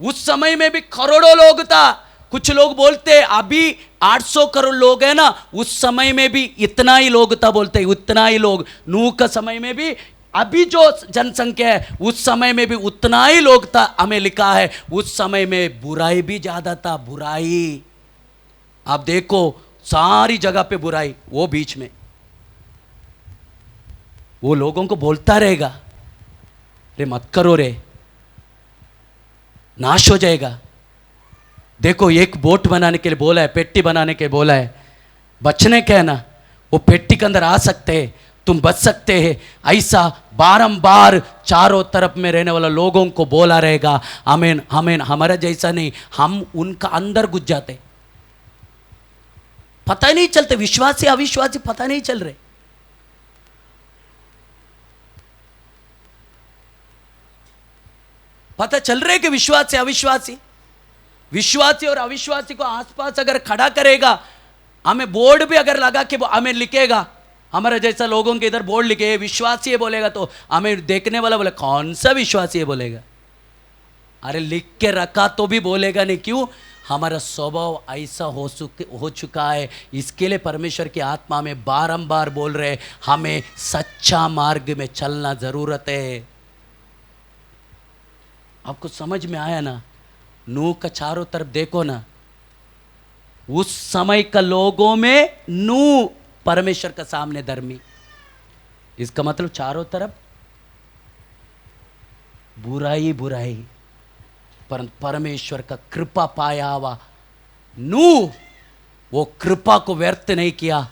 Speaker 2: उस समय में भी करोड़ों लोग था। कुछ लोग बोलते अभी 800 करोड़ लोग हैं ना, उस समय में भी इतना ही लोग था, बोलते उतना ही लोग। नूह का समय में भी अभी जो जनसंख्या है उस समय में भी उतना ही लोग था। हमें लिखा है उस समय में बुराई भी ज्यादा था, बुराई। आप देखो सारी जगह पे बुराई, वो बीच में वो लोगों को बोलता रहेगा रे मत करो रे, नाश हो जाएगा। देखो एक बोट बनाने के लिए बोला है, पेट्टी बनाने के लिए बोला है, बचने का है ना, वो पेट्टी के अंदर आ सकते हैं, तुम बच सकते हैं। ऐसा बारंबार चारों तरफ में रहने वाला लोगों को बोला रहेगा। आमीन आमीन। हमारा जैसा नहीं, हम उनका अंदर घुस जाते, पता ही नहीं चलते, विश्वासी अविश्वासी पता नहीं चल रहे। पता चल रहे कि विश्वासी अविश्वासी, विश्वासी और अविश्वासी को आसपास अगर खड़ा करेगा, हमें बोर्ड भी अगर लगा के हमें लिखेगा, हमारा जैसा लोगों के इधर बोर्ड लिखे विश्वासी है बोलेगा, तो हमें देखने वाला बोले कौन सा विश्वासी है बोलेगा। अरे लिख के रखा तो भी बोलेगा नहीं। क्यों? हमारा स्वभाव ऐसा हो चुका है। इसके लिए परमेश्वर की आत्मा में बारंबार बोल रहे हमें सच्चा मार्ग में चलना जरूरत है। आपको समझ में आया ना? नूह का चारों तरफ देखो ना, उस समय का लोगों में नूह परमेश्वर का सामने धर्मी। इसका मतलब चारों तरफ बुराई बुराई, परंतु परमेश्वर का कृपा पाया हुआ नूह वो कृपा को व्यर्थ नहीं किया,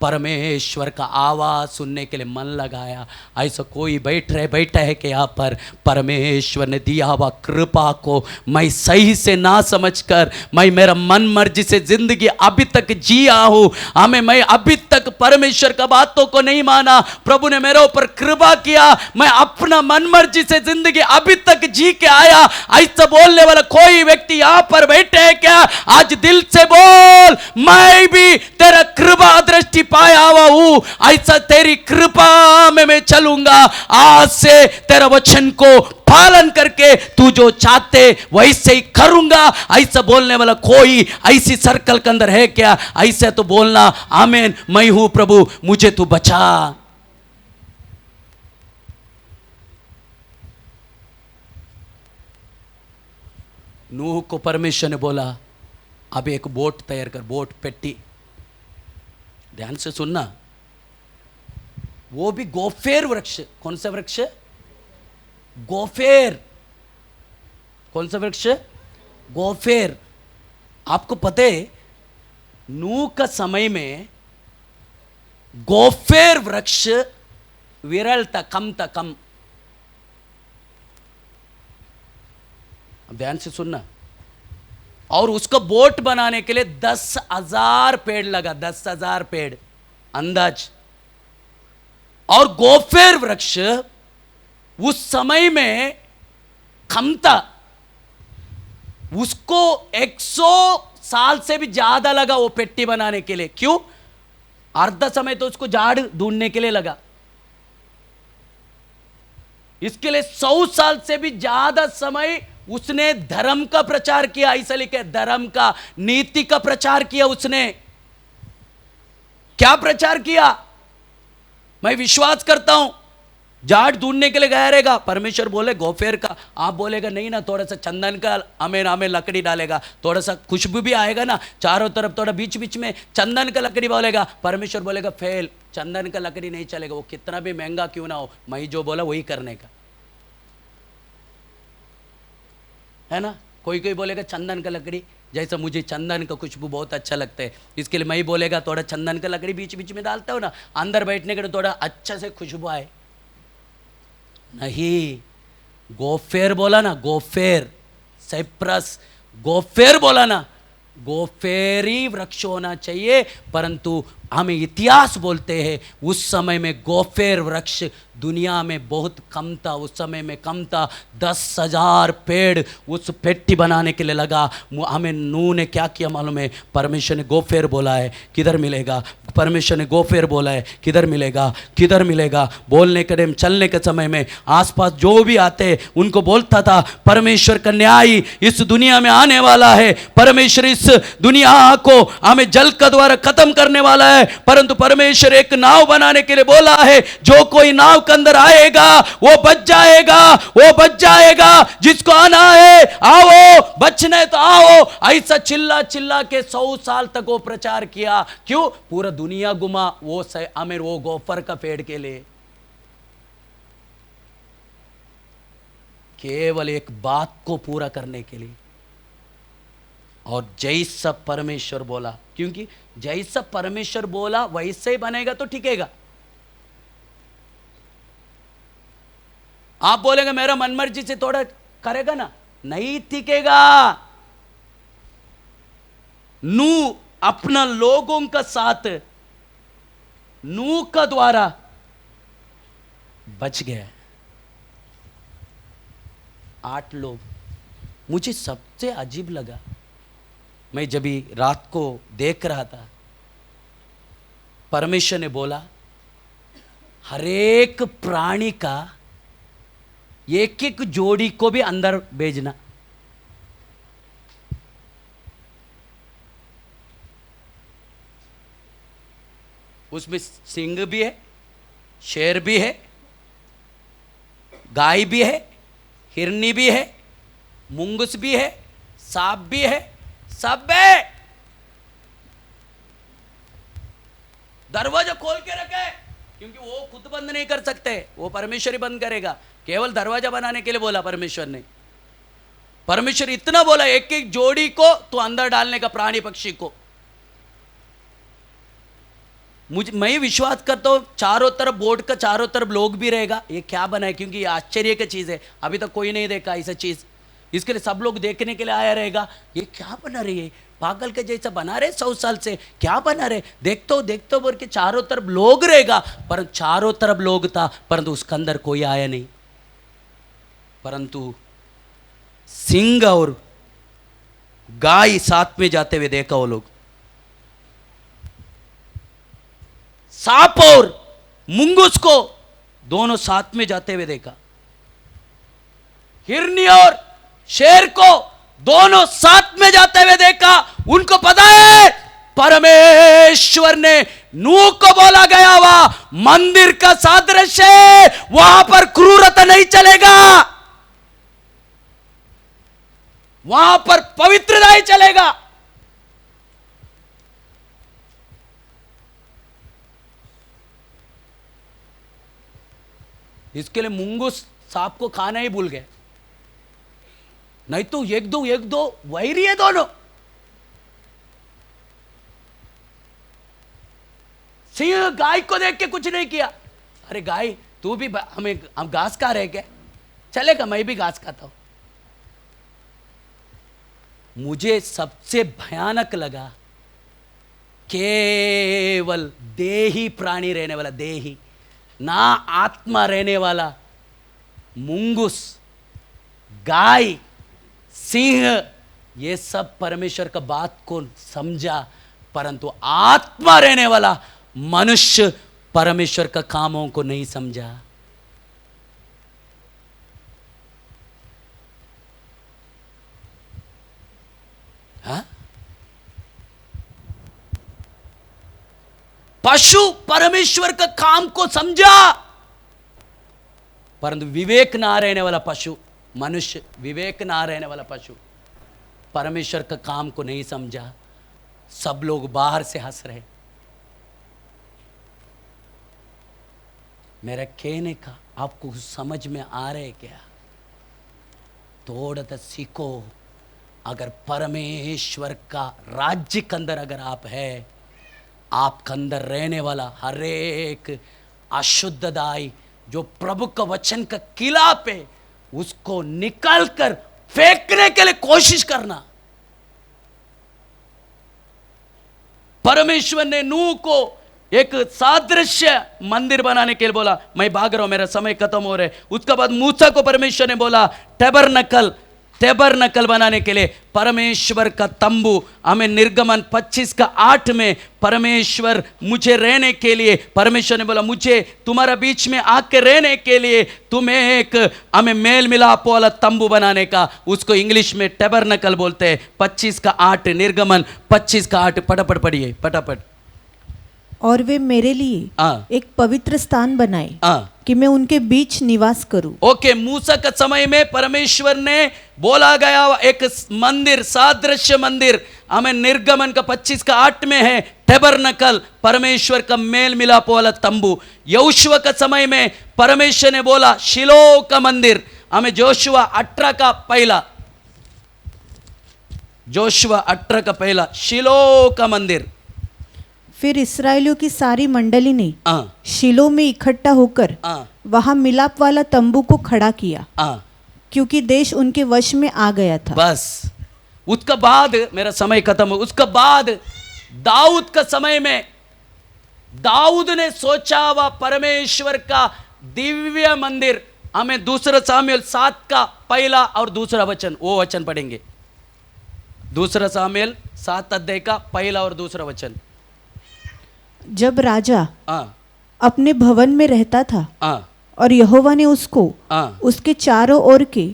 Speaker 2: परमेश्वर का आवाज सुनने के लिए मन लगाया। ऐसा कोई बैठा है कि यहाँ पर परमेश्वर ने दिया हुआ कृपा को मैं सही से ना समझकर मैं मेरा मन मर्जी से जिंदगी अभी तक जिया हूँ। हमें मैं अभी तक परमेश्वर का बातों को नहीं माना, प्रभु ने मेरे ऊपर कृपा किया, मैं अपना मन मर्जी से जिंदगी अभी तक जी के आया। ऐसा बोलने वाला कोई व्यक्ति यहाँ पर बैठे है क्या? आज दिल से बोल, मैं भी तेरा कृपा दृष्टि पाया हुआ हूं, ऐसा तेरी कृपा में मैं चलूंगा। आज से तेरा वचन को पालन करके तू जो चाहते वैसे ही करूंगा। ऐसा बोलने वाला कोई ऐसी सर्कल के अंदर है क्या? ऐसे तो बोलना आमीन, मैं हूं प्रभु मुझे तू बचा। नूह को परमेश्वर ने बोला अब एक बोट तैयार कर, बोट पेट्टी। ध्यान से सुनना, वो भी गोफेर वृक्ष। कौन सा वृक्ष? गोफेर। कौन सा वृक्ष? गोफेर। आपको पता है नूह का समय में गोफेर वृक्ष विरल था, कम था, कम। अब ध्यान से सुनना। और उसका बोट बनाने के लिए 10,000 पेड़ लगा, 10,000 पेड़ अंदाज। और गोफेर वृक्ष उस समय में कम था, उसको 100 साल से भी ज्यादा लगा वो पेट्टी बनाने के लिए। क्यों? अर्धा समय तो उसको झाड़ ढूंढने के लिए लगा, इसके लिए 100 साल से भी ज्यादा समय उसने धर्म का प्रचार किया। ऐसा लिखे, धर्म का, नीति का प्रचार किया उसने। क्या प्रचार किया? मैं विश्वास करता हूं झाड़ ढूंढने के लिए गया रहेगा, परमेश्वर बोले गोफेर का, आप बोलेगा नहीं ना, थोड़ा सा चंदन का हमें लकड़ी डालेगा, थोड़ा सा खुशबू भी आएगा ना चारों तरफ, थोड़ा बीच बीच में चंदन का लकड़ी बोलेगा, परमेश्वर बोलेगा फेल, चंदन का लकड़ी नहीं चलेगा, वो कितना भी महंगा क्यों ना हो, मैं जो बोला वही करने का है ना। कोई कोई बोलेगा चंदन का लकड़ी, जैसा मुझे चंदन का खुशबू बहुत अच्छा लगता है, इसके लिए मैं बोलेगा थोड़ा चंदन का लकड़ी बीच बीच में डालता हूं ना, अंदर बैठने के लिए थोड़ा अच्छा से खुशबू आए। नहीं, गोफेर बोला ना, गोफेर, साइप्रस, गोफेर बोला ना, गोफेरी वृक्ष होना चाहिए। परंतु हमें इतिहास बोलते हैं उस समय में गोफेर वृक्ष दुनिया में बहुत कम था, उस समय में कम था। 10,000 पेड़ उस पेट्टी बनाने के लिए लगा। हमें नूह ने क्या किया मालूम है? परमेश्वर ने गोफेर बोला है, किधर मिलेगा? परमेश्वर ने गोफेर बोला है, किधर मिलेगा? किधर मिलेगा? बोलने के टाइम, चलने के समय में आसपास जो भी आते उनको बोलता था परमेश्वर का न्याय इस दुनिया में आने वाला है, परमेश्वर इस दुनिया को हमें जल का द्वारा खत्म करने वाला है। परंतु परमेश्वर एक नाव बनाने के लिए बोला है, जो कोई नाव के अंदर आएगा वो बच जाएगा, वो बच जाएगा। जिसको आना है आओ, बचने तो आओ। ऐसा चिल्ला चिल्ला के 100 साल तक वो प्रचार किया। क्यों? पूरा दुनिया घुमा वो आमिर वो गोफर का पेड़ के लिए, केवल एक बात को पूरा करने के लिए। और जैसा परमेश्वर बोला, क्योंकि जैसा परमेश्वर बोला वैसे ही बनेगा तो टिकेगा। आप बोलेंगे मेरा मनमर्जी से थोड़ा करेगा ना, नहीं टिकेगा। नूह अपना लोगों का साथ नूह का द्वारा बच गया। 8 लोग। मुझे सबसे अजीब लगा, मैं जब भी रात को देख रहा था, परमेश्वर ने बोला हरेक प्राणी का एक एक जोड़ी को भी अंदर भेजना। उसमें सिंह भी है, शेर भी है, गाय भी है, हिरनी भी है, मुंगस भी है, सांप भी है, सब है। दरवाजा खोल के रखे, क्योंकि वो खुद बंद नहीं कर सकते, वो परमेश्वर ही बंद करेगा। केवल दरवाजा बनाने के लिए बोला परमेश्वर ने। परमेश्वर इतना बोला एक एक जोड़ी को तो अंदर डालने का, प्राणी पक्षी को। मैं विश्वास करता हूं चारों तरफ बोर्ड का चारों तरफ लोग भी रहेगा। ये क्या बना है? क्योंकि ये आश्चर्य की चीज है, अभी तक कोई नहीं देखा ऐसा चीज, इसके लिए सब लोग देखने के लिए आया रहेगा। ये क्या बना रही है? पागल के जैसा बना रहे 100 साल से, क्या बना रहे? देखते हो बोल के चारों तरफ लोग रहेगा। पर चारों तरफ लोग था, परंतु उसके अंदर कोई आया नहीं। परंतु सिंह और गाय साथ में जाते हुए देखा वो लोग, सांप और मुंगूस को दोनों साथ में जाते हुए देखा, हिरनी और शेर को दोनों साथ में जाते हुए देखा। उनको पता है परमेश्वर ने नूह को बोला गया हुआ मंदिर का सादृश्य है, वहां पर क्रूरता नहीं चलेगा, वहां पर पवित्रता ही चलेगा। इसके लिए मुंगूस सांप को खाना ही भूल गए। नहीं तो एक दो वैरी है दोनों। सिंह गाय को देख के कुछ नहीं किया, अरे गाय तू भी हम घास खा रहे क्या, चलेगा मैं भी घास खाता हूं। मुझे सबसे भयानक लगा केवल देही प्राणी रहने वाला, देही ना आत्मा रहने वाला मुंगुस, गाय, सिंह, ये सब परमेश्वर का बात को समझा, परंतु आत्मा रहने वाला मनुष्य परमेश्वर का कामों को नहीं समझा। हाँ? पशु परमेश्वर का काम को समझा, परंतु विवेक ना रहने वाला पशु, मनुष्य विवेक ना रहने वाला पशु परमेश्वर का काम को नहीं समझा। सब लोग बाहर से हंस रहे। मेरा कहने का आपको समझ में आ रहा है क्या? थोड़ा सा सीखो। अगर परमेश्वर का राज्य के अंदर अगर आप है, आपके अंदर रहने वाला हर एक अशुद्धदाई जो प्रभु का वचन का किला पे, उसको निकाल कर फेंकने के लिए कोशिश करना। परमेश्वर ने नूह को एक सादृश्य मंदिर बनाने के लिए बोला, मैं भाग रहा हूं, मेरा समय खत्म हो रहा है। उसके बाद मूसा को परमेश्वर ने बोला टैबरनकल बनाने के लिए, परमेश्वर का तंबू। हमें निर्गमन 25:8 में परमेश्वर मुझे रहने के लिए, परमेश्वर ने बोला मुझे तुम्हारा बीच में आके रहने के लिए तुम्हें एक हमें मेल मिलाप वाला तंबू बनाने का, उसको इंग्लिश में टैबरनकल बोलते हैं। 25:8 निर्गमन 25:8 फटाफट पढ़िए फटाफट।
Speaker 3: और वे मेरे लिए एक पवित्र स्थान बनाए कि मैं उनके बीच निवास करूं।
Speaker 2: ओके, मूसा का समय में परमेश्वर ने बोला गया एक मंदिर, सादृश्य मंदिर, हमें निर्गमन का 25:8 में है टैबरनकल, परमेश्वर का मेल मिलाप वाला तंबू। यहोशुआ का समय में परमेश्वर ने बोला शिलो का मंदिर, हमें जोशुआ 18 का पहला, जोशुआ 18 का पहला शिलो का मंदिर।
Speaker 3: फिर इस्राएलियों की सारी मंडली ने शिलो में इकट्ठा होकर वहां मिलाप वाला तंबू को खड़ा किया, क्योंकि देश उनके वश में आ गया था।
Speaker 2: बस उसका बाद, मेरा समय खत्म हो, उसका बाद दाऊद का समय में दाऊद ने सोचा हुआ परमेश्वर का दिव्य मंदिर, हमें 2 सामुएल 7 का पहला और दूसरा वचन, वो वचन पढ़ेंगे। 2 सामुएल 7 अध्याय का पहला और दूसरा वचन।
Speaker 3: जब राजा अपने भवन में रहता था और यहोवा ने उसको उसके चारों ओर के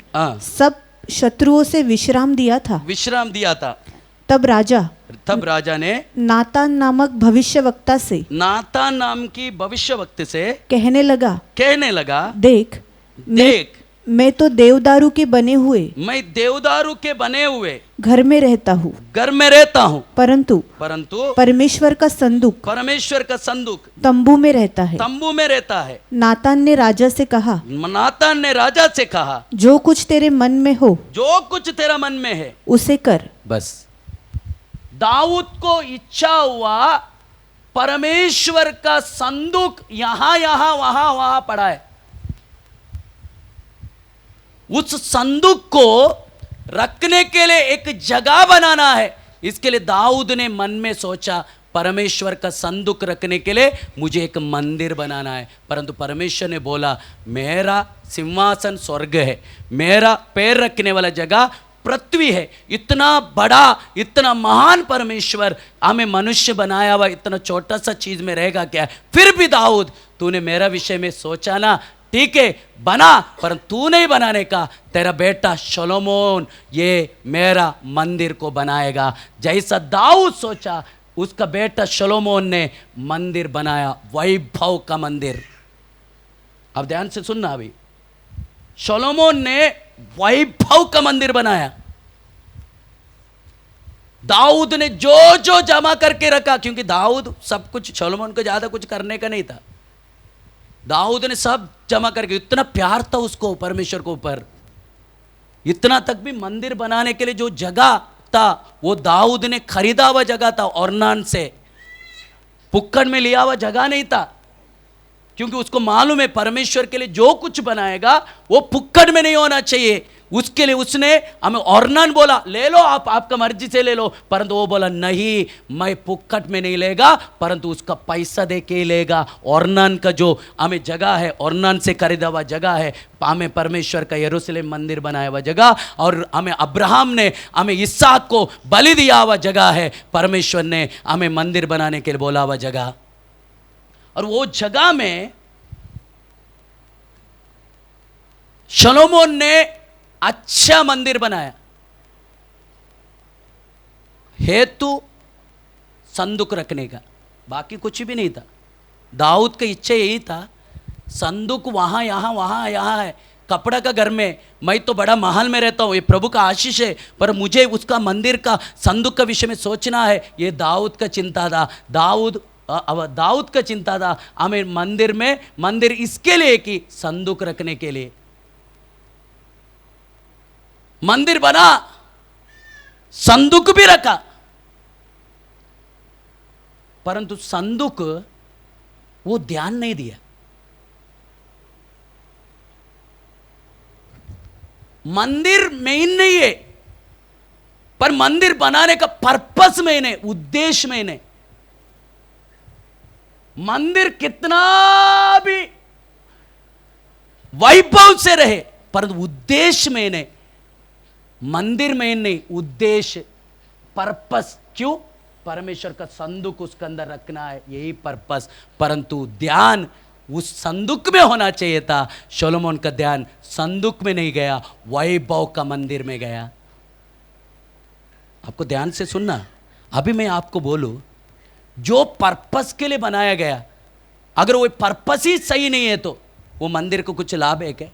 Speaker 3: सब शत्रुओं से विश्राम दिया था, तब राजा ने नातान नामक भविष्यवक्ता से, नातान
Speaker 2: नाम की भविष्यवक्ता से
Speaker 3: कहने
Speaker 2: लगा
Speaker 3: देख मैं तो देवदारू के बने हुए घर में रहता हूँ, परंतु परमेश्वर का संदूक तंबू में रहता है। नातान ने राजा से कहा, जो कुछ तेरे मन में है उसे कर।
Speaker 2: बस दाऊद को इच्छा हुआ परमेश्वर का संदूक यहां वहां पड़ा है, उस संदूक को रखने के लिए एक जगह बनाना है। इसके लिए दाऊद ने मन में सोचा परमेश्वर का संदूक रखने के लिए मुझे एक मंदिर बनाना है, परंतु परमेश्वर ने बोला मेरा सिंहासन स्वर्ग है, मेरा पैर रखने वाला जगह पृथ्वी है। इतना बड़ा, इतना महान परमेश्वर हमें मनुष्य बनाया हुआ इतना छोटा सा चीज में रहेगा क्या? फिर भी दाऊद, तूने मेरा विषय में सोचा ना, ठीक है बना, पर तू नहीं बनाने का, तेरा बेटा शलोमोन ये मेरा मंदिर को बनाएगा। जैसा दाऊद सोचा उसका बेटा शलोमोन ने मंदिर बनाया, वैभव का मंदिर। अब ध्यान से सुनना, अभी शलोमोन ने वैभव का मंदिर बनाया। दाऊद ने जो जमा करके रखा, क्योंकि दाऊद सब कुछ, शलोमोन को ज्यादा कुछ करने का नहीं था, दाऊद ने सब जमा करके, इतना प्यार था उसको परमेश्वर के ऊपर। इतना तक भी मंदिर बनाने के लिए जो जगह था वो दाऊद ने खरीदा हुआ जगह था, ऑर्नान से, पुक्कड़ में लिया हुआ जगह नहीं था, क्योंकि उसको मालूम है परमेश्वर के लिए जो कुछ बनाएगा वो पुक्कड़ में नहीं होना चाहिए। उसके लिए उसने हमें ऑर्नान बोला, ले लो आप, आपका मर्जी से ले लो, परंतु वो बोला नहीं, मैं पुक्कड़ में नहीं लेगा, परंतु उसका पैसा दे के लेगा। ऑर्नान का जो हमें जगह है, ऑर्नान से खरीदा हुआ जगह है, हमें परमेश्वर का यरूशलेम मंदिर बनाया हुआ जगह, और हमें अब्राहम ने हमें इसहाक को बलि दिया हुआ जगह है, परमेश्वर ने हमें मंदिर बनाने के लिए बोला हुआ जगह। और वो जगह में शलोमोन ने अच्छा मंदिर बनाया। हेतु संदूक रखने का, बाकी कुछ भी नहीं था। दाऊद की इच्छा यही था, संदूक वहां यहां है, कपड़ा का घर में, मैं तो बड़ा महल में रहता हूं, ये प्रभु का आशीष है, पर मुझे उसका मंदिर का संदूक का विषय में सोचना है। ये दाऊद का चिंता था, दाऊद का चिंता था, हमें मंदिर इसके लिए कि संदूक रखने के लिए मंदिर बना, संदूक भी रखा, परंतु संदूक वो ध्यान नहीं दिया। मंदिर मेन नहीं है, पर मंदिर बनाने का पर्पस मेन है, उद्देश्य मेन है। मंदिर कितना भी वैभव से रहे, परंतु उद्देश्य मेन है। मंदिर में नहीं, उद्देश्य, पर्पस। क्यों? परमेश्वर का संदूक उसके अंदर रखना है, यही पर्पस। परंतु ध्यान उस संदूक में होना चाहिए था। शलोमोन का ध्यान संदूक में नहीं गया, वैभव का मंदिर में गया। आपको ध्यान से सुनना, अभी मैं आपको बोलूं, जो पर्पस के लिए बनाया गया, अगर वो पर्पस ही सही नहीं है तो वो मंदिर को कुछ लाभ है क्या?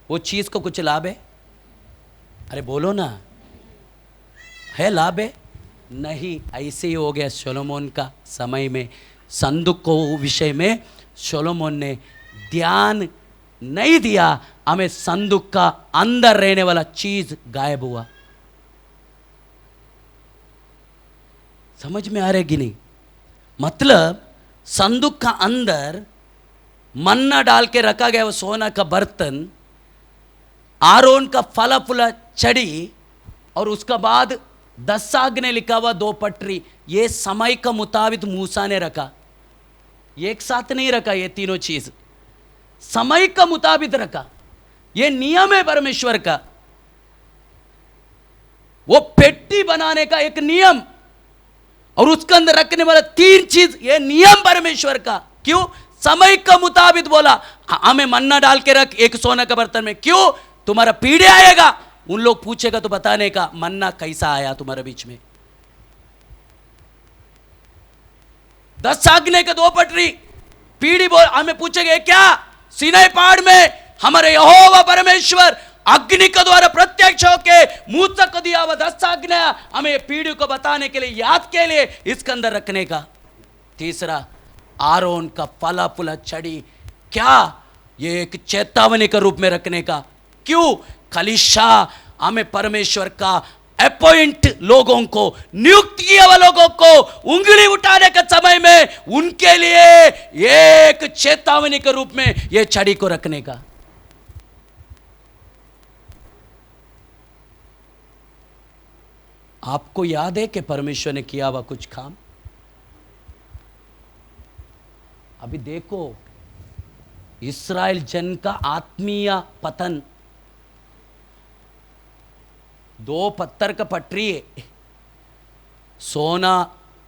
Speaker 2: वो चीज को कुछ लाभ है? अरे बोलो ना, है लाभ है? नहीं। ऐसे ही हो गया शलोमोन का समय में। संदूक को विषय में शलोमोन ने ध्यान नहीं दिया, हमें संदूक का अंदर रहने वाला चीज गायब हुआ। समझ में आ रहा है कि नहीं? मतलब संदूक का अंदर मन्ना डाल के रखा गया वो सोना का बर्तन, आरोन का फला फुला चढ़ी, और उसका बाद 10 आज्ञा लिखा हुआ 2 पटरी, ये समय का मुताबिक मूसा ने रखा, एक साथ नहीं रखा। ये तीनों चीज समय का मुताबिक रखा, ये नियम है परमेश्वर का। वो पेटी बनाने का एक नियम, और उसके अंदर रखने वाला 3 चीज, ये नियम परमेश्वर का। क्यों? समय का मुताबिक बोला, हमें मन्ना डाल के रख एक सोना का बर्तन में। क्यों? तुम्हारा पीढ़ी आएगा, उन लोग पूछेगा तो बताने का मन्ना कैसा आया तुम्हारे बीच में। 10 आज्ञा के 2 पटरी, पीढ़ी बोल हमें पूछेगा क्या? सीनै पहाड़ में हमारे यहोवा परमेश्वर अग्नि के द्वारा प्रत्यक्ष होके मूसा को दिया हुआ 10 आज्ञा हमें पीढ़ी को बताने के लिए, याद के लिए इसके अंदर रखने का। तीसरा, आरोन का फला फुला छड़ी, क्या? ये एक चेतावनी के रूप में रखने का। क्यों? कलीसिया हमें परमेश्वर का अपॉइंट लोगों को, नियुक्त किए हुए लोगों को उंगली उठाने के समय में उनके लिए एक चेतावनी के रूप में यह छड़ी को रखने का। आपको याद है कि परमेश्वर ने किया हुआ कुछ काम? अभी देखो, इस्राएल जन का आत्मीय पतन, 2 पत्थर का पटरी है, सोना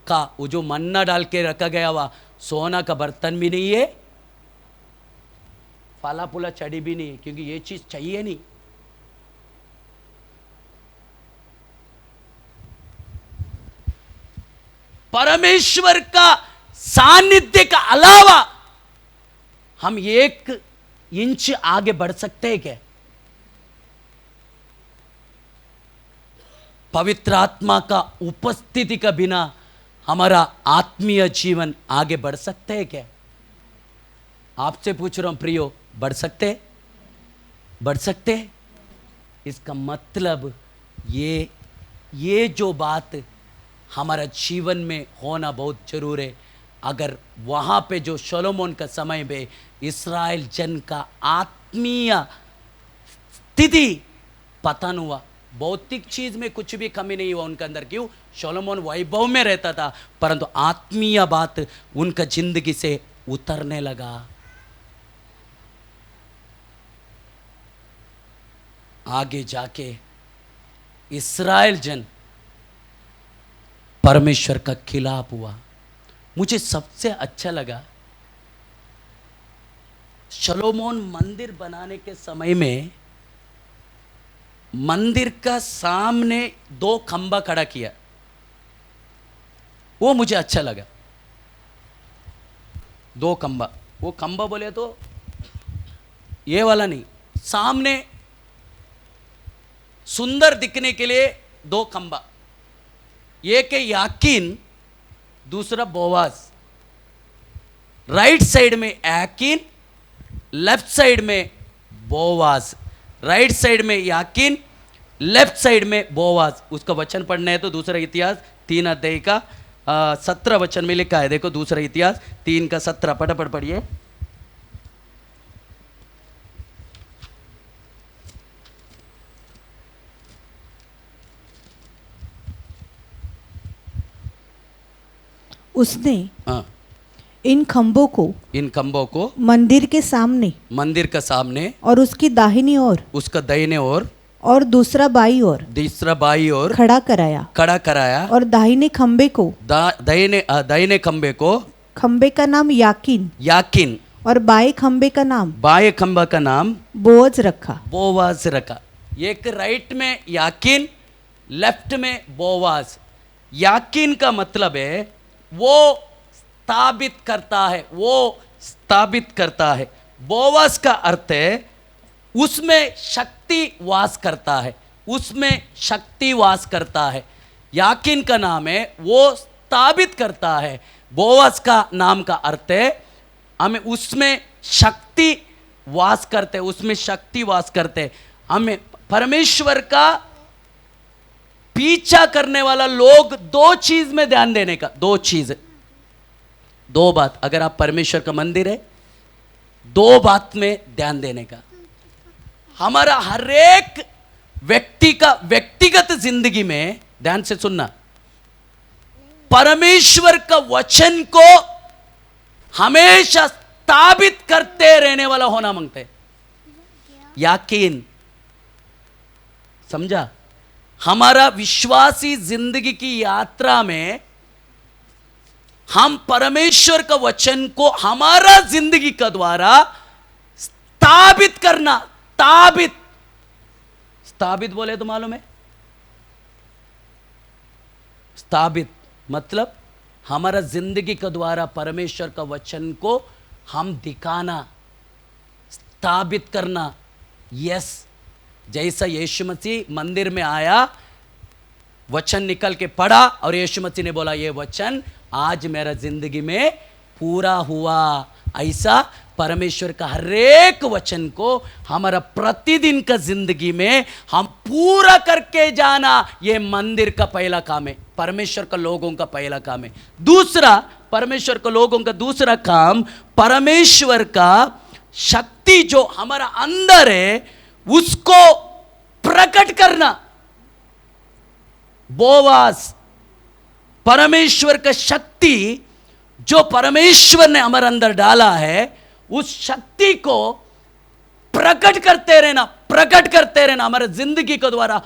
Speaker 2: का वो जो मन्ना डाल के रखा गया हुआ सोना का बर्तन भी नहीं है, फला फूला चढ़ी भी नहीं है, क्योंकि ये चीज चाहिए नहीं। परमेश्वर का सानिध्य का अलावा हम 1 इंच आगे बढ़ सकते हैं क्या? पवित्र आत्मा का उपस्थिति का बिना हमारा आत्मीय जीवन आगे बढ़ सकते हैं क्या? आपसे पूछ रहा हूं प्रियो, बढ़ सकते? बढ़ सकते? इसका मतलब ये जो बात हमारा जीवन में होना बहुत जरूर है। अगर वहाँ पे जो सोलोमन का समय में इस्राएल जन का आत्मीय स्थिति पतन हुआ, भौतिक चीज में कुछ भी कमी नहीं हुआ उनके अंदर। क्यों? सोलोमन वैभव में रहता था, परंतु आत्मीय बात उनका जिंदगी से उतरने लगा। आगे जाके इस्राएल जन परमेश्वर का खिलाफ हुआ। मुझे सबसे अच्छा लगा, सोलोमन मंदिर बनाने के समय में मंदिर का सामने 2 खंबा खड़ा किया, वो मुझे अच्छा लगा। 2 खंबा, वो खंबा बोले तो ये वाला नहीं, सामने सुंदर दिखने के लिए 2 खंबा, एक है याकीन, दूसरा बोवाज। राइट साइड में याकीन, लेफ्ट साइड में बोवाज। राइट साइड में याकीन, लेफ्ट साइड में बोवाज। उसका वचन पढ़ना है तो दूसरा इतिहास 3 अध्याय का 17 वचन में लिखा है। देखो दूसरा इतिहास 3 का 17 फटाफट पढ़िए।
Speaker 3: उसने
Speaker 2: हाँ,
Speaker 3: इन खंभों को मंदिर के सामने और उसकी दाहिनी ओर,
Speaker 2: उसका दाहिने
Speaker 3: और दूसरा बाई ओर खड़ा कराया और दाहिने खंबे को खंबे का नाम याकीन और बाएं खंबे का नाम बोअज रखा।
Speaker 2: एक राइट में याकीन, लेफ्ट में बोवाज। याकीन का मतलब है वो स्थापित करता है। बोवाज का अर्थ है उसमें शक्ति वास करता है। याकीन का नाम है वो स्थापित करता है। बोवाज का नाम का अर्थ है हमें उसमें शक्ति वास करते। हमें परमेश्वर का पीछा करने वाला लोग 2 चीज में ध्यान देने का, 2 बात। अगर आप परमेश्वर का मंदिर है, 2 बात में ध्यान देने का। हमारा हर एक व्यक्ति का व्यक्तिगत जिंदगी में, ध्यान से सुनना, परमेश्वर का वचन को हमेशा स्थापित करते रहने वाला होना मांगते। याकीन, समझा? हमारा विश्वासी जिंदगी की यात्रा में हम परमेश्वर का वचन को हमारा जिंदगी का द्वारा स्थापित करना। स्थापित बोले तो मालूम है, स्थापित मतलब हमारा जिंदगी का द्वारा परमेश्वर का वचन को हम दिखाना, स्थापित करना। यस, जैसा यीशु मसीह मंदिर में आया, वचन निकल के पढ़ा और यीशु मसीह ने बोला ये वचन आज मेरा जिंदगी में पूरा हुआ। ऐसा परमेश्वर का हर एक वचन को हमारा प्रतिदिन का जिंदगी में हम पूरा करके जाना, ये मंदिर का पहला काम है, परमेश्वर का लोगों का पहला काम है। दूसरा, परमेश्वर का लोगों का दूसरा काम, परमेश्वर का शक्ति जो हमारा अंदर है उसको प्रकट करना। बोवास, परमेश्वर का शक्ति जो परमेश्वर ने हमारे अंदर डाला है, उस शक्ति को प्रकट करते रहना, हमारे जिंदगी के द्वारा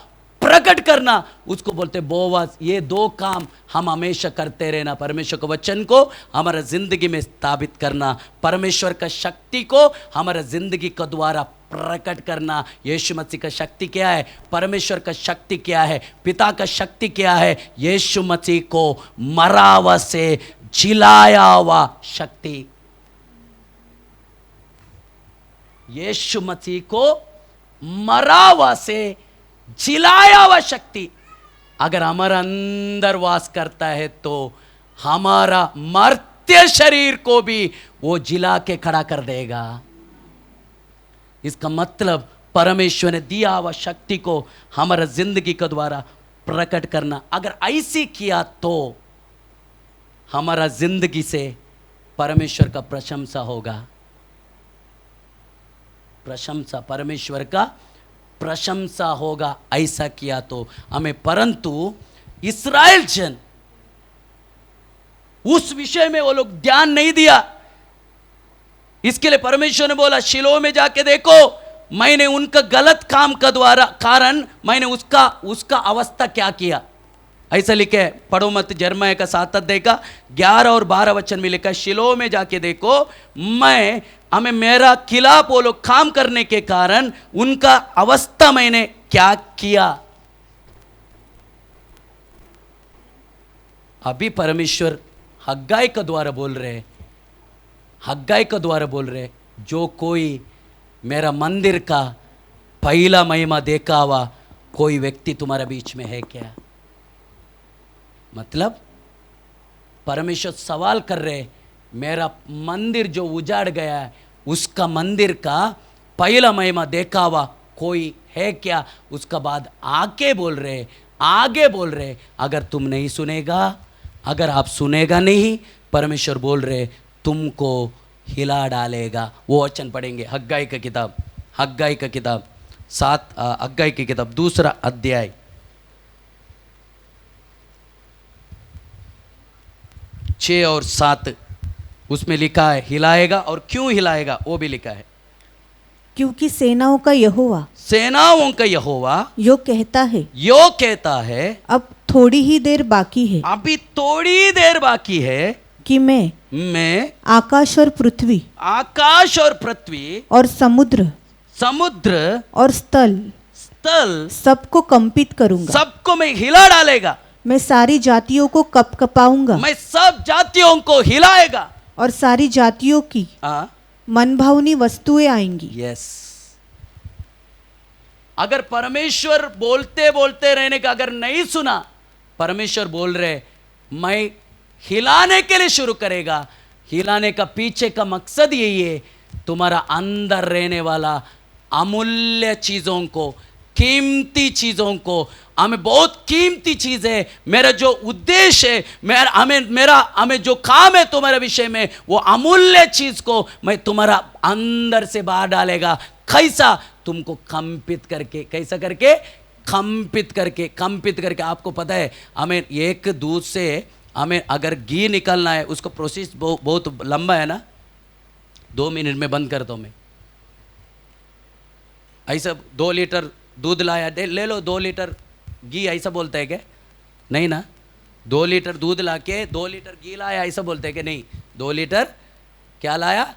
Speaker 2: प्रकट करना, उसको बोलते बोवास। ये 2 काम हम हमेशा करते रहना। परमेश्वर के वचन को हमारा जिंदगी में स्थापित करना, परमेश्वर का शक्ति को हमारा जिंदगी के द्वारा प्रकट करना। यीशु मसीह का शक्ति क्या है? परमेश्वर का शक्ति क्या है? पिता का शक्ति क्या है? यीशु मसीह को मरा हुआ से जिलाया हुआ शक्ति। यीशु मसीह को मरा हुआ से जिलाया हुआ शक्ति अगर हमारा अंदर वास करता है तो हमारा मर्त्य शरीर को भी वो जिला के खड़ा कर देगा। इसका मतलब परमेश्वर ने दिया हुआ शक्ति को हमारा जिंदगी के द्वारा प्रकट करना। अगर ऐसे किया तो हमारा जिंदगी से परमेश्वर का प्रशंसा होगा, प्रशंसा, परमेश्वर का प्रशंसा होगा ऐसा किया तो हमें। परंतु इस्राएल जन उस विषय में वो लोग ध्यान नहीं दिया। इसके लिए परमेश्वर ने बोला शिलो में जाके देखो, मैंने उनका गलत काम का द्वारा कारण मैंने उसका अवस्था क्या किया। ऐसा लिखे है, पढ़ो मत, यिर्मयाह का 7 अध्याय का 11 और 12 वचन में लिखा है, शिलो में जाके देखो, मैं हमें मेरा खिलाफ वो लोग काम करने के कारण उनका अवस्था मैंने क्या किया। अभी परमेश्वर हग्गाई के द्वारा बोल रहे, हग्गाई के द्वारा बोल रहे, जो कोई मेरा मंदिर का पहला महिमा देखा हुआ कोई व्यक्ति तुम्हारे बीच में है क्या। मतलब परमेश्वर सवाल कर रहे, मेरा मंदिर जो उजाड़ गया है उसका मंदिर का पहला महिमा देखा हुआ कोई है क्या। उसका बाद आगे बोल रहे, अगर तुम नहीं सुनेगा, अगर आप सुनेगा नहीं, परमेश्वर बोल रहे तुमको हिला डालेगा। वो वचन पढ़ेंगे हग्गाई का किताब, हग्गाई का किताब 7, हग्गाई की किताब 2 अध्याय 6 और 7, उसमें लिखा है हिलाएगा, और क्यों हिलाएगा वो भी लिखा है।
Speaker 3: क्योंकि सेनाओं का यहोवा,
Speaker 2: सेनाओं का यहोवा
Speaker 3: यो कहता है, अब थोड़ी ही देर बाकी है,
Speaker 2: अभी थोड़ी देर बाकी है
Speaker 3: कि मैं आकाश और पृथ्वी और समुद्र और स्थल सबको कंपित करूंगा,
Speaker 2: सबको मैं हिला डालेगा।
Speaker 3: मैं सारी जातियों को कपकपाऊंगा,
Speaker 2: मैं सब जातियों को हिलाएगा,
Speaker 3: और सारी जातियों की मनभावनी वस्तुएं आएंगी।
Speaker 2: यस, अगर परमेश्वर बोलते बोलते रहने का अगर नहीं सुना, परमेश्वर बोल रहे मैं हिलाने के लिए शुरू करेगा। हिलाने का पीछे का मकसद यही है, तुम्हारा अंदर रहने वाला अमूल्य चीजों को, कीमती चीजों को, हमें बहुत कीमती चीज है, मेरा जो उद्देश्य है, हमें जो काम है तुम्हारे विषय में, वो अमूल्य चीज को मैं तुम्हारा अंदर से बाहर डालेगा। कैसा? तुमको कंपित करके, कैसा करके? कंपित करके। आपको पता है हमें एक दूध से हमें अगर घी निकलना है, उसका प्रोसेस बहुत लंबा है ना। 2 मिनट में बंद करता हूँ मैं। ऐसा 2 लीटर दूध लाया, ले लो 2 लीटर घी, ऐसा बोलता है क्या? नहीं ना। 2 लीटर दूध ला के 2 लीटर घी लाया, ऐसा बोलते हैं कि नहीं? 2 लीटर क्या लाया?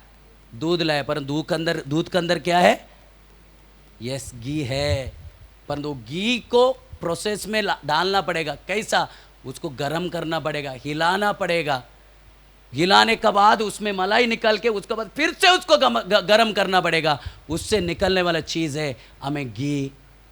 Speaker 2: दूध लाया, पर दूध के अंदर क्या है? यस, घी है, पर वो घी को प्रोसेस में डालना पड़ेगा। कैसा? उसको गर्म करना पड़ेगा, हिलाना पड़ेगा। हिलाने के बाद उसमें मलाई निकल के उसके बाद फिर से उसको गर्म करना पड़ेगा। उससे निकलने वाला चीज़ है हमें घी।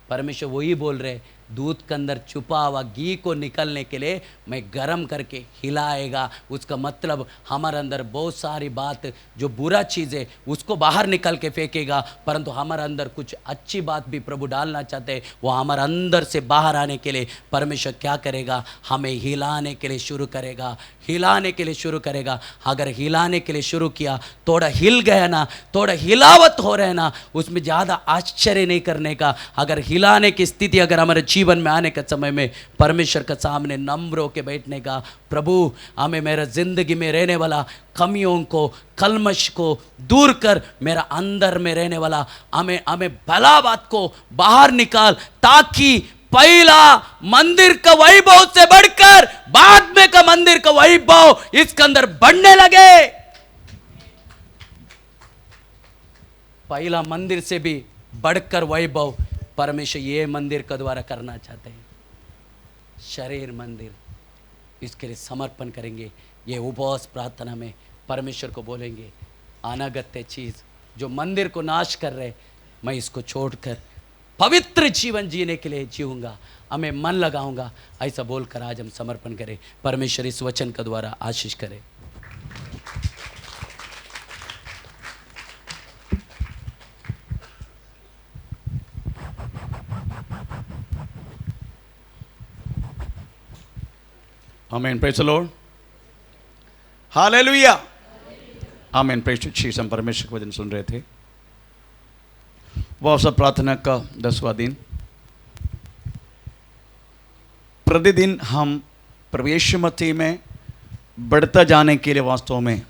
Speaker 2: परमेश्वर वही बोल रहे, दूध के अंदर छुपा हुआ घी को निकलने के लिए मैं गरम करके हिलाएगा। उसका मतलब हमारे अंदर बहुत सारी बात जो बुरा चीज़ है उसको बाहर निकल के फेंकेगा, परंतु हमारे अंदर कुछ अच्छी बात भी प्रभु डालना चाहते हैं। वो हमारे अंदर से बाहर आने के लिए परमेश्वर क्या करेगा? हमें हिलाने के लिए शुरू करेगा, हिलाने के लिए शुरू करेगा। अगर हिलाने के लिए शुरू किया, थोड़ा हिल गया ना, थोड़ा हिलावत हो रहे ना, उसमें ज़्यादा आश्चर्य नहीं करने का। अगर हिलाने की स्थिति अगर हमारे जीवन में आने के समय में परमेश्वर के सामने नम्र होकर बैठने का, प्रभु हमें मेरा जिंदगी में रहने वाला कमियों को, कलमश को दूर कर, मेरा अंदर में रहने वाला हमें भला बात को बाहर निकाल, ताकि पहला मंदिर का वैभव से बढ़कर बाद में का मंदिर का वैभव इसके अंदर बढ़ने लगे। पहला मंदिर से भी बढ़कर वैभव परमेश्वर ये मंदिर का द्वारा करना चाहते हैं। शरीर मंदिर, इसके लिए समर्पण करेंगे। ये उपवास प्रार्थना में परमेश्वर को बोलेंगे, अनागत्य चीज़ जो मंदिर को नाश कर रहे, मैं इसको छोड़कर पवित्र जीवन जीने के लिए जीऊंगा, हमें मन लगाऊंगा। ऐसा बोलकर आज हम समर्पण करें। परमेश्वर इस वचन का द्वारा आशीष करे। आमीन, प्रेज़ द लॉर्ड, हालेलुया, आमीन। प्रेषित शीश हम परमेश्वर का वचन सुन रहे थे। वो सब प्रार्थना का 10वां दिन। प्रतिदिन हम प्रवेश मसीह में बढ़ता जाने के लिए वास्तव में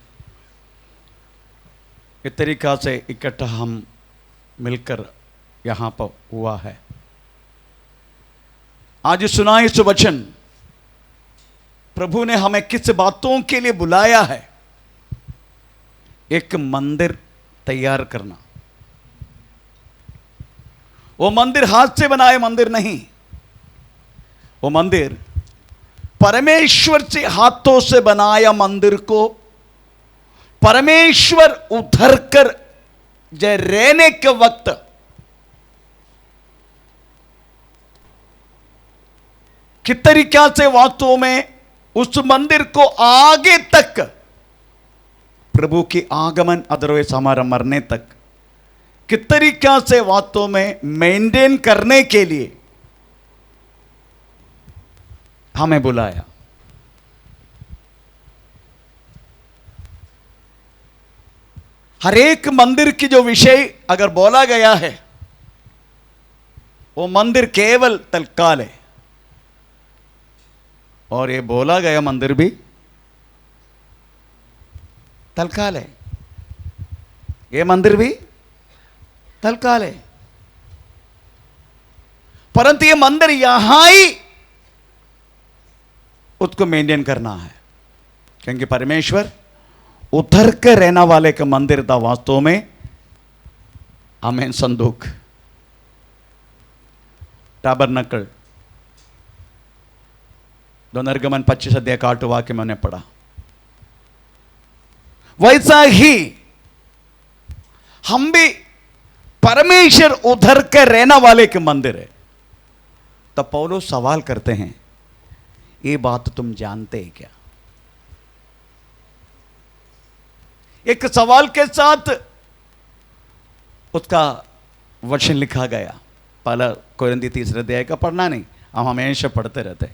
Speaker 2: इस तरीका से इकट्ठा हम मिलकर यहाँ पर हुआ है। आज सुना इस वचन, प्रभु ने हमें किस बातों के लिए बुलाया है? एक मंदिर तैयार करना। वो मंदिर हाथ से बनाए मंदिर नहीं, वो मंदिर परमेश्वर से हाथों से बनाया मंदिर को परमेश्वर उधर कर जय रहने के वक्त किस तरीका से वास्तव में उस मंदिर को आगे तक प्रभु की आगमन अदरवाइज हमारा मरने तक किस तरीका से वास्तव में मेंटेन करने के लिए हमें बुलाया। हर एक मंदिर की जो विषय अगर बोला गया है, वो मंदिर केवल तत्काल है, और ये बोला गया मंदिर भी तत्काल है। ये मंदिर भी तत्काल है, परंतु ये मंदिर यहां ही उसको मेंटेन करना है, क्योंकि परमेश्वर उतर के रहने वाले का मंदिर था वास्तव में। आमीन। संदूक, टैबरनेकल, निर्गमन 25 अध्याय का 8 वाक्य मैंने पढ़ा। वैसा ही हम भी परमेश्वर उधर के रहने वाले के मंदिर है। तब पौलुस सवाल करते हैं, ये बात तुम जानते हैं क्या? एक सवाल के साथ उसका वचन लिखा गया। पहला कोरिन्थी 3 अध्याय का पढ़ना नहीं, हम हमेशा पढ़ते रहते।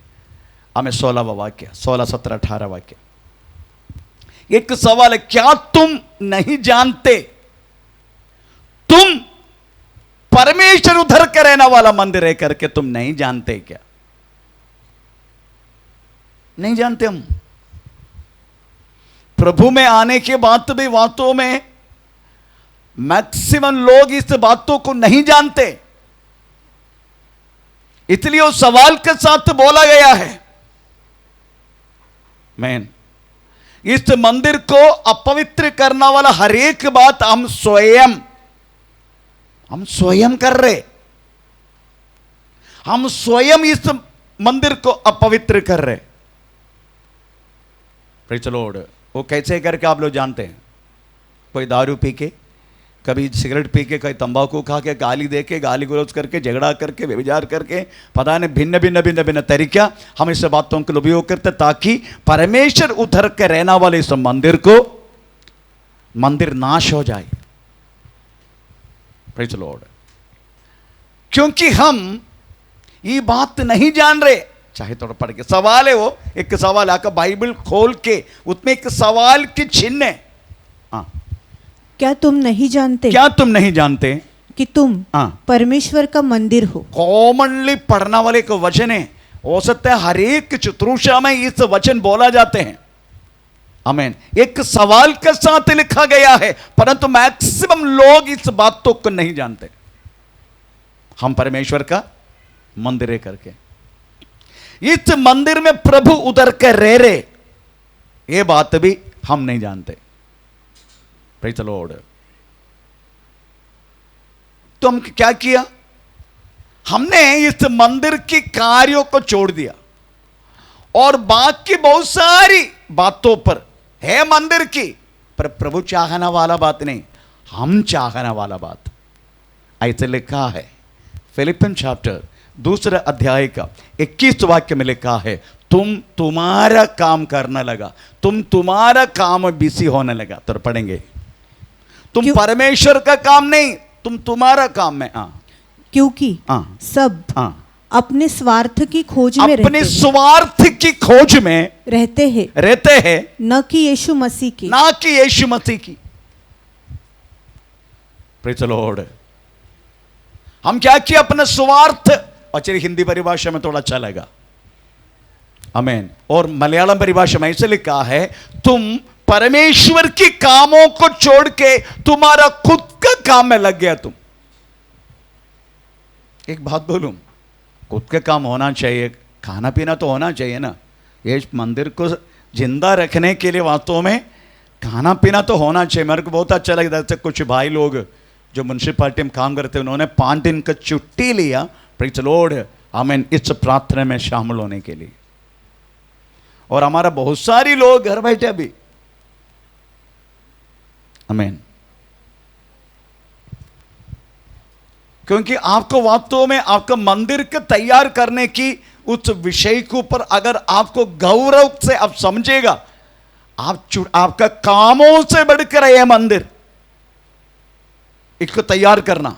Speaker 2: हमें 16वां वाक्य, 16, 17, 18 वाक्य। एक सवाल है, क्या तुम नहीं जानते तुम परमेश्वर उधर के रहने वाला मंदिर है करके? तुम नहीं जानते क्या? नहीं जानते। हम प्रभु में आने के बाद भी बातों में मैक्सिमम लोग इस बातों को नहीं जानते, इसलिए उस सवाल के साथ बोला गया है। मैन, इस मंदिर को अपवित्र करने वाला हर एक बात हम स्वयं कर रहे। हम स्वयं इस मंदिर को अपवित्र कर रहे। Praise the Lord. वो कैसे करके आप लोग जानते हैं? कोई दारू पी के, कभी सिगरेट पी के, कोई तंबाकू खा के, गाली दे के, गाली गलौज करके, झगड़ा करके, व्यभिचार करके, पता नहीं भिन्न भिन्न तरीका हम इस बातों के उपयोग करते, ताकि परमेश्वर उधर के रहने वाले इस मंदिर नाश हो जाए। Praise the Lord. क्योंकि हम ये बात नहीं जान रहे। चाहे थोड़ा पढ़ के सवाल है, वो एक सवाल आकर बाइबल खोल के उसमें एक सवाल की चिन्ह है। हाँ,
Speaker 3: क्या तुम नहीं जानते?
Speaker 2: क्या तुम नहीं जानते
Speaker 3: कि तुम
Speaker 2: हाँ
Speaker 3: परमेश्वर का मंदिर हो?
Speaker 2: कॉमनली पढ़ने वाले को वचन है। हो सकता है हर एक चतुर्षा में इस वचन बोला जाते हैं। आमीन। एक सवाल के साथ लिखा गया है, परंतु मैक्सिमम लोग इस बातों को नहीं जानते। हम परमेश्वर का मंदिर है करके, इस मंदिर में प्रभु उधर के रह रहे, ये बात भी हम नहीं जानते। Praise the Lord. तो हम क्या किया? हमने इस मंदिर के कार्यों को छोड़ दिया और बाकी बहुत सारी बातों पर है मंदिर की, पर प्रभु चाहना वाला बात नहीं, हम चाहना वाला बात। ऐसे लिखा है फिलिपियन चैप्टर 2 अध्याय का 21 वाक्य में लिखा है, तुम तुम्हारा काम करने लगा, तुम तुम्हारा काम बिजी होने लगा। तो पढ़ेंगे, तुम परमेश्वर का काम नहीं, तुम तुम्हारा काम में। क्योंकि सब
Speaker 3: अपने स्वार्थ की खोज में
Speaker 4: अपने स्वार्थ की खोज में
Speaker 3: रहते
Speaker 4: हैं,
Speaker 3: न कि यीशु मसीह की।
Speaker 4: ना कि यीशु मसीह की। Praise the Lord. हम क्या किए? अपने स्वार्थ, और चलिए हिंदी परिभाषा में थोड़ा अच्छा लगा, आमीन। और मलयालम परिभाषा में ऐसे लिखा है, तुम परमेश्वर के कामों को छोड़ के तुम्हारा खुद का काम में लग गया तुम। एक बात बोलूं, खुद का काम होना चाहिए, खाना पीना तो होना चाहिए ना। ये मंदिर को जिंदा रखने के लिए वास्तव में खाना पीना तो होना चाहिए। मेरे को बहुत अच्छा लगता है, कुछ भाई लोग जो म्युनिसिपैलिटी में काम करते हैं, उन्होंने 5 दिन का छुट्टी लिया, प्रेज़ द लॉर्ड, आमीन, इस प्रार्थना में शामिल होने के लिए। और हमारा बहुत सारे लोग घर बैठे अभी, आमीन। क्योंकि आपको वास्तव में आपका मंदिर को तैयार करने की उस विषय के ऊपर अगर आपको गौरव से आप समझेगा, आपका कामों से बढ़कर है मंदिर, इसको तैयार करना,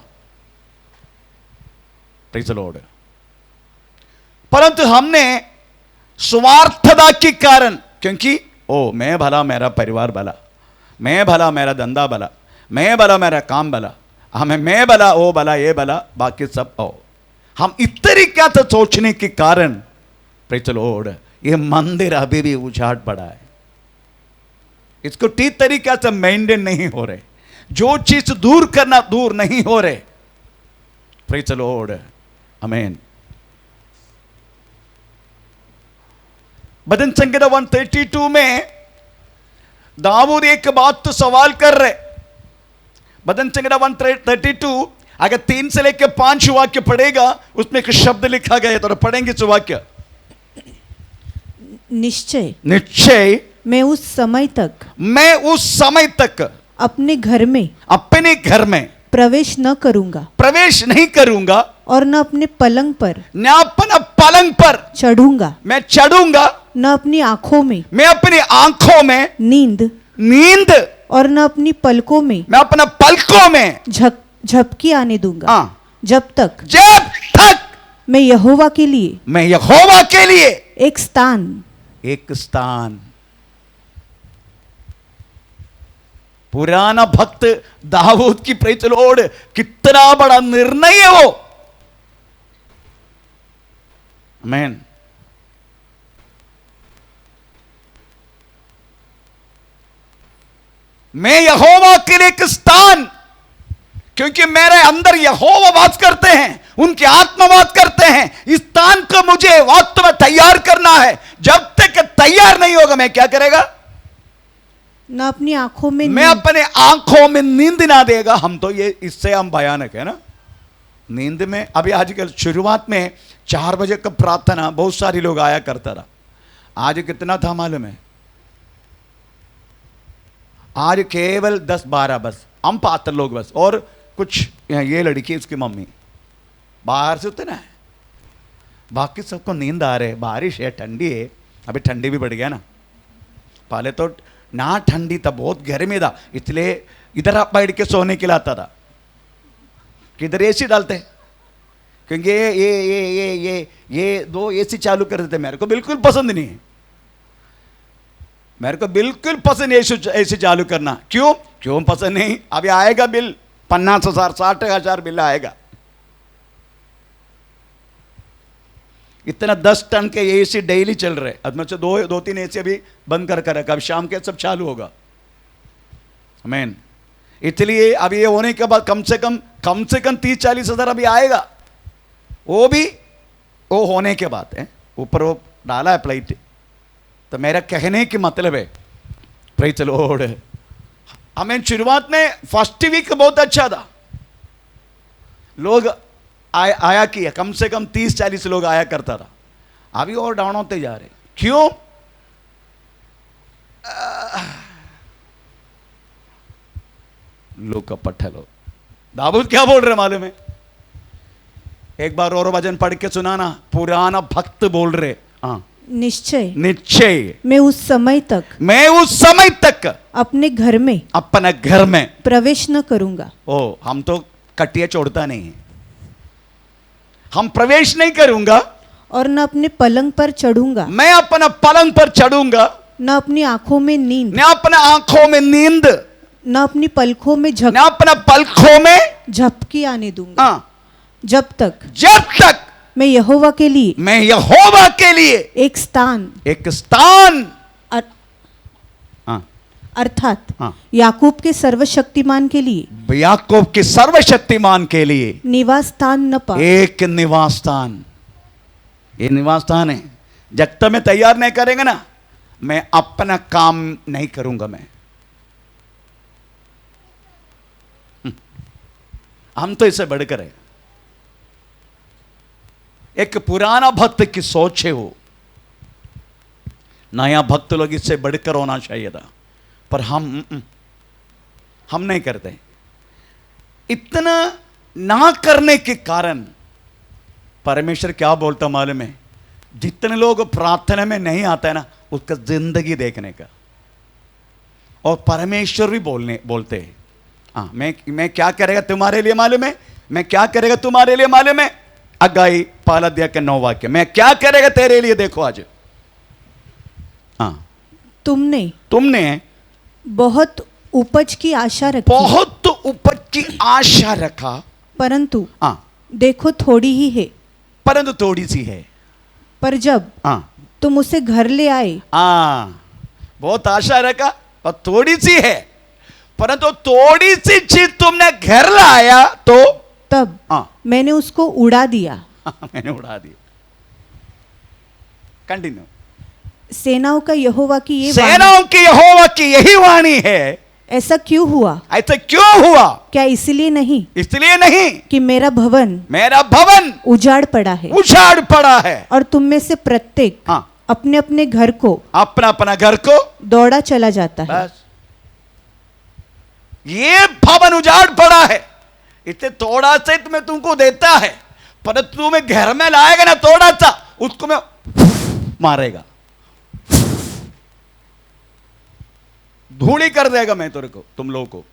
Speaker 4: प्रेज़ द लॉर्ड। परंतु हमने स्वार्थता के कारण, क्योंकि मैं भला मेरा परिवार भला, मैं भला मेरा धंधा भला, मैं भला मेरा काम भला, हमें मैं भला, वो भला, ये भला, बाकी सब हम इस तरीके से सोचने के कारण, प्रेज़ द लॉर्ड, ये मंदिर अभी भी उजाड़ पड़ा है। इसको ठीक तरीके से मेंटेन नहीं हो रहे, जो चीज दूर करना दूर नहीं हो रहे, प्रेज़ द लॉर्ड, आमीन। भजन संहिता 132 में दाऊद एक बात तो सवाल कर रहे। भजन संहिता 132 अगर 3 से लेकर 5 वाक्य पढ़ेगा, उसमें एक शब्द लिखा गया है, तो पढ़ेंगे इस वाक्य।
Speaker 3: निश्चय
Speaker 4: निश्चय
Speaker 3: मैं उस समय तक अपने घर में प्रवेश न करूंगा और न अपने पलंग पर चढ़ूंगा,
Speaker 4: मैं चढ़ूंगा,
Speaker 3: न अपनी आंखों में
Speaker 4: नींद
Speaker 3: और न अपनी पलकों में
Speaker 4: मैं अपना पलकों में
Speaker 3: झपकी आने दूंगा, जब तक मैं यहोवा के लिए एक स्थान।
Speaker 4: पुराना भक्त दाऊद की, प्रेज़ द लॉर्ड, कितना बड़ा निर्णय है वो, आमीन। मैं यहोवा के लिए एक स्थान, क्योंकि मेरे अंदर यहोवा वास करते हैं, उनकी आत्मा वास करते हैं। इस स्थान को मुझे वास्तव में तैयार करना है। जब तक तैयार नहीं होगा, मैं क्या करेगा?
Speaker 3: न अपनी आंखों में
Speaker 4: मैं अपने आंखों में नींद ना देगा। हम तो ये इससे हम भयानक है ना, नींद में। अभी आजकल शुरुआत में 4 बजे का प्रार्थना बहुत सारे लोग आया करता रहा, आज कितना था मालूम है? आज केवल 10-12 बस, हम पात्र लोग बस, और कुछ ये लड़की उसकी मम्मी बाहर से उतना है, बाकी सबको नींद आ रहे। बारिश है, ठंडी है, अभी ठंडी भी बढ़ गया ना। पहले तो ना ठंडी था, बहुत गर्मी था, इसलिए इधर आप बैठ के सोने के लिए आता था, किधर एसी डालते, क्योंकि ये 2 एसी चालू कर देते। मेरे को बिल्कुल पसंद नहीं है, मेरे को बिल्कुल पसंद एसी चालू करना। क्यों पसंद नहीं? अभी आएगा बिल 50,000 60,000 बिल आएगा। इतना 10 टन के एसी डेली चल रहे, अब में से 2-3 एसी अभी बंद कर रखा, अब शाम के सब चालू होगा, आमीन। इसलिए अभी ये होने के बाद कम से कम 30-40 हज़ार अभी आएगा, वो होने के बाद है, ऊपर वो डाला है प्लेट। तो मेरा कहने की मतलब है, प्रेज़ द लॉर्ड, हमें शुरुआत में फर्स्ट वीक बहुत अच्छा था, लोग आया किया, कम से कम 30-40 लोग आया करता था। अभी और डाउन होते जा रहे। क्यों? लोग का पट्ठलो। दाऊद क्या बोल रहे मालूम है? एक बार और भजन पढ़ के सुनाना। पुराना भक्त बोल रहे, हाँ, निश्चय
Speaker 3: मैं उस समय तक अपने घर में प्रवेश न करूंगा।
Speaker 4: हम तो कटिया छोड़ता नहीं है, हम प्रवेश नहीं करूंगा,
Speaker 3: और न अपने पलंग पर चढ़ूंगा,
Speaker 4: मैं अपना पलंग पर चढ़ूंगा,
Speaker 3: न अपनी आंखों में नींद,
Speaker 4: न अपना आंखों में नींद,
Speaker 3: न अपनी पलकों में
Speaker 4: न अपना पलकों में
Speaker 3: झपकी आने दूंगा,
Speaker 4: हाँ,
Speaker 3: जब तक मैं यहोवा के लिए
Speaker 4: मैं यहोवा के लिए
Speaker 3: एक स्थान
Speaker 4: अर- हाँ,
Speaker 3: अर्थात
Speaker 4: हाँ,
Speaker 3: याकूब के सर्वशक्तिमान के लिए
Speaker 4: याकूब के सर्वशक्तिमान के लिए
Speaker 3: निवास स्थान न पा
Speaker 4: एक निवास स्थान, ये निवास स्थान है। जब तक मैं तैयार नहीं करेंगे ना, मैं अपना काम नहीं करूंगा। मैं हम तो इससे बढ़कर है। एक पुराना भक्त की सोच है वो, नया भक्त लोग इससे बढ़कर होना चाहिए था, पर हम नहीं करते। इतना ना करने के कारण परमेश्वर क्या बोलता मालूम है? जितने लोग प्रार्थना में नहीं आता है ना, उसका जिंदगी देखने का। और परमेश्वर भी बोलते हैं, हाँ, मैं क्या करेगा तुम्हारे लिए मालूम है? मैं क्या करेगा तुम्हारे लिए मालूम है? अगाई 5 अध्याय के 9 वाक्य, मैं क्या करेगा तेरे लिए देखो आज। हाँ, तुमने
Speaker 3: बहुत उपज की आशा रखी,
Speaker 4: बहुत उपज की आशा रखा,
Speaker 3: परंतु
Speaker 4: हाँ,
Speaker 3: देखो थोड़ी ही है,
Speaker 4: परंतु थोड़ी सी है।
Speaker 3: पर जब
Speaker 4: हाँ,
Speaker 3: तुम उसे घर ले आए,
Speaker 4: हाँ, बहुत आशा रखा और थोड़ी सी है, परंतु थोड़ी सी चीज तुमने घर लाया तो
Speaker 3: तब
Speaker 4: हाँ,
Speaker 3: मैंने उसको उड़ा दिया।
Speaker 4: मैंने उड़ा दिया। कंटिन्यू।
Speaker 3: सेनाओं का यहोवा की ये
Speaker 4: सेनाओं की यहोवा की यही वाणी है।
Speaker 3: ऐसा क्यों हुआ?
Speaker 4: ऐसा क्यों हुआ?
Speaker 3: क्या इसलिए नहीं
Speaker 4: इसलिए नहीं
Speaker 3: कि मेरा भवन उजाड़ पड़ा है,
Speaker 4: उजाड़ पड़ा है,
Speaker 3: और तुम में से प्रत्येक
Speaker 4: हाँ,
Speaker 3: अपने अपने घर को,
Speaker 4: अपना अपना घर को
Speaker 3: दौड़ा चला जाता है।
Speaker 4: बस ये भवन उजाड़ पड़ा है, इतने थोड़ा से तुम्हें तुमको देता है, पर तुम्हें घर में लाएगा ना थोड़ा सा, उसको मैं मारेगा, धूली कर देगा मैं तेरे को, तुम लोगों को।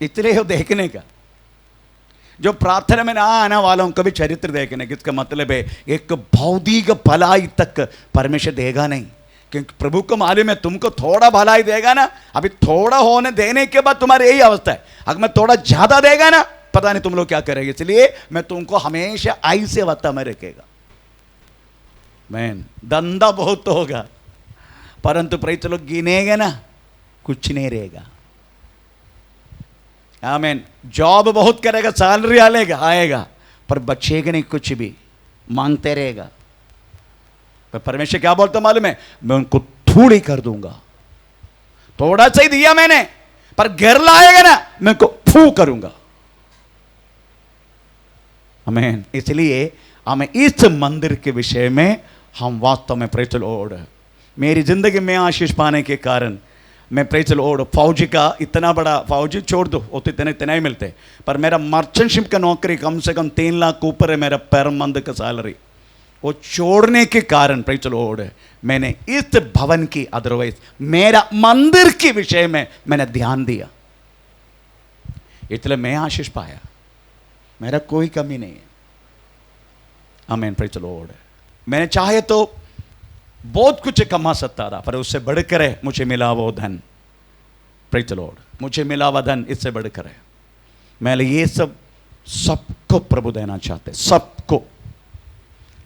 Speaker 4: इसलिए हो देखने का, जो प्रार्थना में ना आने वालों का भी चरित्र देखने का, इसका मतलब है एक भौतिक भलाई तक परमेश्वर देगा नहीं, क्योंकि प्रभु को मालूम है तुमको थोड़ा भलाई देगा ना, अभी थोड़ा होने देने के बाद तुम्हारी यही अवस्था है। अगर मैं थोड़ा ज्यादा देगा ना, पता नहीं तुम लोग क्या करेंगे। इसलिए मैं तुमको हमेशा ऐसे अवस्था में रखेगा। मैन धंधा बहुत होगा, परंतु प्रैत लोग गिनेगा ना, कुछ नहीं रहेगा। आमीन। जॉब बहुत करेगा, सैलरी आएगा, पर बचेगा नहीं, कुछ भी मांगते रहेगा। पर परमेश्वर क्या बोलता मालूम है? मैं उनको थोड़ी कर दूंगा, थोड़ा सा ही दिया मैंने, पर घर लाएगा ना, मैं उनको फू करूंगा। आमीन। इसलिए हमें इस मंदिर के विषय में हम वास्तव में प्रेज द लॉर्ड, मेरी जिंदगी में आशीष पाने के कारण मैं प्रेज द लॉर्ड, फौजी का इतना बड़ा, फौजी छोड़ दो, वो तो इतना ही मिलते, पर मेरा मर्चेंटशिप का नौकरी कम से कम 3 लाख ऊपर है मेरा पर मंथ का सैलरी। वो छोड़ने के कारण प्रेज द लॉर्ड मैंने इस भवन की, अदरवाइज मेरा मंदिर के विषय में मैंने ध्यान दिया, इसलिए मैं आशीष पाया, मेरा कोई कमी नहीं है। आमीन। Praise the Lord. मैंने चाहे तो बहुत कुछ कमा सकता था, पर उससे बढ़कर है मुझे मिला वो धन। Praise the Lord. मुझे मिला वो धन इससे बढ़कर है। मैं ये सबको प्रभु देना चाहते, सबको।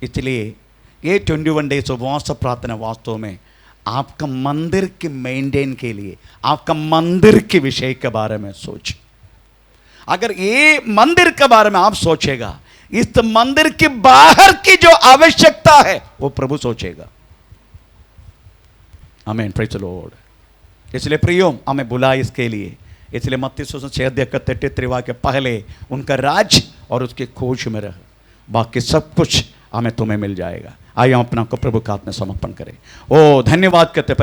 Speaker 4: इसलिए ये 21 डेज उपवास प्रार्थना वास्तव में आपका मंदिर के मेंटेन के लिए, आपका मंदिर के विषय के बारे में सोच। अगर ये मंदिर के बारे में आप सोचेगा, इस मंदिर के बाहर की जो आवश्यकता है वो प्रभु सोचेगा। आमीन। Praise the Lord. इसलिए प्रियो हमें बुला इसके लिए, इसलिए मत्ती 6:33 के पहले उनका राज और उसके खोज में रह, बाकी सब कुछ हमें तुम्हें मिल जाएगा। आइए हम अपना को प्रभु का हाथ में समर्पण करें। ओ धन्यवाद करते